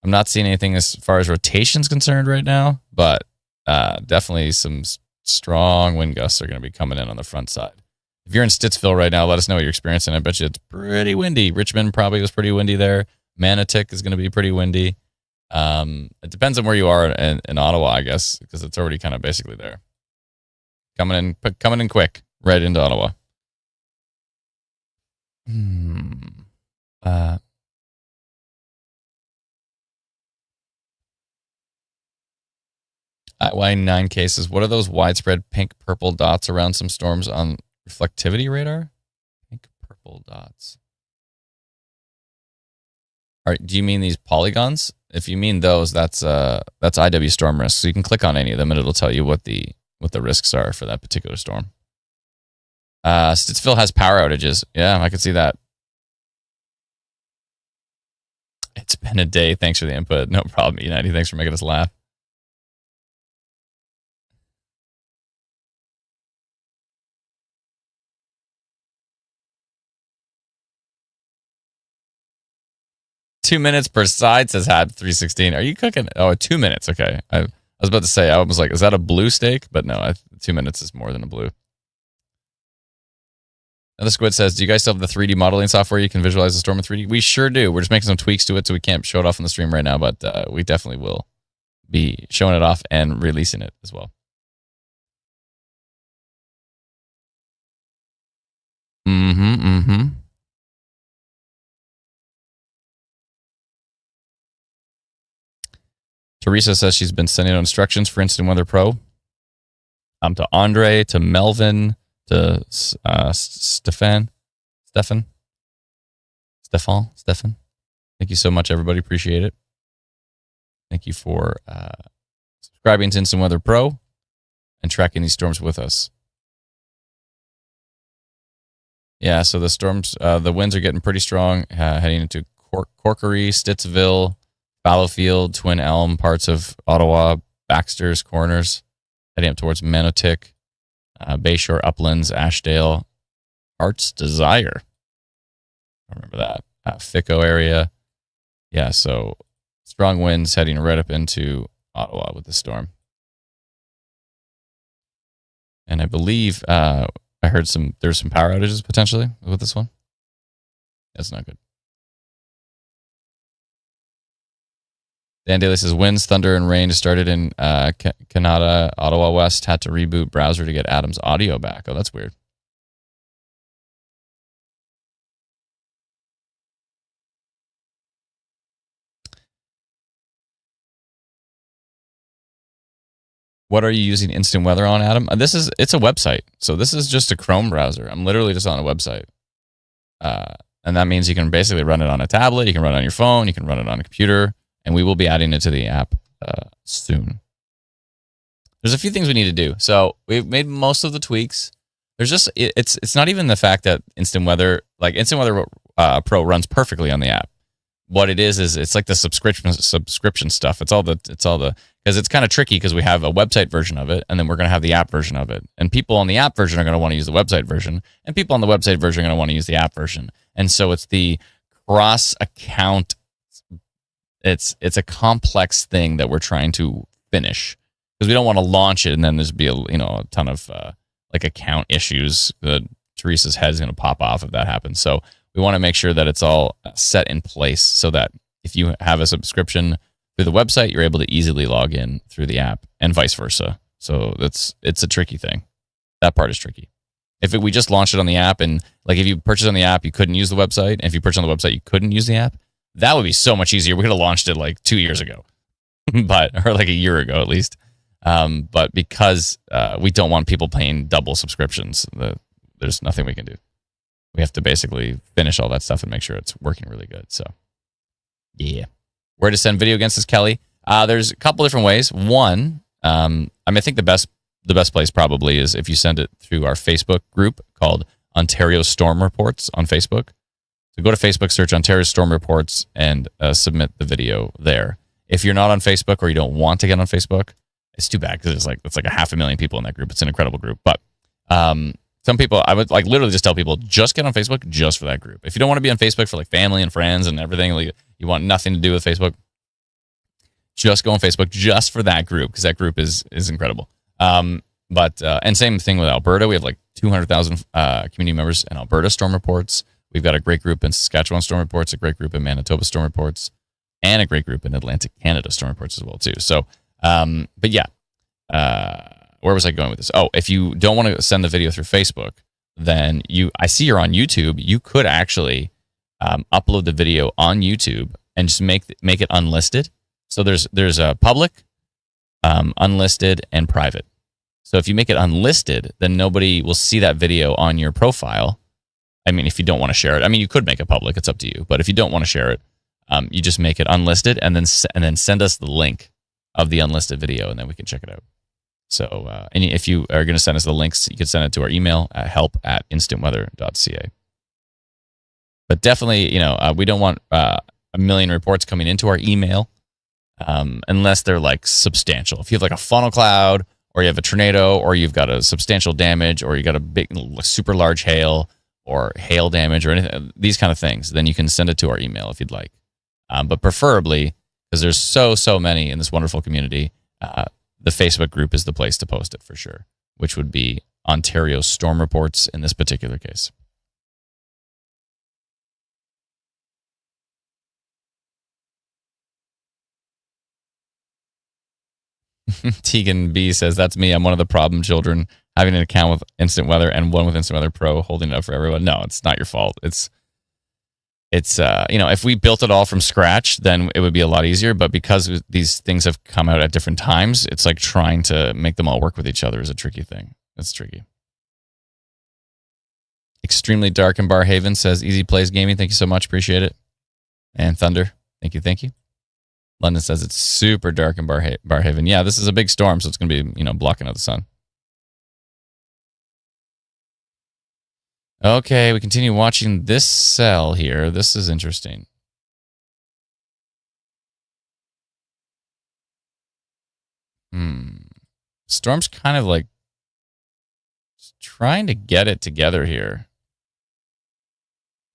I'm not seeing anything as far as rotation's concerned right now, but definitely some strong wind gusts are going to be coming in on the front side. If you're in Stittsville right now, let us know what you're experiencing. I bet you it's pretty windy. Richmond probably was pretty windy there. Manitic is going to be pretty windy. It depends on where you are in Ottawa, I guess, because it's already kind of basically there. Coming in quick, right into Ottawa. Why 9 cases? What are those widespread pink purple dots around some storms on reflectivity radar? Pink purple dots. All right, do you mean these polygons? If you mean those, that's IW storm risk. So you can click on any of them and it'll tell you what the risks are for that particular storm. Stittsville has power outages. Yeah, I could see that. It's been a day. Thanks for the input. No problem, United. Thanks for making us laugh. Two minutes per side, says Had 316. Are you cooking? Oh, 2 minutes. Okay. I was about to say, I was like, is that a blue steak? But no, 2 minutes is more than a blue. And the Squid says, do you guys still have the 3D modeling software you can visualize the storm in 3D? We sure do. We're just making some tweaks to it, so we can't show it off on the stream right now, but we definitely will be showing it off and releasing it as well. Teresa says she's been sending out instructions for Instant Weather Pro. To Andre, to Melvin, to Stefan. Thank you so much, everybody. Appreciate it. Thank you for subscribing to Instant Weather Pro and tracking these storms with us. Yeah, so the storms, the winds are getting pretty strong, heading into Corkery, Stittsville, Fallowfield, Twin Elm, parts of Ottawa, Baxter's Corners, heading up towards Manotick, Bayshore Uplands, Ashdale, Heart's Desire. I remember that. Fico area. Yeah, so strong winds heading right up into Ottawa with the storm. And I believe I heard there's some power outages potentially with this one. That's not good. Dan Daly says winds, thunder, and rain started in Canada, Ottawa West. Had to reboot browser to get Adam's audio back. Oh, that's weird. What are you using Instant Weather on, Adam? It's a website. So this is just a Chrome browser. I'm literally just on a website. And that means you can basically run it on a tablet. You can run it on your phone. You can run it on a computer. And we will be adding it to the app soon. There's a few things we need to do. So we've made most of the tweaks. There's just, it's not even the fact that Instant Weather Pro runs perfectly on the app. What it is it's like the subscription stuff. It's all the because it's kind of tricky because we have a website version of it and then we're going to have the app version of it. And people on the app version are going to want to use the website version, and people on the website version are going to want to use the app version. And so it's the cross account. It's a complex thing that we're trying to finish because we don't want to launch it and then there's be a ton of like account issues. Teresa's head is going to pop off if that happens. So we want to make sure that it's all set in place so that if you have a subscription through the website, you're able to easily log in through the app and vice versa. So it's a tricky thing. That part is tricky. If we just launched it on the app and like if you purchase on the app, you couldn't use the website. And if you purchase on the website, you couldn't use the app. That would be so much easier. We could have launched it like 2 years ago, or like a year ago at least. But because we don't want people paying double subscriptions, there's nothing we can do. We have to basically finish all that stuff and make sure it's working really good. So, yeah. Where to send video against this, Kelly? There's a couple different ways. One, I think the best place probably is if you send it through our Facebook group called Ontario Storm Reports on Facebook. So go to Facebook, search Ontario Storm Reports, and submit the video there. If you're not on Facebook or you don't want to get on Facebook, it's too bad because it's like 500,000 people in that group. It's an incredible group. But some people, I would like literally just tell people, just get on Facebook just for that group. If you don't want to be on Facebook for like family and friends and everything, like you want nothing to do with Facebook, just go on Facebook just for that group because that group is incredible. And same thing with Alberta. We have like 200,000 community members in Alberta Storm Reports. We've got a great group in Saskatchewan Storm Reports, a great group in Manitoba Storm Reports, and a great group in Atlantic Canada Storm Reports as well too. So, but yeah, where was I going with this? Oh, if you don't want to send the video through Facebook, then I see you're on YouTube. You could actually upload the video on YouTube and just make it unlisted. So there's a public, unlisted, and private. So if you make it unlisted, then nobody will see that video on your profile. I mean, if you don't want to share it, I mean, you could make it public. It's up to you. But if you don't want to share it, you just make it unlisted and then send us the link of the unlisted video, and then we can check it out. So, and if you are going to send us the links, you can send it to our email at help@instantweather.ca. But definitely, we don't want a million reports coming into our email unless they're like substantial. If you have like a funnel cloud, or you have a tornado, or you've got a substantial damage, or you got a big, super large hail, or hail damage, or anything, these kind of things, then you can send it to our email if you'd like. But preferably, because there's so many in this wonderful community, the Facebook group is the place to post it for sure, which would be Ontario Storm Reports in this particular case. Tegan B says, that's me. I'm one of the problem children, having an account with Instant Weather and one with Instant Weather Pro, holding it up for everyone. No, it's not your fault. it's if we built it all from scratch, then it would be a lot easier. But because these things have come out at different times, it's like trying to make them all work with each other is a tricky thing. That's tricky. Extremely Dark in Barhaven says, Easy Plays Gaming. Thank you so much. Appreciate it. And Thunder. Thank you. Thank you. London says it's super dark in Barhaven. Yeah, this is a big storm, so it's going to be, blocking out the sun. Okay, we continue watching this cell here. This is interesting. Storm's kind of like trying to get it together here.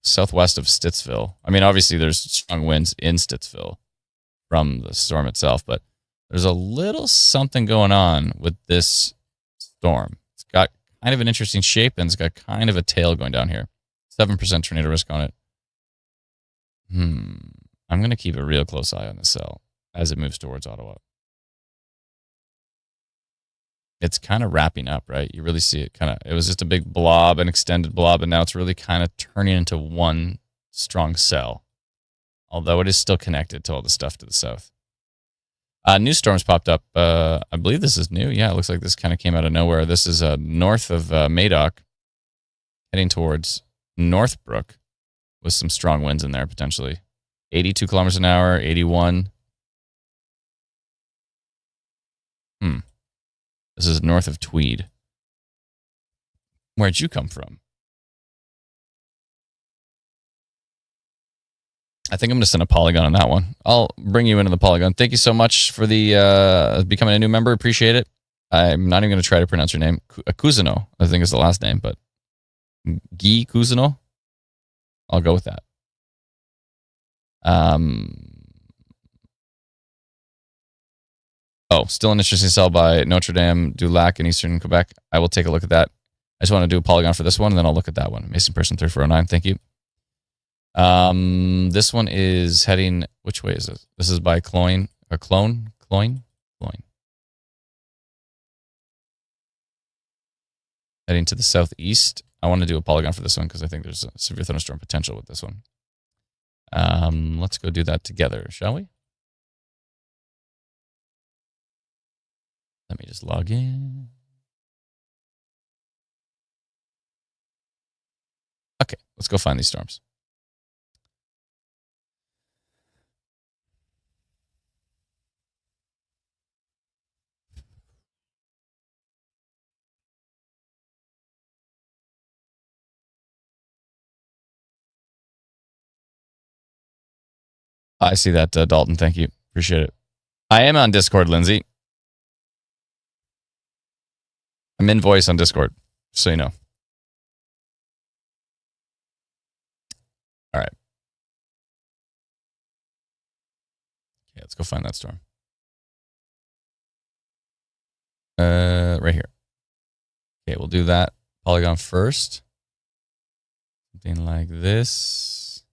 Southwest of Stittsville. I mean, obviously there's strong winds in Stittsville from the storm itself, but there's a little something going on with this storm. It's got kind of an interesting shape, and it's got kind of a tail going down here. 7% tornado risk on it. I'm going to keep a real close eye on this cell as it moves towards Ottawa. It's kind of wrapping up, right? You really see it it was just a big blob, an extended blob, and now it's really kind of turning into one strong cell. Although it is still connected to all the stuff to the south. New storms popped up. I believe this is new. Yeah, it looks like this kind of came out of nowhere. This is north of Madoc, heading towards Northbrook with some strong winds in there, potentially. 82 kilometers an hour, 81. This is north of Tweed. Where'd you come from? I think I'm going to send a polygon on that one. I'll bring you into the polygon. Thank you so much for the becoming a new member. Appreciate it. I'm not even going to try to pronounce your name. Kuzino, I think is the last name, but Guy Kuzino? I'll go with that. Still an interesting cell by Notre Dame du Lac in eastern Quebec. I will take a look at that. I just want to do a polygon for this one, and then I'll look at that one. Amazing Person 3409, thank you. This one is heading, which way is this? This is by Cloyne. Heading to the southeast. I want to do a polygon for this one because I think there's a severe thunderstorm potential with this one. Let's go do that together, shall we? Let me just log in. Okay, let's go find these storms. I see that, Dalton. Thank you. Appreciate it. I am on Discord, Lindsay. I'm in voice on Discord, so you know. All right. Okay, let's go find that storm. Right here. Okay, we'll do that polygon first. Something like this.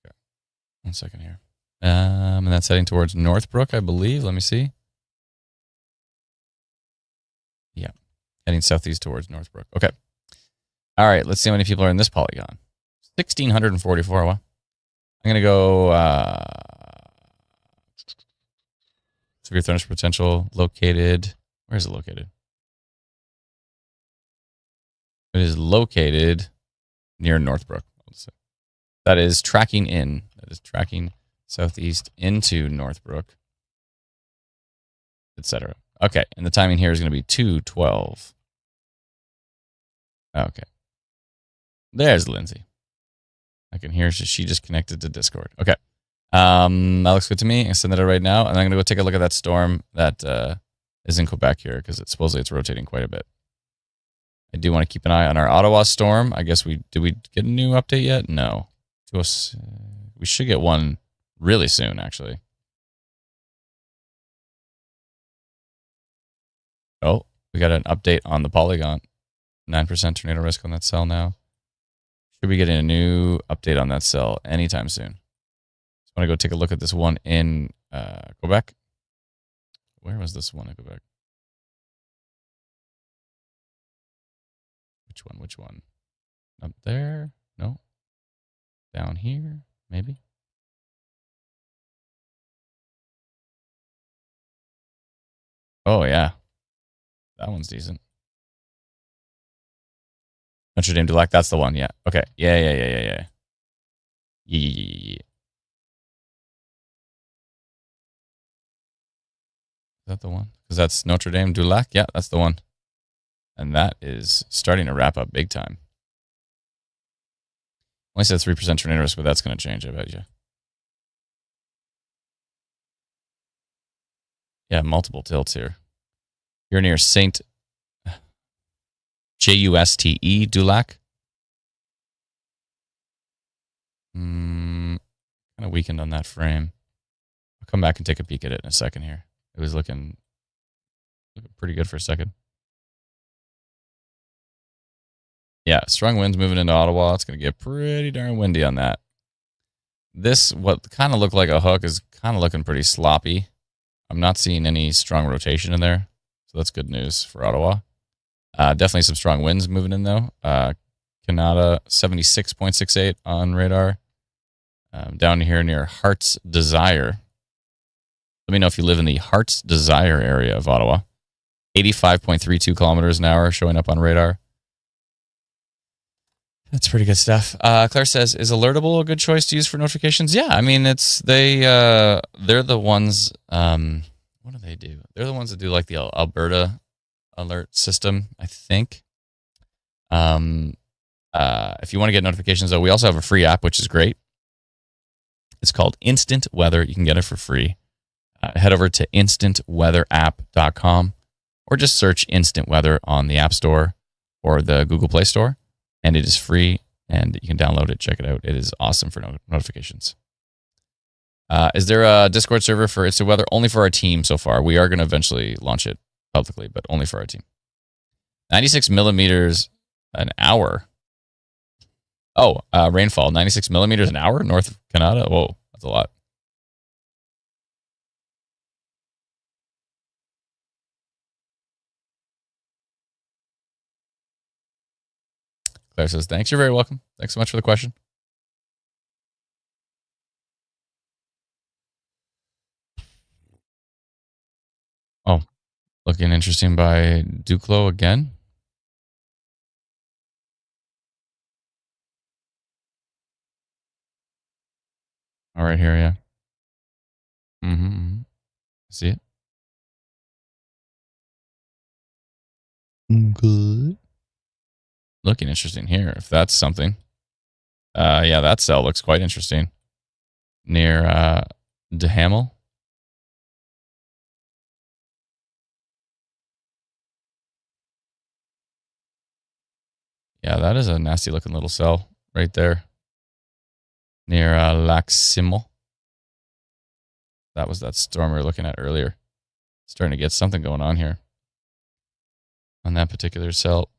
Okay. 1 second here. And that's heading towards Northbrook, I believe. Let me see. Yeah. Heading southeast towards Northbrook. Okay. All right. Let's see how many people are in this polygon. 1,644. Well, I'm going to go severe thunderstorm potential located. Where is it located? It is located near Northbrook. That is tracking in. That is tracking southeast into Northbrook, etc. Okay, and the timing here is going to be 2:12. Okay. There's Lindsay. I can hear she just connected to Discord. Okay. That looks good to me. I send that out right now, and I'm going to go take a look at that storm that is in Quebec here because supposedly it's rotating quite a bit. I do want to keep an eye on our Ottawa storm. I guess did we get a new update yet? No. We should get one really soon, actually. Oh, we got an update on the polygon. 9% tornado risk on that cell now. Should be getting a new update on that cell anytime soon. I want to go take a look at this one in Quebec. Where was this one in Quebec? Which one? Up there? No. Down here? Maybe? Oh, yeah. That one's decent. Notre Dame du Lac, that's the one, yeah. Okay. Yeah. Yeah. Is that the one? Because that's Notre Dame du Lac? Yeah, that's the one. And that is starting to wrap up big time. Only said 3% tornado risk, but that's going to change, I bet you. Yeah, multiple tilts here. You're near Saint Juste du Lac. Kind of weakened on that frame. I'll come back and take a peek at it in a second here. It was looking pretty good for a second. Yeah, strong winds moving into Ottawa. It's going to get pretty darn windy on that. This, what kind of looked like a hook, is kind of looking pretty sloppy. I'm not seeing any strong rotation in there, so that's good news for Ottawa. Definitely some strong winds moving in, though. Canada, 76.68 on radar. Down here near Heart's Desire. Let me know if you live in the Heart's Desire area of Ottawa. 85.32 kilometers an hour showing up on radar. That's pretty good stuff. Claire says, "Is Alertable a good choice to use for notifications?" Yeah, I mean, they're the ones. What do they do? They're the ones that do like the Alberta alert system, I think. If you want to get notifications, though, we also have a free app, which is great. It's called Instant Weather. You can get it for free. Head over to instantweatherapp.com or just search Instant Weather on the App Store or the Google Play Store. And it is free, and you can download it, check it out. It is awesome for notifications. Is there a Discord server for Instant Weather? Only for our team so far. We are going to eventually launch it publicly, but only for our team. 96 millimeters an hour. Oh, rainfall, 96 millimeters an hour north of Canada? Whoa, that's a lot. Claire says, thanks. You're very welcome. Thanks so much for the question. Oh, looking interesting by Duclos again. All right, here, yeah. See it? Good. Looking interesting here, if that's something. Yeah, that cell looks quite interesting. Near De Hamel. Yeah, that is a nasty looking little cell right there. Near Lac Simel. That was that storm we were looking at earlier. Starting to get something going on here. On that particular cell.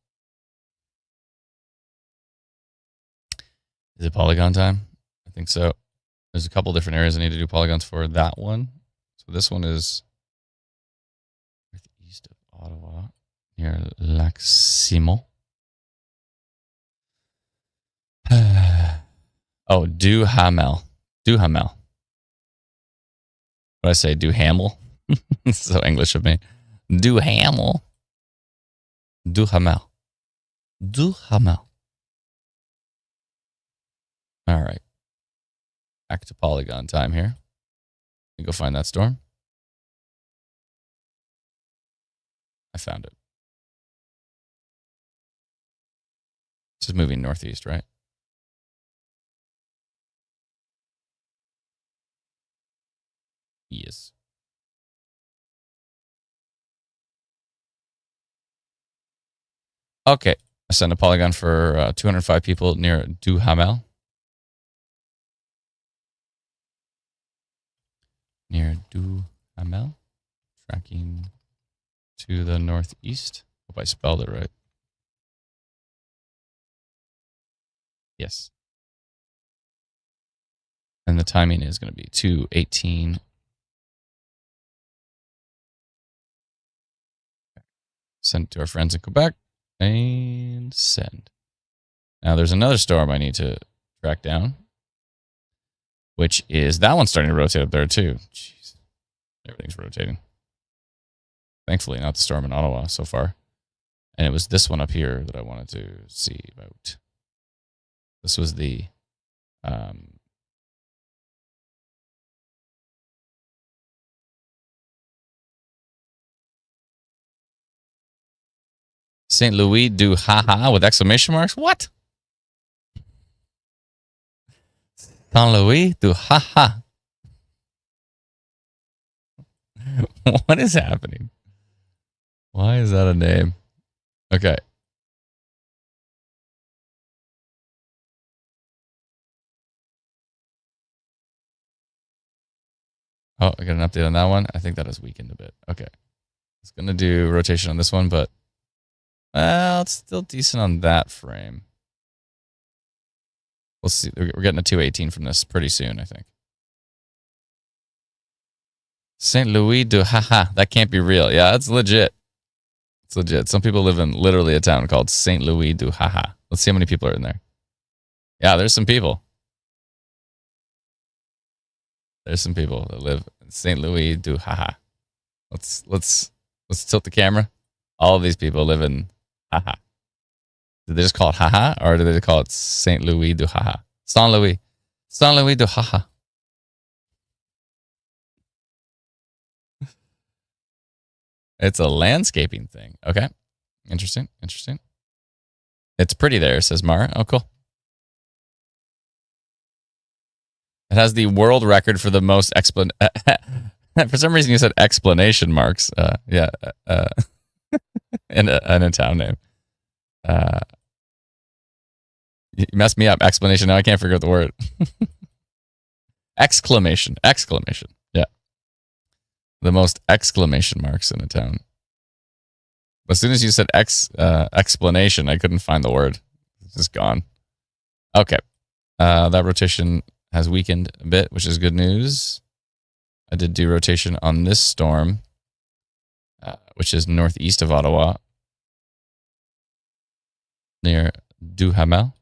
Is it polygon time? I think so. There's a couple different areas I need to do polygons for that one. So this one is northeast of Ottawa, near Lac Simel. Oh, Du Hamel. Du Hamel. What did I say? Du Hamel? So English of me. Du Hamel. Du Hamel. Du Hamel. All right. Back to polygon time here. Let me go find that storm. I found it. This is moving northeast, right? Yes. Okay. I sent a polygon for 205 people near Du Hamel. Near Du Hamel. Tracking to the northeast. Hope I spelled it right. Yes. And the timing is going to be 2:18. Send it to our friends in Quebec and send. Now there's another storm I need to track down, which is that one's starting to rotate up there too. Jeez, everything's rotating. Thankfully, not the storm in Ottawa so far. And it was this one up here that I wanted to see about. This was the St. Louis du haha with exclamation marks. What? St. Louis du haha. What is happening? Why is that a name? Okay. Oh, I got an update on that one. I think that has weakened a bit. Okay. It's going to do rotation on this one, but it's still decent on that frame. We'll see. We're getting a 218 from this pretty soon, I think. St. Louis du haha. That can't be real. Yeah, that's legit. It's legit. Some people live in literally a town called St. Louis du haha. Let's see how many people are in there. Yeah, there's some people. There's some people that live in St. Louis du haha. Let's tilt the camera. All of these people live in haha. Did they just call it haha, or did they call it St. Louis du haha? Saint Louis du haha. It's a landscaping thing. Okay. Interesting. It's pretty there, says Mara. Oh, cool. It has the world record for the most for some reason you said explanation marks. In a town name. You messed me up. Explanation. Now I can't figure out the word. Exclamation. Yeah. The most exclamation marks in a town. As soon as you said explanation, I couldn't find the word. It's just gone. Okay. That rotation has weakened a bit, which is good news. I did do rotation on this storm, which is northeast of Ottawa, near Duhamel.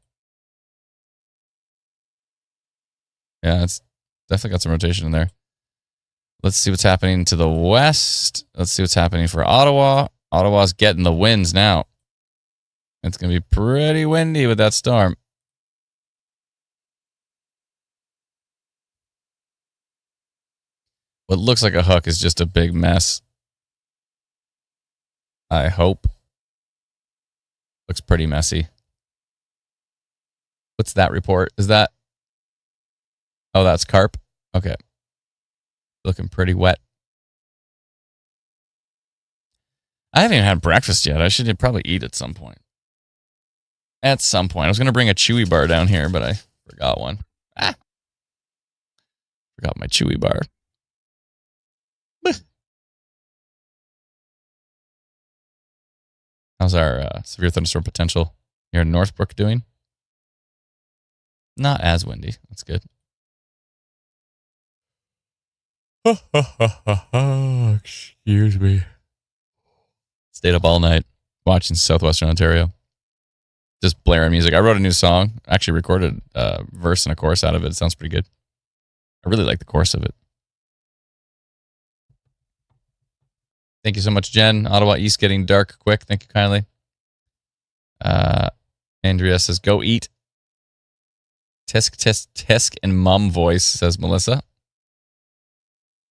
Yeah, it's definitely got some rotation in there. Let's see what's happening to the west. Let's see what's happening for Ottawa. Ottawa's getting the winds now. It's going to be pretty windy with that storm. What looks like a hook is just a big mess. I hope. Looks pretty messy. What's that report? Is that... Oh, that's carp? Okay. Looking pretty wet. I haven't even had breakfast yet. I should probably eat at some point. I was going to bring a Chewy bar down here, but I forgot one. Forgot my Chewy bar. How's our severe thunderstorm potential here in Northbrook doing? Not as windy. That's good. Excuse me. Stayed up all night watching Southwestern Ontario. Just blaring music. I wrote a new song. Actually recorded a verse and a chorus out of it. It sounds pretty good. I really like the chorus of it. Thank you so much, Jen. Ottawa East getting dark quick. Thank you kindly. Andrea says, go eat. Tisk, and mum voice, says Melissa.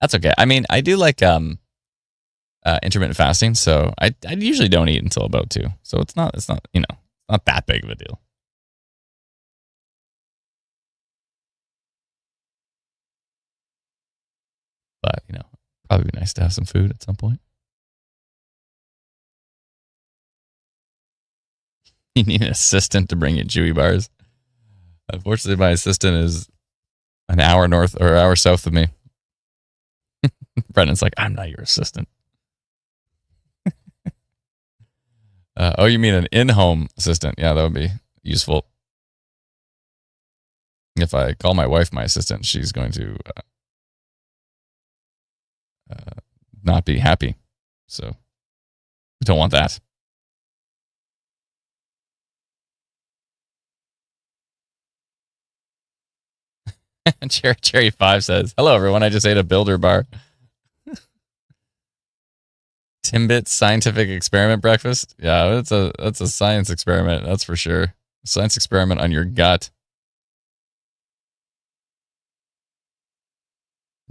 That's okay. I mean, I do like intermittent fasting, so I usually don't eat until about 2. So it's not not that big of a deal. But, probably be nice to have some food at some point. You need an assistant to bring you Chewy bars. Unfortunately, my assistant is an hour north or hour south of me. Brendan's like, I'm not your assistant. Oh, you mean an in-home assistant? Yeah, that would be useful. If I call my wife my assistant, she's going to not be happy. So we don't want that. Cherry 5 says, hello, everyone. I just ate a Builder bar. Timbit's scientific experiment breakfast. Yeah, that's a science experiment. That's for sure. Science experiment on your gut.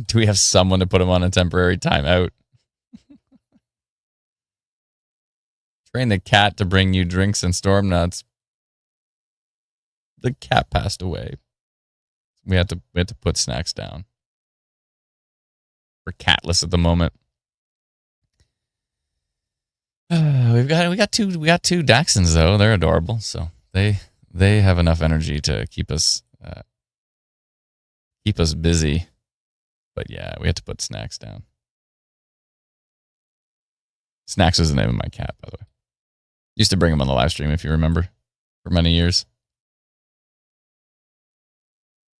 Do we have someone to put him on a temporary timeout? Train the cat to bring you drinks and storm nuts. The cat passed away. We had to put snacks down. We're catless at the moment. We got two Dachshunds though. They're adorable. So they have enough energy to keep us busy. But yeah, we had to put Snacks down. Snacks was the name of my cat, by the way. Used to bring him on the live stream, if you remember, for many years.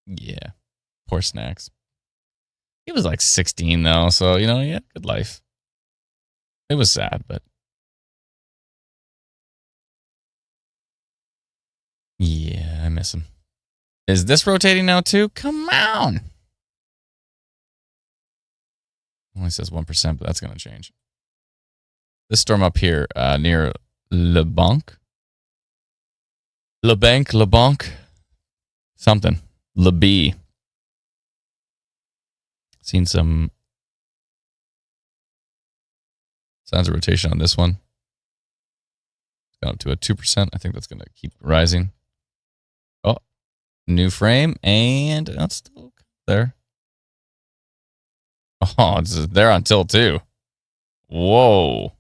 Yeah, poor Snacks. He was like 16 though, so he had a good life. It was sad, but yeah, I miss him. Is this rotating now too? Come on. Only says 1%, but that's going to change. This storm up here near Le Banc, something. Le B. Seen some signs of rotation on this one. It's gone up to a 2%. I think that's going to keep rising. Oh, new frame, and that's still there. Oh, it's there on tilt too. Whoa.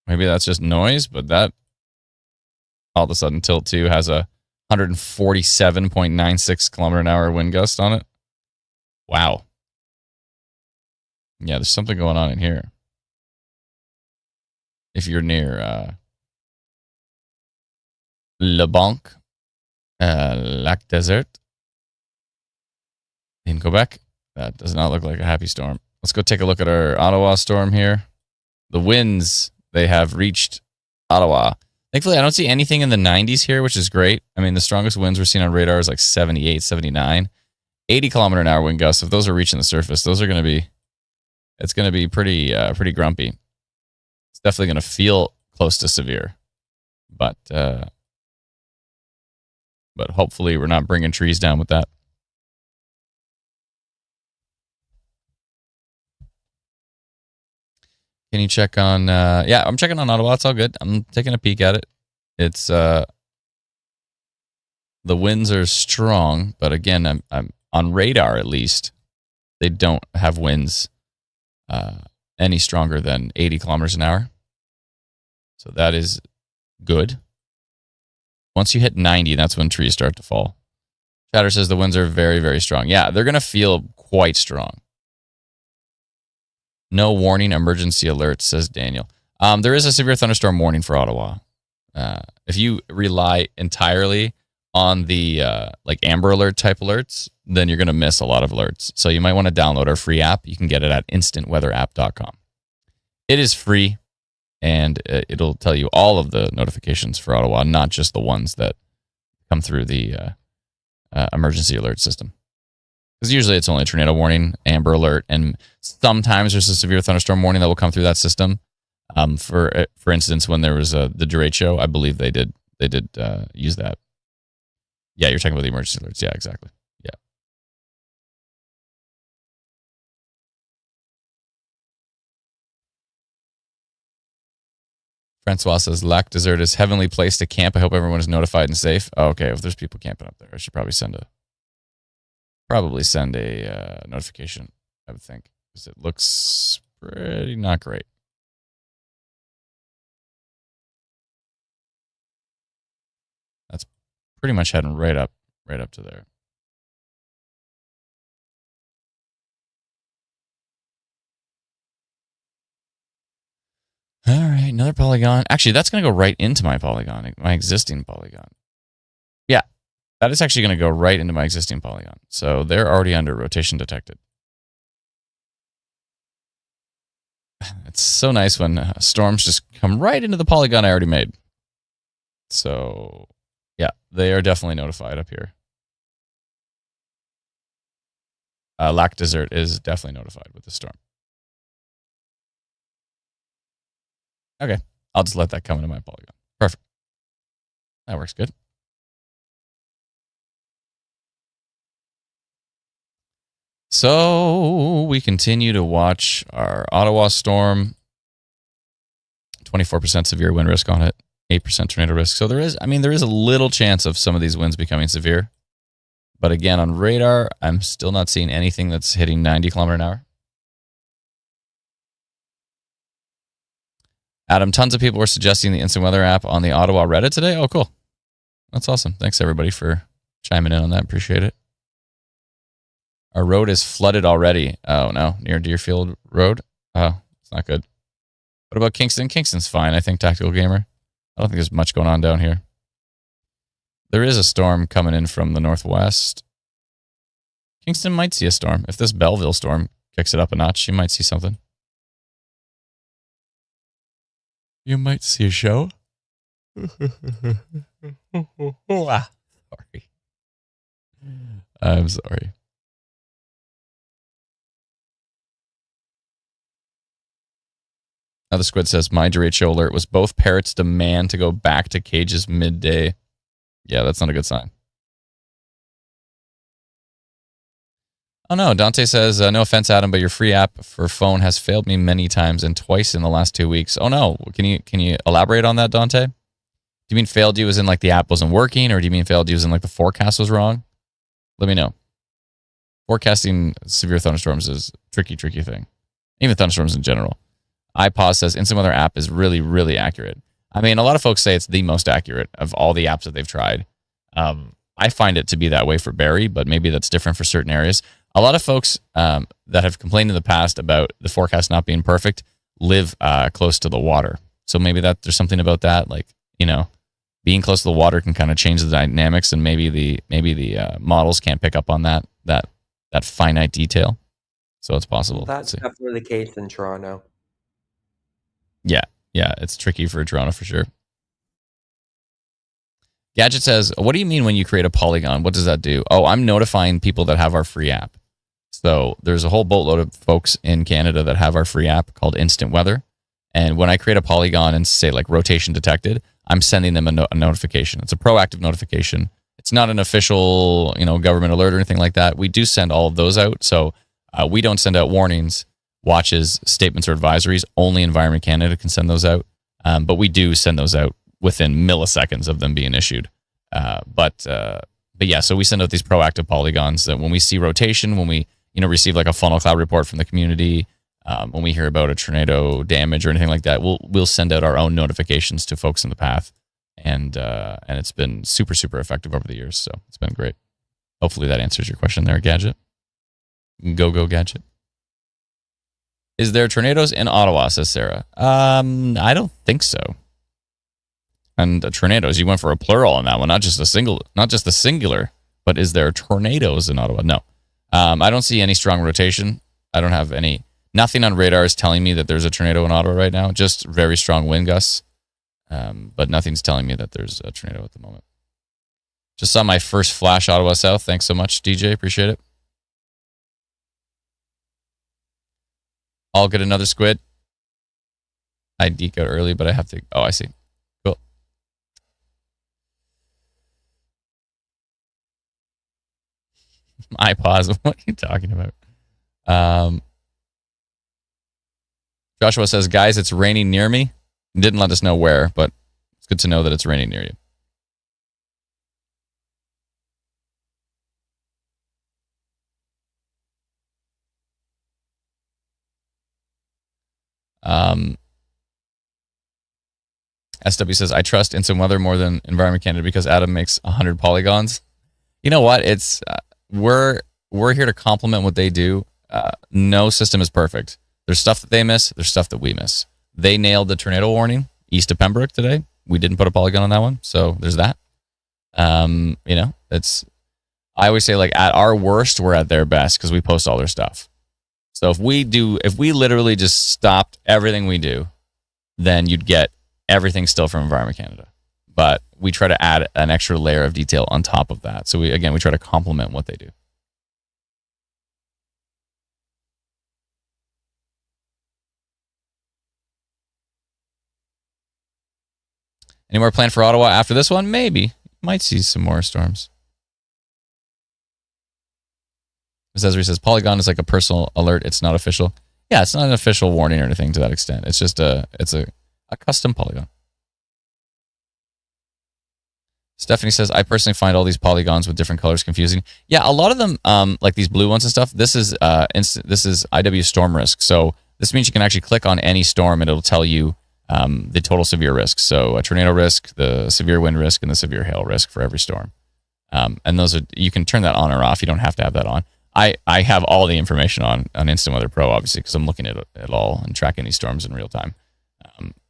Maybe that's just noise, but that all of a sudden tilt 2 has a 147.96 kilometer an hour wind gust on it. Wow. Yeah, there's something going on in here. If you're near Le Banc, Lac Desert in Quebec, that does not look like a happy storm. Let's go take a look at our Ottawa storm here. The winds, they have reached Ottawa. Thankfully, I don't see anything in the 90s here, which is great. I mean, the strongest winds we're seeing on radar is like 78, 79. 80 kilometer an hour wind gusts. If those are reaching the surface, those are going to be, it's going to be pretty grumpy. It's definitely going to feel close to severe. But hopefully we're not bringing trees down with that. Can you check on, yeah, I'm checking on Ottawa. It's all good. I'm taking a peek at it. It's, the winds are strong, but again, I'm on radar at least. They don't have winds any stronger than 80 kilometers an hour. So that is good. Once you hit 90, that's when trees start to fall. Chatter says the winds are very, very strong. Yeah, they're going to feel quite strong. No warning, emergency alert, says Daniel. There is a severe thunderstorm warning for Ottawa. If you rely entirely on the like Amber Alert type alerts, then you're going to miss a lot of alerts. So you might want to download our free app. You can get it at instantweatherapp.com. It is free, and it'll tell you all of the notifications for Ottawa, not just the ones that come through the emergency alert system. Because usually it's only a tornado warning, Amber Alert, and sometimes there's a severe thunderstorm warning that will come through that system. For instance, when there was the Durate show, I believe they did use that. Yeah, you're talking about the emergency alerts. Yeah, exactly. Yeah. Francois says Lac Desert is heavenly place to camp. I hope everyone is notified and safe. Oh, okay, if there's people camping up there, I should probably send a notification, I would think, because it looks pretty not great. That's pretty much heading right up to there. All right, another polygon. Actually, that's going to go right into my polygon, my existing polygon. Yeah, That is actually going to go right into my existing polygon. So they're already under rotation detected. It's so nice when storms just come right into the polygon I already made. So, yeah, they are definitely notified up here. Lac Desert is definitely notified with the storm. Okay, I'll just let that come into my polygon. Perfect. That works good. So we continue to watch our Ottawa storm. 24% severe wind risk on it, 8% tornado risk. So there is a little chance of some of these winds becoming severe. But again, on radar, I'm still not seeing anything that's hitting 90 kilometer an hour. Adam, tons of people were suggesting the instant weather app on the Ottawa Reddit today. Oh, cool. That's awesome. Thanks, everybody, for chiming in on that. Appreciate it. Our road is flooded already. Oh, no. Near Deerfield Road. Oh, it's not good. What about Kingston? Kingston's fine, I think, Tactical Gamer. I don't think there's much going on down here. There is a storm coming in from the northwest. Kingston might see a storm. If this Belleville storm kicks it up a notch, you might see something. You might see a show. Sorry. I'm sorry. Now the squid says, my derecho alert was both parrots demand to go back to cages midday. Yeah, that's not a good sign. Oh no, Dante says, no offense, Adam, but your free app for phone has failed me many times and twice in the last 2 weeks. Oh no, can you elaborate on that, Dante? Do you mean failed you as in like the app wasn't working, or do you mean failed you as in like the forecast was wrong? Let me know. Forecasting severe thunderstorms is a tricky thing. Even thunderstorms in general. iPause says instant weather app is really, really accurate. I mean, a lot of folks say it's the most accurate of all the apps that they've tried. I find it to be that way for Barrie, but maybe that's different for certain areas. A lot of folks that have complained in the past about the forecast not being perfect live close to the water. So maybe there's something about that, like, being close to the water can kind of change the dynamics, and maybe the models can't pick up on that finite detail. So it's possible. That's definitely the case in Toronto. Yeah, it's tricky for Toronto for sure. Gadget says, what do you mean when you create a polygon? What does that do? Oh, I'm notifying people that have our free app. So there's a whole boatload of folks in Canada that have our free app called Instant Weather. And when I create a polygon and say like rotation detected, I'm sending them a notification. It's a proactive notification. It's not an official, government alert or anything like that. We do send all of those out. So we don't send out warnings, watches, statements, or advisories. Only Environment Canada can send those out. But we do send those out within milliseconds of them being issued. But yeah, so we send out these proactive polygons that when we see rotation, when we receive like a funnel cloud report from the community, when we hear about a tornado damage or anything like that, we'll send out our own notifications to folks in the path, and it's been super, super effective over the years. So it's been great. Hopefully that answers your question there, Gadget. Go Gadget. Is there tornadoes in Ottawa, says Sarah? I don't think so. And tornadoes, you went for a plural on that one, not just the singular, but is there tornadoes in Ottawa? No. I don't see any strong rotation. I don't have nothing on radar is telling me that there's a tornado in Ottawa right now, just very strong wind gusts. But nothing's telling me that there's a tornado at the moment. Just saw my first flash Ottawa South. Thanks so much, DJ. Appreciate it. I'll get another squid. I deke out early, but I have to. Oh, I see. Cool. I pause. What are you talking about? Joshua says, guys, it's raining near me. Didn't let us know where, but it's good to know that it's raining near you. SW says, I trust Instant Weather more than Environment Canada because Adam makes 100 polygons. You know what? It's we're here to complement what they do. No system is perfect. There's stuff that they miss. There's stuff that we miss. They nailed the tornado warning east of Pembroke today. We didn't put a polygon on that one, so there's that. I always say, like, at our worst, we're at their best because we post all their stuff. So if we literally just stopped everything we do, then you'd get everything still from Environment Canada. But we try to add an extra layer of detail on top of that. So we try to complement what they do. Any more planned for Ottawa after this one? Maybe. Might see some more storms. Cesare says Polygon is like a personal alert. It's not official. Yeah, it's not an official warning or anything to that extent. It's just a custom polygon. Stephanie says, I personally find all these polygons with different colors confusing. Yeah, a lot of them, like these blue ones and stuff, this is IW storm risk. So this means you can actually click on any storm and it'll tell you the total severe risk. So a tornado risk, the severe wind risk, and the severe hail risk for every storm. And those you can turn that on or off. You don't have to have that on. I have all the information on Instant Weather Pro, obviously, because I'm looking at it all and tracking these storms in real time.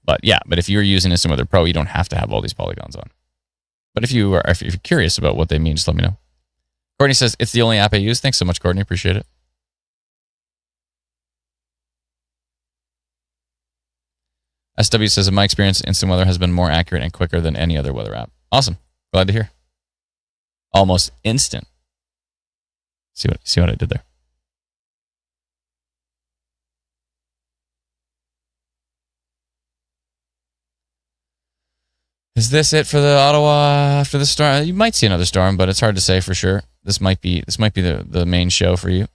But if you're using Instant Weather Pro, you don't have to have all these polygons on. But if you're curious about what they mean, just let me know. Courtney says, it's the only app I use. Thanks so much, Courtney. Appreciate it. SW says, in my experience, Instant Weather has been more accurate and quicker than any other weather app. Awesome. Glad to hear. Almost instant. See what I did there. Is this it for the Ottawa after the storm? You might see another storm, but it's hard to say for sure. This might be the main show for you.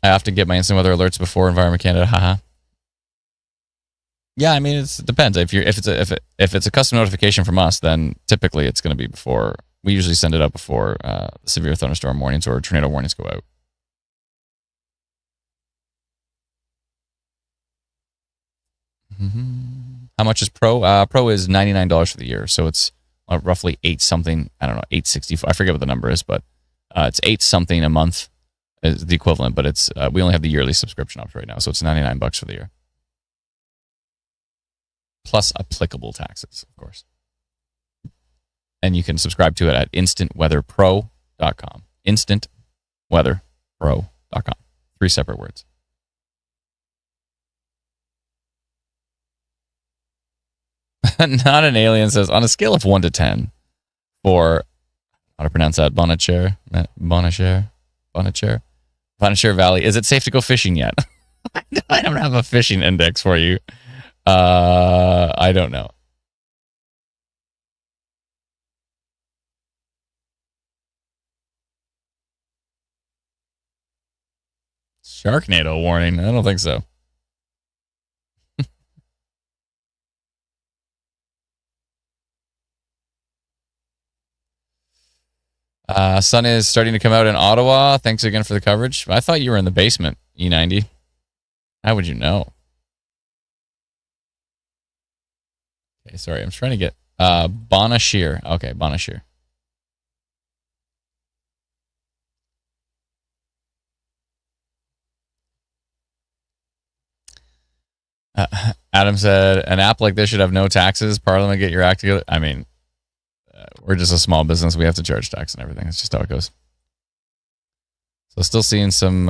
I have to get my instant weather alerts before Environment Canada. Haha. Yeah, I mean it depends. If it's a custom notification from us, then typically it's going to be before. We usually send it out before severe thunderstorm warnings or tornado warnings go out. How much is Pro? Pro is $99 for the year, so it's roughly $8 something. I don't know, $8.65. I forget what the number is, but it's $8 something a month is the equivalent. But it's we only have the yearly subscription up right now, so it's $99 for the year, plus applicable taxes, of course. And you can subscribe to it at instantweatherpro.com. Instantweatherpro.com. 3 separate words. Not an alien says, on a scale of 1 to 10 for, how to pronounce that, Bonachere Valley, is it safe to go fishing yet? I don't have a fishing index for you. I don't know. Sharknado warning? I don't think so. Sun is starting to come out in Ottawa. Thanks again for the coverage. I thought you were in the basement, E90. How would you know? Okay, sorry. I'm trying to get Bonachere. Okay, Bonachere. Adam said, an app like this should have no taxes. Parliament, get your act together. I mean, we're just a small business. We have to charge tax and everything. It's just how it goes. So still seeing some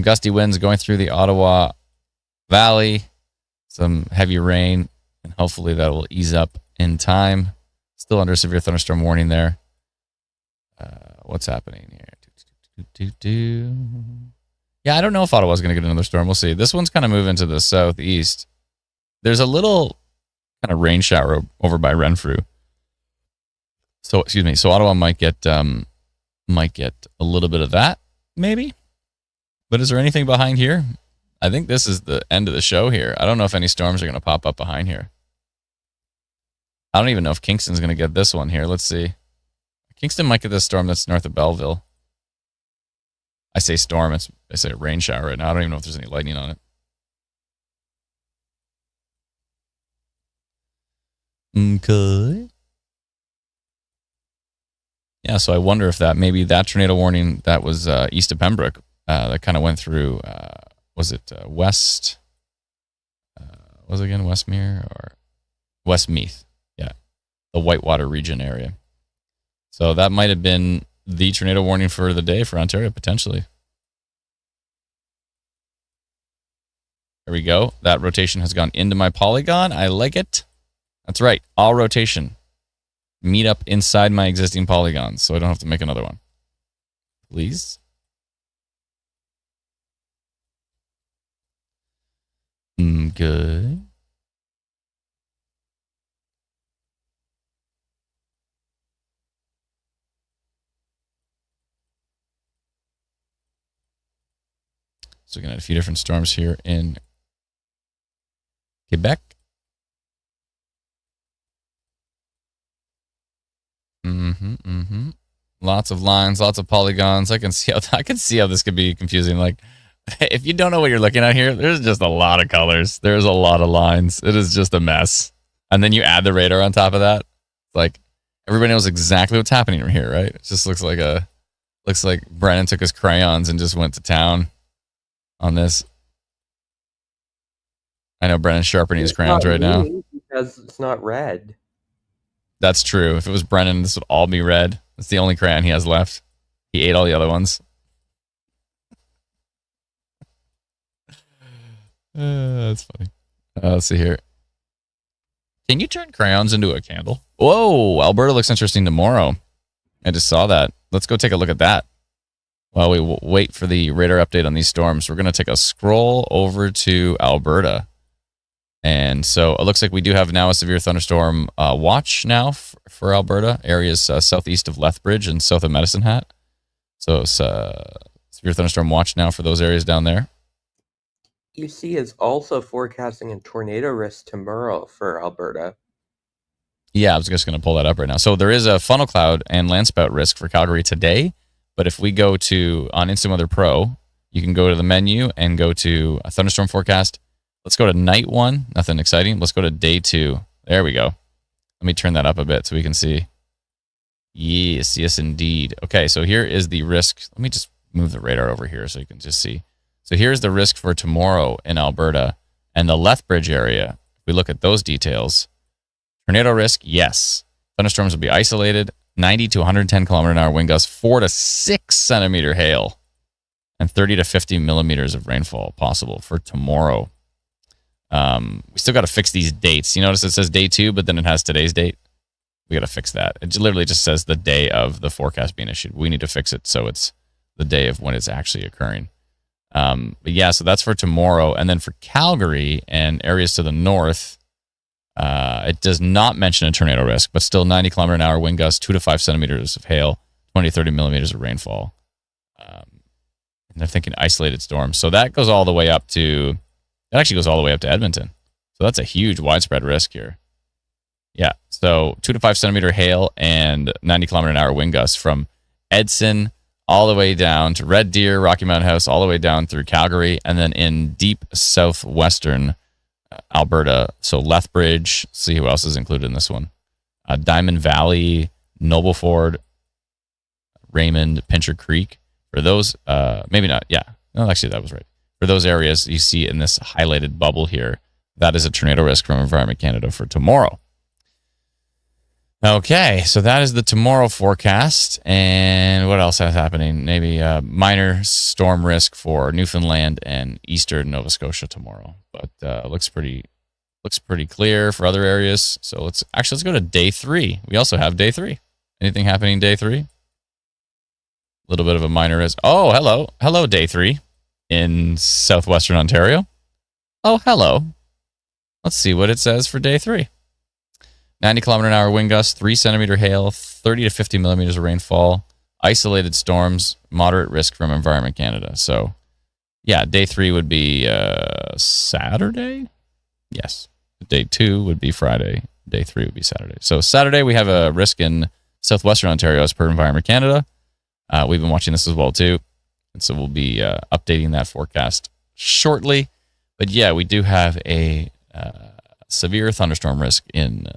gusty winds going through the Ottawa Valley, some heavy rain, and hopefully that will ease up in time. Still under severe thunderstorm warning there. What's happening here? Yeah, I don't know if Ottawa's going to get another storm. We'll see. This one's kind of moving to the southeast. There's a little kind of rain shower over by Renfrew. So, excuse me. So Ottawa might get a little bit of that, maybe. But is there anything behind here? I think this is the end of the show here. I don't know if any storms are going to pop up behind here. I don't even know if Kingston's going to get this one here. Let's see. Kingston might get this storm that's north of Belleville. I say storm. I say rain shower right now. I don't even know if there's any lightning on it. Okay. Yeah, so I wonder if maybe that tornado warning that was east of Pembroke that kind of went through, was it west? What was it again? Westmere or Westmeath? Yeah, the Whitewater region area. So that might have been the tornado warning for the day for Ontario, potentially. There we go. That rotation has gone into my polygon. I like it. That's right. All rotation. Meet up inside my existing polygons so I don't have to make another one. Please. Good. So looking at a few different storms here in Quebec. Lots of lines, lots of polygons. I can see how this could be confusing. Like, if you don't know what you're looking at here, there's just a lot of colors. There's a lot of lines. It is just a mess. And then you add the radar on top of that. Like, everybody knows exactly what's happening from here, right? It just looks like Brennan took his crayons and just went to town on this. I know Brennan's sharpening his crayons right now. Because it's not red. That's true. If it was Brennan, this would all be red. That's the only crayon he has left. He ate all the other ones. That's funny. Let's see here. Can you turn crayons into a candle? Whoa, Alberta looks interesting tomorrow. I just saw that. Let's go take a look at that. While we wait for the radar update on these storms, we're going to take a scroll over to Alberta. And so it looks like we do have now a severe thunderstorm watch now for Alberta. Areas southeast of Lethbridge and south of Medicine Hat. So it's severe thunderstorm watch now for those areas down there. EC is also forecasting a tornado risk tomorrow for Alberta. Yeah, I was just going to pull that up right now. So there is a funnel cloud and landspout risk for Calgary today. But if we go to on Instant Weather Pro, you can go to the menu and go to a thunderstorm forecast. Let's go to night one. Nothing exciting. Let's go to day 2. There we go. Let me turn that up a bit so we can see. Yes, indeed. Okay, so here is the risk. Let me just move the radar over here so you can just see. So here's the risk for tomorrow in Alberta and the Lethbridge area. If we look at those details, tornado risk, yes. Thunderstorms will be isolated. 90 to 110 kilometer an hour wind gusts, 4 to 6 centimeter hail, and 30 to 50 millimeters of rainfall possible for tomorrow. We still got to fix these dates. You notice it says day 2, but then it has today's date. We got to fix that. It literally just says the day of the forecast being issued. We need to fix it so it's the day of when it's actually occurring. But yeah, so that's for tomorrow. And then for Calgary and areas to the north, it does not mention a tornado risk, but still 90 kilometer an hour wind gusts, 2 to 5 centimeters of hail, 20 to 30 millimeters of rainfall. And they're thinking isolated storms. So that goes all the way up to, that actually goes all the way up to Edmonton. So that's a huge widespread risk here. Yeah. So 2 to 5 centimeter hail and 90 kilometer an hour wind gusts from Edson all the way down to Red Deer, Rocky Mountain House, all the way down through Calgary, and then in deep southwestern Alberta. So Lethbridge, see who else is included in this one. Diamond Valley, Nobleford, Raymond, Pincher Creek. For those, maybe not. Yeah. No, actually, that was right. For those areas you see in this highlighted bubble here, that is a tornado risk from Environment Canada for tomorrow. Okay, so that is the tomorrow forecast. And what else is happening? Maybe a minor storm risk for Newfoundland and eastern Nova Scotia tomorrow. But looks pretty clear for other areas. So let's go to day 3. We also have day 3. Anything happening day 3? A little bit of a minor risk. Oh, hello. Hello, day 3 in southwestern Ontario. Oh, hello. Let's see what it says for day 3. 90 kilometer an hour wind gusts, 3 centimeter hail, 30 to 50 millimeters of rainfall, isolated storms, moderate risk from Environment Canada. So, yeah, day 3 would be Saturday? Yes. Day 2 would be Friday. Day 3 would be Saturday. So, Saturday, we have a risk in southwestern Ontario as per Environment Canada. We've been watching this as well, too. And so, we'll be updating that forecast shortly. But, yeah, we do have a severe thunderstorm risk in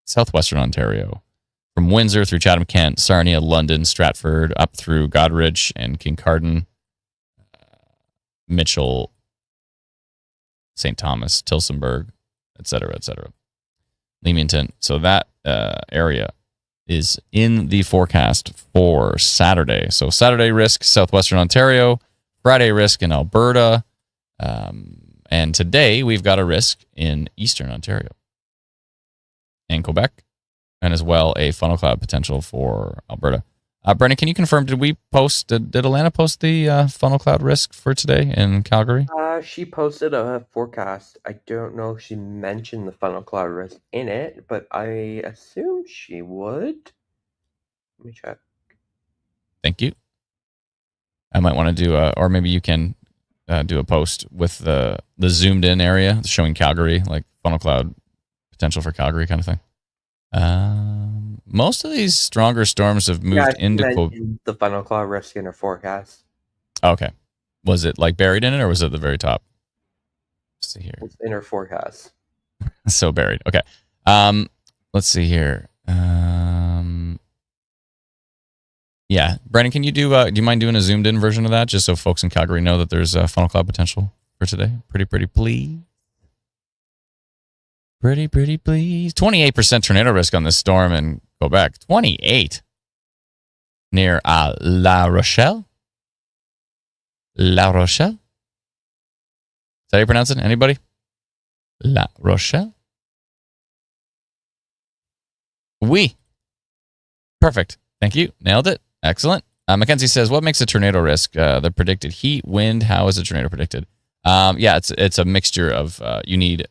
southwestern Ontario, from Windsor through Chatham-Kent, Sarnia, London, Stratford, up through Goderich and Kincardine, Mitchell, St. Thomas, Tillsonburg, etc., etc. Leamington. So that area is in the forecast for Saturday. So Saturday risk, southwestern Ontario. Friday risk in Alberta. And today we've got a risk in eastern Ontario and Quebec, and as well a funnel cloud potential for Alberta. Brennan, can you confirm, did Alana post the funnel cloud risk for today in Calgary? She posted a forecast. I don't know if she mentioned the funnel cloud risk in it, but I assume she would. Let me check. Thank you. I might want to do or maybe you can do a post with the zoomed in area showing Calgary, like funnel cloud potential for Calgary kind of thing. Most of these stronger storms have moved into the funnel cloud risk in her forecast. Okay. Was it like buried in it or was it at the very top? Let's see here. It's in her forecast. So buried. Okay. Let's see here. Yeah, Brandon, can you do you mind doing a zoomed in version of that just so folks in Calgary know that there's a funnel cloud potential for today? Pretty please. Pretty please. 28% tornado risk on this storm in Quebec. 28 near La Rochelle. La Rochelle. Is that how you pronounce it? Anybody? La Rochelle. Oui. Perfect. Thank you. Nailed it. Excellent. Mackenzie says, what makes a tornado risk? The predicted heat, wind. How is a tornado predicted? Yeah, it's a mixture of you need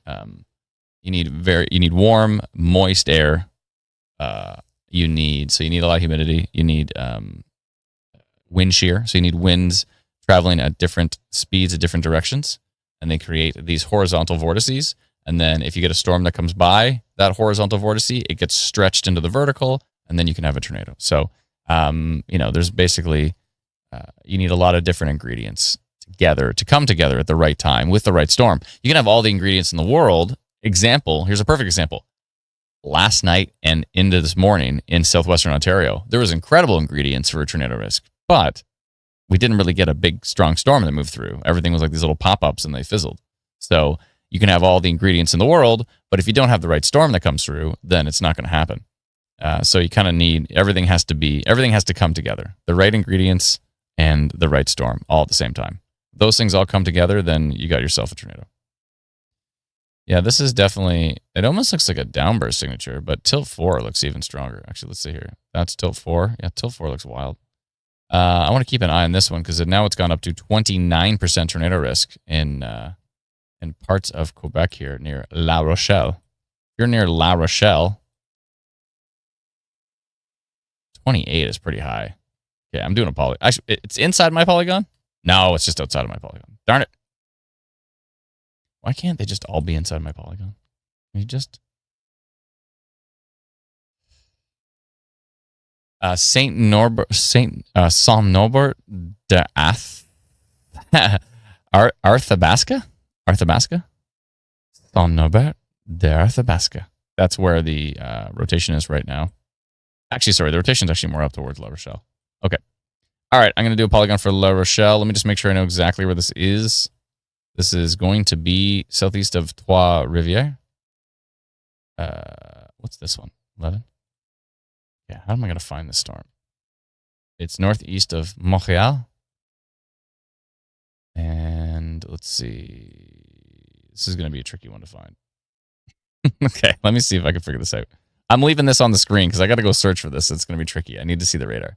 warm, moist air. You need a lot of humidity. You need wind shear. So you need winds traveling at different speeds at different directions, and they create these horizontal vortices. And then if you get a storm that comes by that horizontal vortice, it gets stretched into the vertical, and then you can have a tornado. So there's basically you need a lot of different ingredients together to come together at the right time with the right storm. You can have all the ingredients in the world. Here's a perfect example. Last night and into this morning in southwestern Ontario, there was incredible ingredients for a tornado risk, but we didn't really get a big, strong storm that moved through. Everything was like these little pop-ups and they fizzled. So you can have all the ingredients in the world, but if you don't have the right storm that comes through, then it's not going to happen. So you kind of need, everything has to come together. The right ingredients and the right storm all at the same time. If those things all come together, then you got yourself a tornado. Yeah, this is definitely, it almost looks like a downburst signature, but tilt 4 looks even stronger. Actually, let's see here. That's tilt 4. Yeah, tilt 4 looks wild. I want to keep an eye on this one because now it's gone up to 29% tornado risk in parts of Quebec here near La Rochelle. If you're near La Rochelle, 28 is pretty high. Okay, I'm doing a polygon. Actually, it's inside my polygon? No, it's just outside of my polygon. Darn it. Why can't they just all be inside my polygon? You just... Saint Norbert de Arthabasca? Saint Norbert de Arthabasca. That's where the rotation is right now. Actually, sorry, the rotation is actually more up towards La Rochelle. Okay. All right, I'm going to do a polygon for La Rochelle. Let me just make sure I know exactly where this is. This is going to be southeast of Trois-Rivières. What's this one? 11? Yeah, how am I going to find this storm? It's northeast of Montreal. And let's see. This is going to be a tricky one to find. Okay, let me see if I can figure this out. I'm leaving this on the screen because I got to go search for this. It's going to be tricky. I need to see the radar.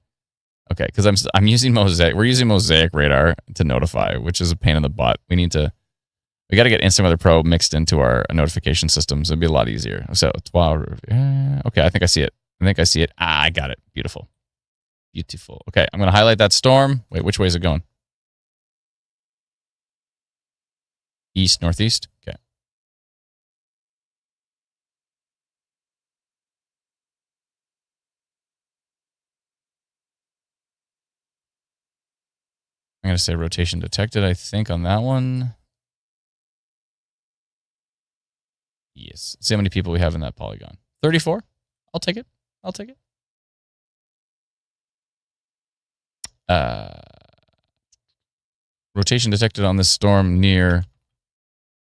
Okay, because I'm using Mosaic. We're using Mosaic radar to notify, which is a pain in the butt. We got to get Instant Weather Pro mixed into our notification systems. It'd be a lot easier. So, okay, I think I see it. I got it. Beautiful. Okay, I'm going to highlight that storm. Wait, which way is it going? East, northeast? Okay. I'm going to say rotation detected, I think, on that one. Yes. See how many people we have in that polygon. 34? I'll take it. Rotation detected on this storm near,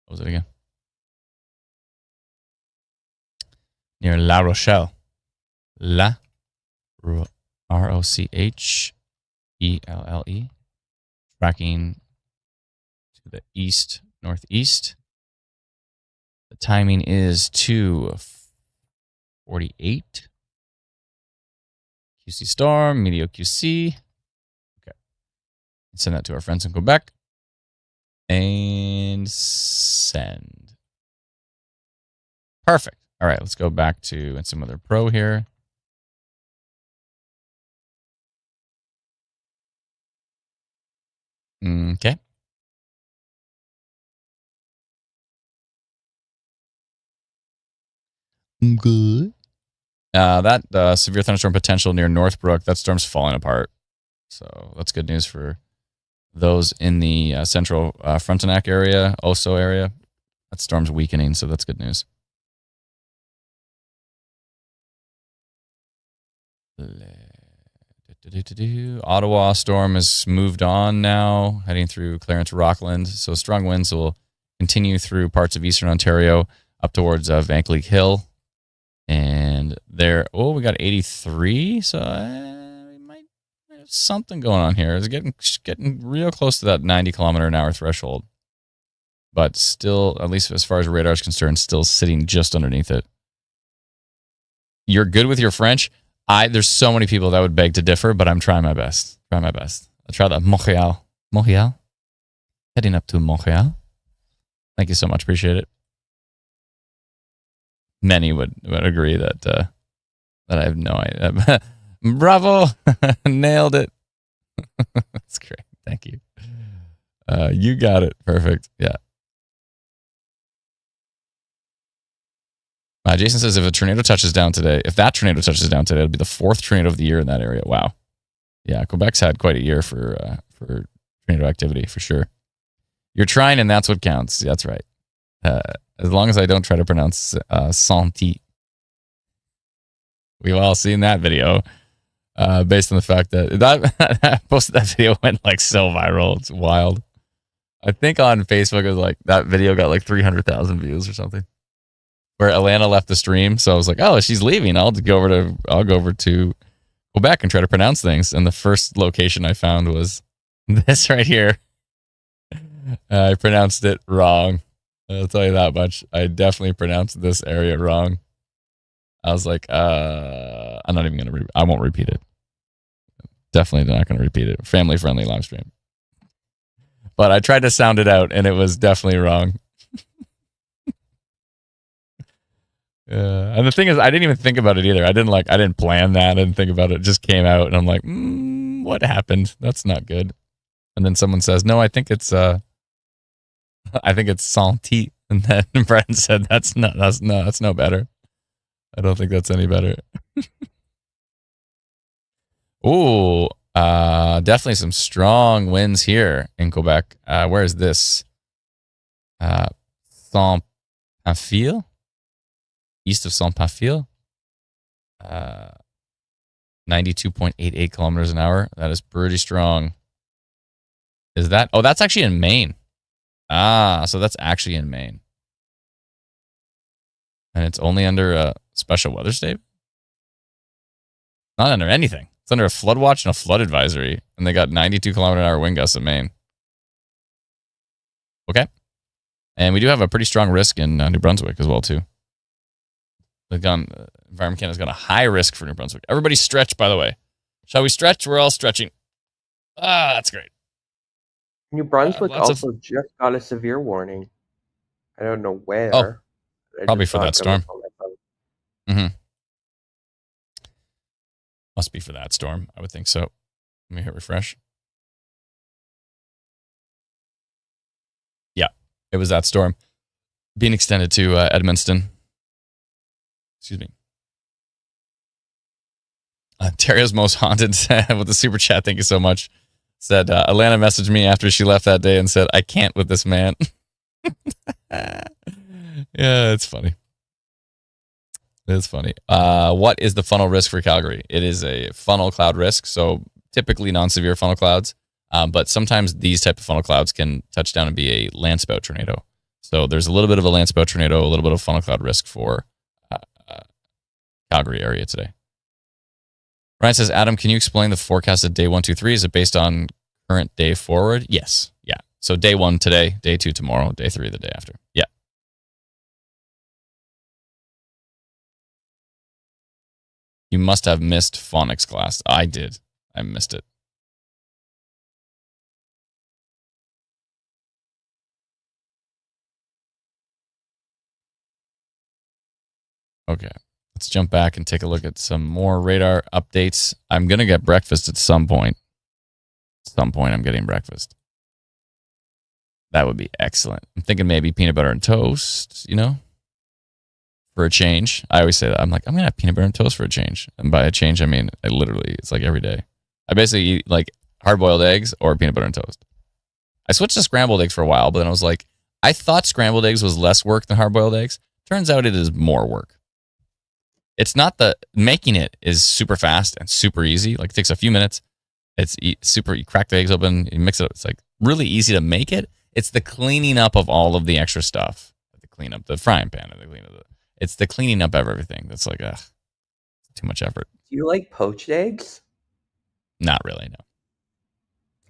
what was it again? near La Rochelle. Rochelle. Tracking to the east, northeast. The timing is 2:48. QC storm, Meteo QC. Okay. Send that to our friends in Quebec. And send. Perfect. All right, let's go back to some other pro here. Okay. Good. That severe thunderstorm potential near Northbrook, that storm's falling apart. So that's good news for those in the central Frontenac area, Oso area. That storm's weakening, so that's good news. Ottawa storm has moved on now, heading through Clarence Rockland. So strong winds will continue through parts of eastern Ontario up towards Vankleek Hill. And there, we got 83. So we might have something going on here. It's getting real close to that 90-kilometer-an-hour threshold. But still, at least as far as radar is concerned, still sitting just underneath it. You're good with your French? There's so many people that would beg to differ, but I'm trying my best. I'll try that. Montreal. Heading up to Montreal. Thank you so much. Appreciate it. Many would agree that I have no idea. Bravo. Nailed it. That's great. Thank you. You got it. Perfect. Yeah. Jason says if that tornado touches down today, it'll be the fourth tornado of the year in that area. Wow. Yeah, Quebec's had quite a year for tornado activity, for sure. You're trying, and that's what counts. That's right. As long as I don't try to pronounce Santi. We've all seen that video, based on the fact that most of that video went like so viral. It's wild. I think on Facebook it was like that video got like 300,000 views or something. Where Alana left the stream, so I was like, "Oh, she's leaving. I'll go over to Quebec and try to pronounce things." And the first location I found was this right here. I pronounced it wrong. I'll tell you that much. I definitely pronounced this area wrong. I was like, I'm not even gonna. I won't repeat it. Definitely not gonna repeat it. Family friendly live stream. But I tried to sound it out, and it was definitely wrong. And the thing is, I didn't even think about it either. I didn't plan that. I didn't think about it. It just came out, and I'm like, what happened? That's not good. And then someone says, no, I think it's Santi. And then Brad said, that's no better. I don't think that's any better. Ooh, definitely some strong winds here in Quebec. Where is this? Saint-Pamphile? East of Saint-Pamphile, 92.88 kilometers an hour. That is pretty strong. Is that? Oh, that's actually in Maine. So that's actually in Maine. And it's only under a special weather state? Not under anything. It's under a flood watch and a flood advisory. And they got 92-kilometer-an-hour wind gusts in Maine. Okay. And we do have a pretty strong risk in New Brunswick as well, too. Environment Canada's got a high risk for New Brunswick. Everybody stretch, by the way. Shall we stretch? We're all stretching. That's great. New Brunswick also just got a severe warning. I don't know where. Oh, probably for that storm. Mm-hmm. Must be for that storm. I would think so. Let me hit refresh. Yeah, it was that storm. Being extended to Edmundston. Excuse me. Ontario's Most Haunted with the super chat. Thank you so much. Said Alana messaged me after she left that day and said, I can't with this man. Yeah, it's funny. It's funny. What is the funnel risk for Calgary? It is a funnel cloud risk. So typically non-severe funnel clouds. But sometimes these type of funnel clouds can touch down and be a landspout tornado. So there's a little bit of a landspout tornado, a little bit of funnel cloud risk for Calgary area today. Ryan says, Adam, can you explain the forecast of day 1, 2, 3? Is it based on current day forward? Yes. Yeah. So day 1 today, day 2 tomorrow, day 3 the day after. Yeah. You must have missed phonics class. I did. I missed it. Okay. Let's jump back and take a look at some more radar updates. I'm going to get breakfast at some point. I'm getting breakfast. That would be excellent. I'm thinking maybe peanut butter and toast, for a change. I always say that. I'm like, I'm going to have peanut butter and toast for a change. And by a change, I mean, it's like every day. I basically eat like hard-boiled eggs or peanut butter and toast. I switched to scrambled eggs for a while, but then I was like, I thought scrambled eggs was less work than hard-boiled eggs. Turns out it is more work. It's not making it is super fast and super easy. Like it takes a few minutes. It's super, you crack the eggs open, you mix it up. It's like really easy to make it. It's the cleaning up of all of the extra stuff. The clean up the frying pan. It's the cleaning up of everything. That's like, too much effort. Do you like poached eggs? Not really,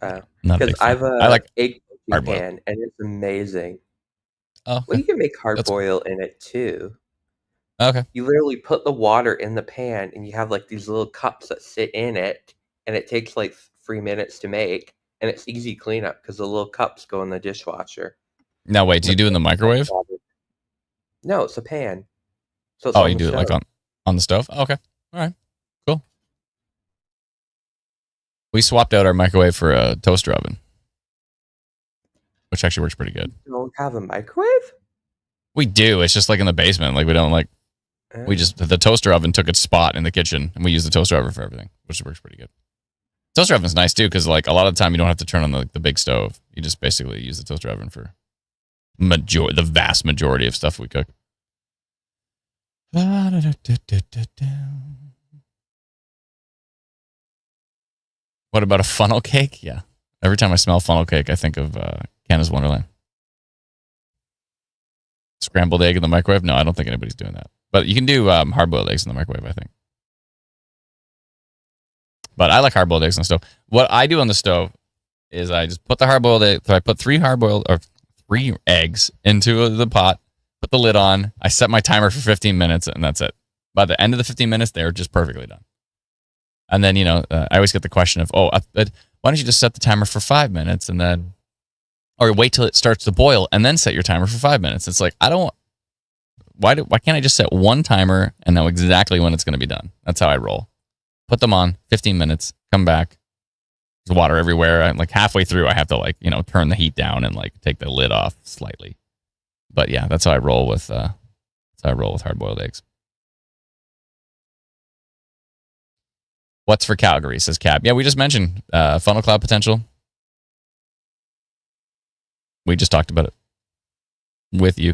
no. Not because I have I like egg poaching pan, and it's amazing. Oh, okay. Well, you can make hard boil in it too. Okay. You literally put the water in the pan, and you have like these little cups that sit in it, and it takes like 3 minutes to make, and it's easy cleanup because the little cups go in the dishwasher. Now, wait, do you do it in the microwave? No, it's a pan. So it's you do it like on the stove? Oh, okay. All right. Cool. We swapped out our microwave for a toaster oven, which actually works pretty good. You don't have a microwave? We do. It's just like in the basement. Like we don't like. The toaster oven took its spot in the kitchen, and we use the toaster oven for everything, which works pretty good. Toaster oven's nice too, because like a lot of the time you don't have to turn on the big stove. You just basically use the toaster oven for the vast majority of stuff we cook. What about a funnel cake? Yeah. Every time I smell funnel cake, I think of Canada's Wonderland. Scrambled egg in the microwave? No, I don't think anybody's doing that. But you can do hard-boiled eggs in the microwave, I think. But I like hard-boiled eggs on the stove. What I do on the stove is I just put the hard-boiled egg. So I put 3 eggs into the pot, put the lid on. I set my timer for 15 minutes, and that's it. By the end of the 15 minutes, they're just perfectly done. And then, I always get the question of, why don't you just set the timer for 5 minutes and then, or wait till it starts to boil and then set your timer for 5 minutes. It's like, why can't I just set one timer and know exactly when it's going to be done? That's how I roll. Put them on 15 minutes, come back. There's water everywhere. I'm like halfway through, I have to turn the heat down and take the lid off slightly. But yeah, that's how I roll with hard-boiled eggs. What's for Calgary, says Cab. Yeah, we just mentioned funnel cloud potential. We just talked about it with you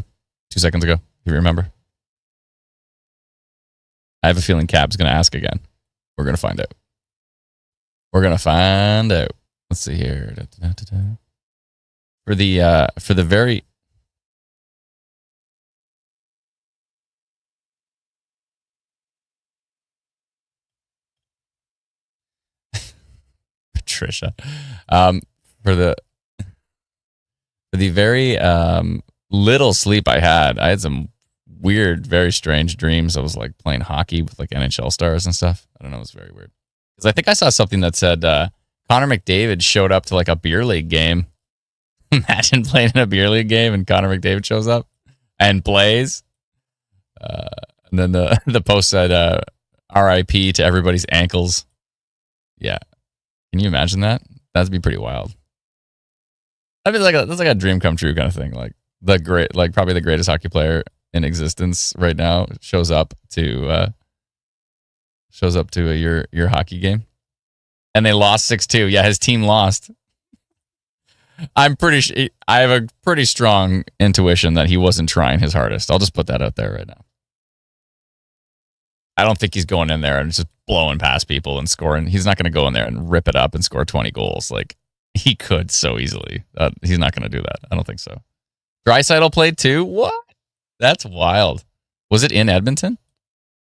2 seconds ago, if you remember. I have a feeling Cab's going to ask again. We're going to find out. Let's see here. For the very... Patricia. For the very little sleep I had some weird, very strange dreams. I was playing hockey with NHL stars and stuff. I don't know. It was very weird. Because I think I saw something that said Connor McDavid showed up to a beer league game. Imagine playing in a beer league game and Connor McDavid shows up and plays. And then the post said RIP to everybody's ankles. Yeah. Can you imagine that? That'd be pretty wild. I mean, that's like a dream come true kind of thing. Probably the greatest hockey player in existence right now shows up to your hockey game, and they lost 6-2. Yeah, his team lost. I have a pretty strong intuition that he wasn't trying his hardest. I'll just put that out there right now. I don't think he's going in there and just blowing past people and scoring. He's not going to go in there and rip it up and score 20 goals. He could so easily. He's not going to do that. I don't think so. Draisaitl played too? What? That's wild. Was it in Edmonton?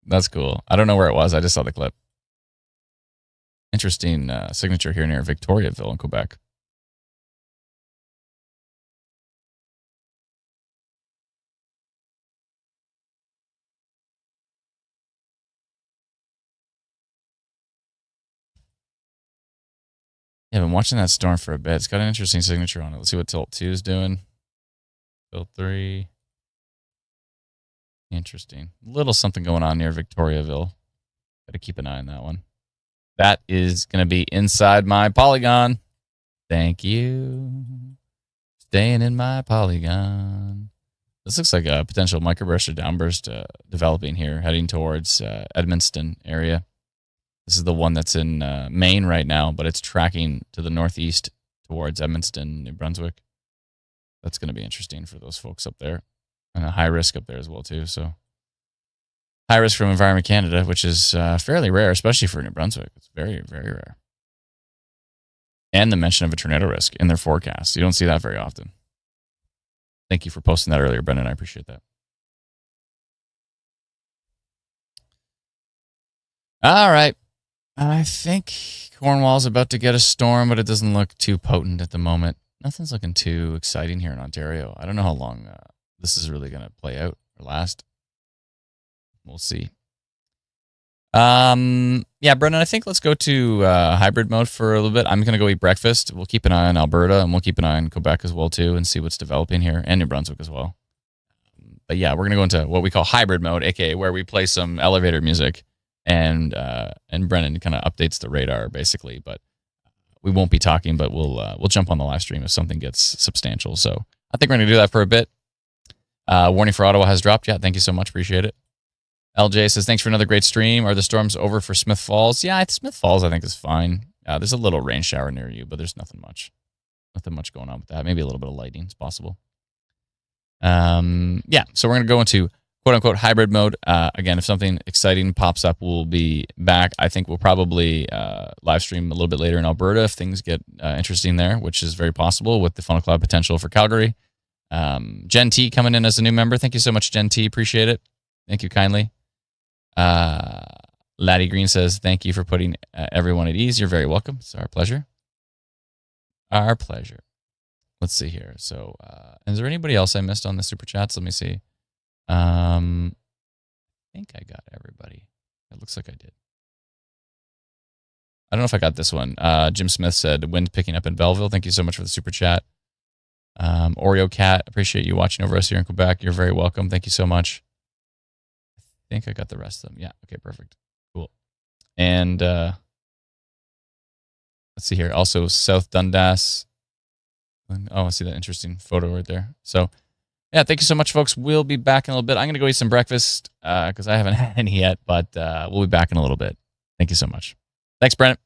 That's cool. I don't know where it was. I just saw the clip. Interesting signature here near Victoriaville in Quebec. Yeah, I've been watching that storm for a bit. It's got an interesting signature on it. Let's see what Tilt 2 is doing. Tilt 3. Interesting. Little something going on near Victoriaville. Got to keep an eye on that one. That is going to be inside my polygon. Thank you. Staying in my polygon. This looks like a potential microburst or downburst developing here, heading towards Edmundston area. This is the one that's in Maine right now, but it's tracking to the northeast towards Edmundston, New Brunswick. That's going to be interesting for those folks up there. And a high risk up there as well, too. So high risk from Environment Canada, which is fairly rare, especially for New Brunswick. It's very, very rare. And the mention of a tornado risk in their forecast. You don't see that very often. Thank you for posting that earlier, Brendan. I appreciate that. All right. I think Cornwall's about to get a storm, but it doesn't look too potent at the moment. Nothing's looking too exciting here in Ontario. I don't know how long this is really going to play out or last. We'll see. Yeah, Brendan, I think let's go to hybrid mode for a little bit. I'm going to go eat breakfast. We'll keep an eye on Alberta, and we'll keep an eye on Quebec as well, too, and see what's developing here, and New Brunswick as well. But yeah, we're going to go into what we call hybrid mode, aka where we play some elevator music, and Brendan kind of updates the radar, basically. But we won't be talking, but we'll jump on the live stream if something gets substantial. So I think we're going to do that for a bit. Warning for Ottawa has dropped. Yeah, thank you so much. Appreciate it. LJ says, thanks for another great stream. Are the storms over for Smith Falls? Yeah, Smith Falls, I think, is fine. There's a little rain shower near you, but there's nothing much. Nothing much going on with that. Maybe a little bit of lighting is possible. Yeah, so we're going to go into quote-unquote hybrid mode. Again, if something exciting pops up, we'll be back. I think we'll probably live stream a little bit later in Alberta if things get interesting there, which is very possible with the funnel cloud potential for Calgary. Jen T coming in as a new member. Thank you so much, Jen T. Appreciate it. Thank you kindly. Laddie Green says, thank you for putting everyone at ease. You're very welcome. It's our pleasure. Our pleasure. Let's see here. So, is there anybody else I missed on the super chats? Let me see. I think I got everybody. It looks like I did. I don't know if I got this one. Jim Smith said, wind picking up in Belleville. Thank you so much for the super chat. Oreo Cat, appreciate you watching over us here in Quebec. You're very welcome. Thank you so much. I think I got the rest of them. Yeah. Okay, perfect. Cool. And let's see here. Also, South Dundas. Oh, I see that interesting photo right there. So, yeah, thank you so much, folks. We'll be back in a little bit. I'm going to go eat some breakfast because I haven't had any yet, but we'll be back in a little bit. Thank you so much. Thanks, Brent.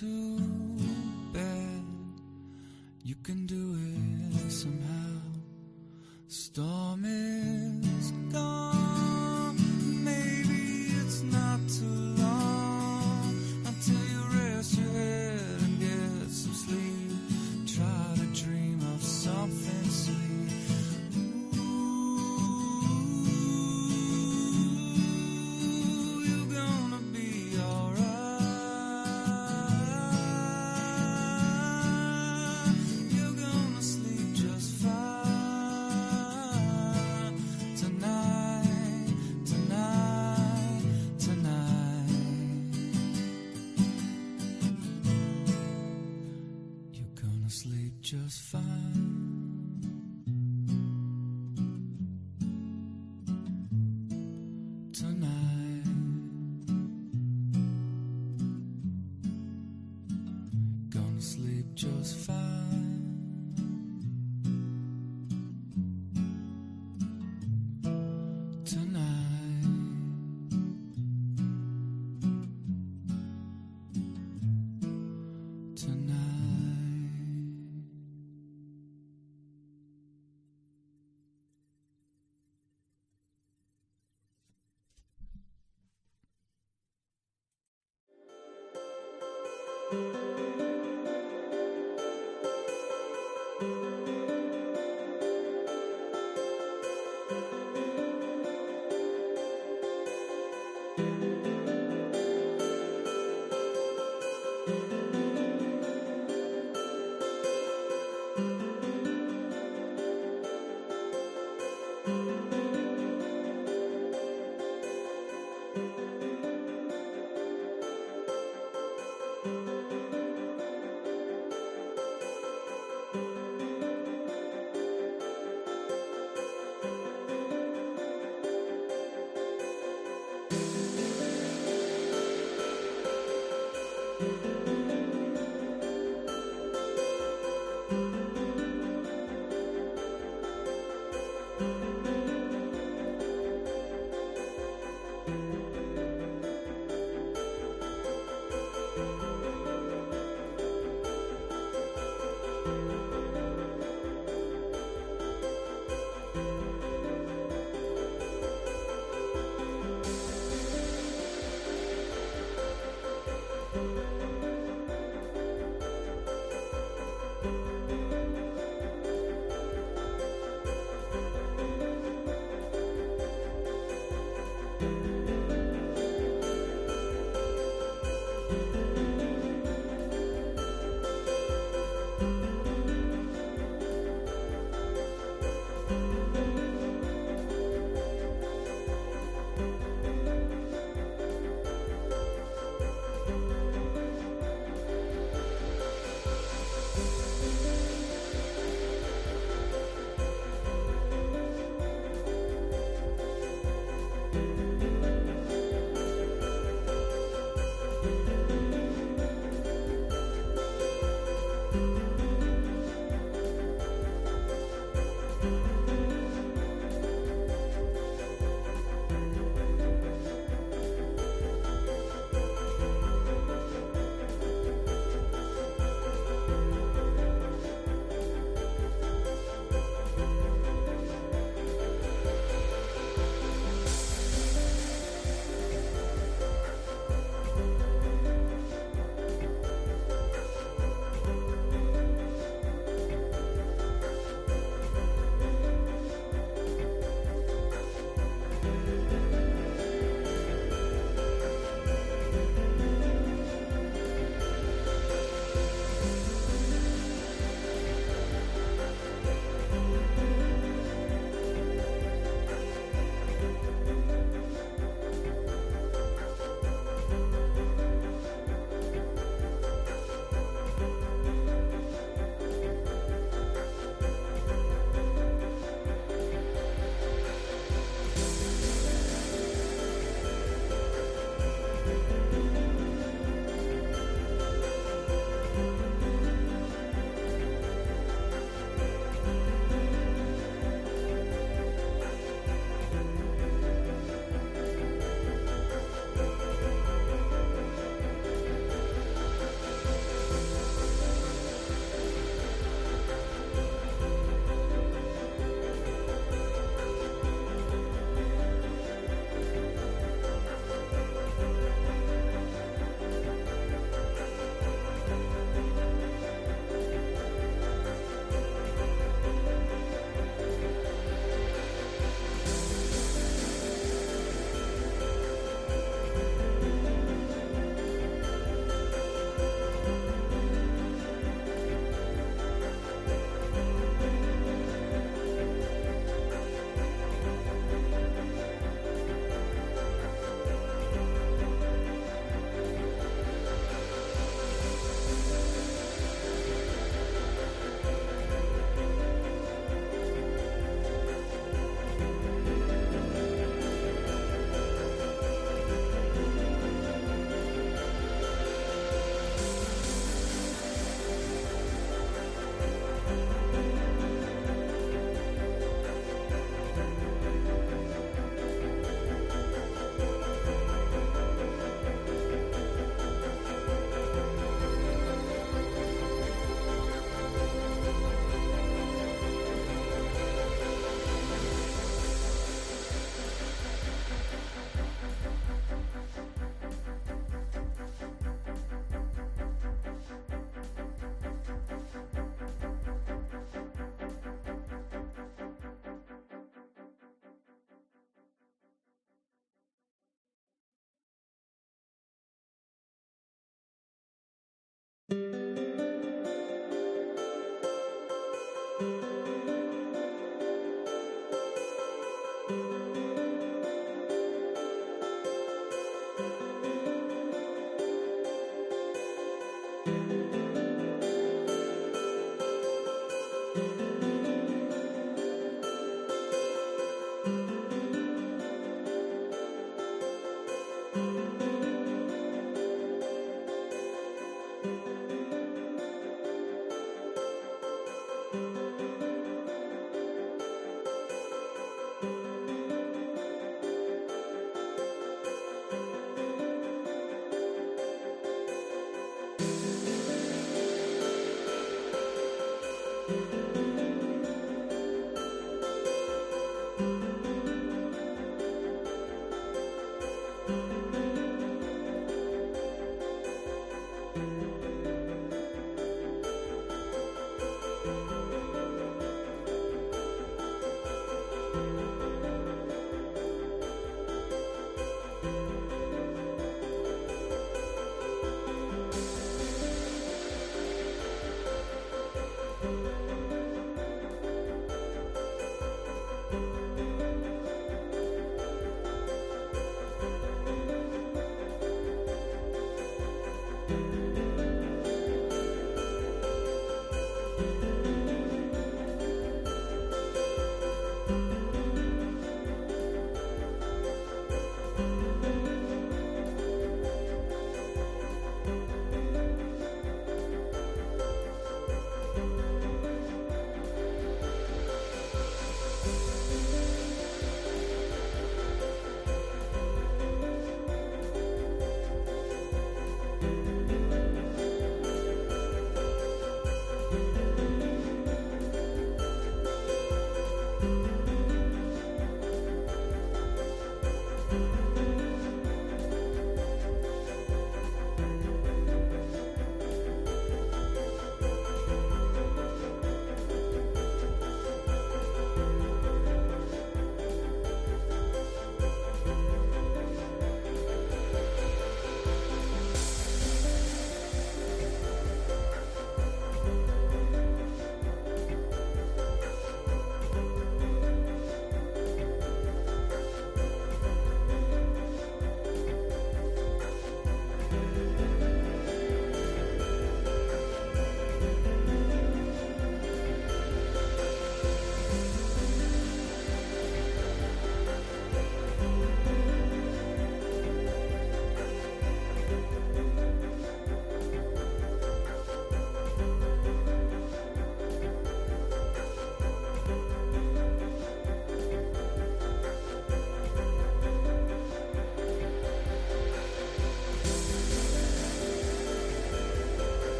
to bed. You can do it somehow. Storm is gone. Maybe it's not too long until you rest your head and get some sleep. Try to dream of something sweet. Ooh, you're gonna be alright. You're gonna sleep just fine tonight, tonight, tonight. You're gonna sleep just fine. Tonight, gonna sleep just fine. Tonight, tonight.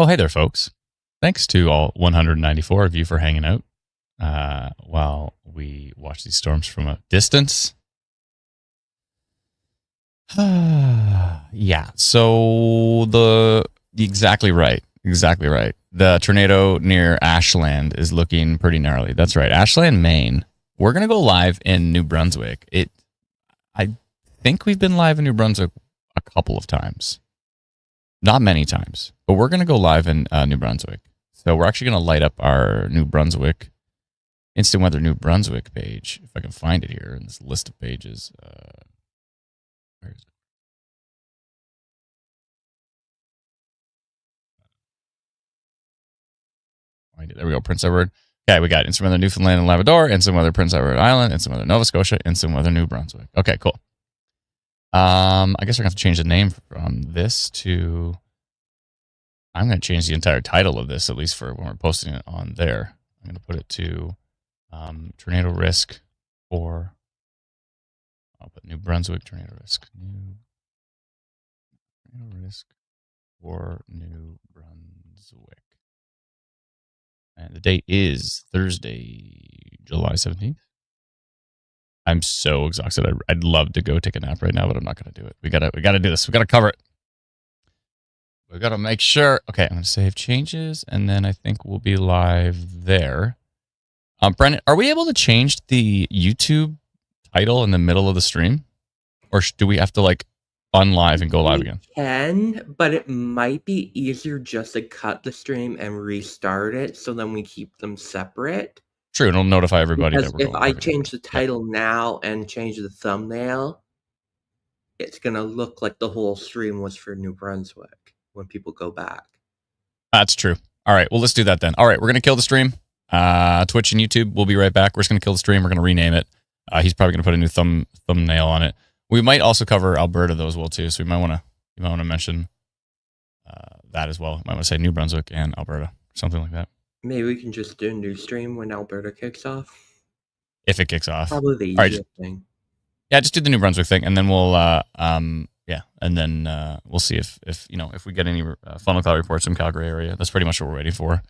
Oh, hey there, folks. Thanks to all 194 of you for hanging out while we watch these storms from a distance. Yeah, so exactly right. The tornado near Ashland is looking pretty gnarly. That's right, Ashland, Maine. We're gonna go live in New Brunswick. I think we've been live in New Brunswick a couple of times, not many times, but we're gonna go live in New Brunswick. So we're actually gonna light up our New Brunswick Instant Weather New Brunswick page, if I can find it here in this list of pages. Where is it? Find it. There we go. Prince Edward. Okay, we got Instant Weather Newfoundland and Labrador, Instant Weather Prince Edward Island, Instant Weather Nova Scotia, Instant Weather New Brunswick. Okay, cool. I guess we're gonna have to change the name from this to. I'm gonna change the entire title of this, at least for when we're posting it on there. I'm gonna put it to tornado risk for. I'll put New Brunswick tornado risk. New tornado risk for New Brunswick. And the date is Thursday, July 17th. I'm so exhausted. I'd love to go take a nap right now, but I'm not going to do it. We gotta do this. We gotta cover it. We gotta make sure. Okay, I'm gonna save changes, and then I think we'll be live there. Brendan, are we able to change the YouTube title in the middle of the stream, or do we have to like unlive and go live again? Can, but it might be easier just to cut the stream and restart it, so then we keep them separate. True, and it'll notify everybody Because that we're if going I live again. change the title now and change the thumbnail, it's gonna look like the whole stream was for New Brunswick when people go back. That's true. All right, well, let's do that then. All right, we're gonna kill the stream. Twitch and YouTube, we'll be right back. We're just gonna kill the stream. We're gonna rename it. He's probably gonna put a new thumbnail on it. We might also cover Alberta though as well too. So you might want to mention that as well. You might want to say New Brunswick and Alberta, something like that. Maybe we can just do a new stream when Alberta kicks off. If it kicks off, Probably the All right, easiest thing. Yeah, just do the New Brunswick thing, and then we'll and then we'll see if we get any funnel cloud reports from Calgary area. That's pretty much what we're waiting for.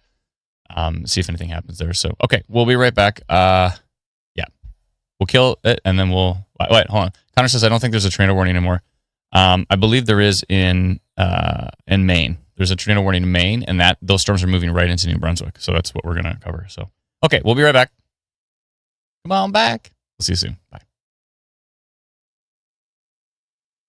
See if anything happens there. So okay, we'll be right back. We'll kill it, and then we'll wait. Hold on. Connor says I don't think there's a tornado warning anymore. I believe there is in Maine. There's a tornado warning in Maine, and those storms are moving right into New Brunswick. So that's what we're gonna cover. So okay, we'll be right back. Come on back. We'll see you soon. Bye.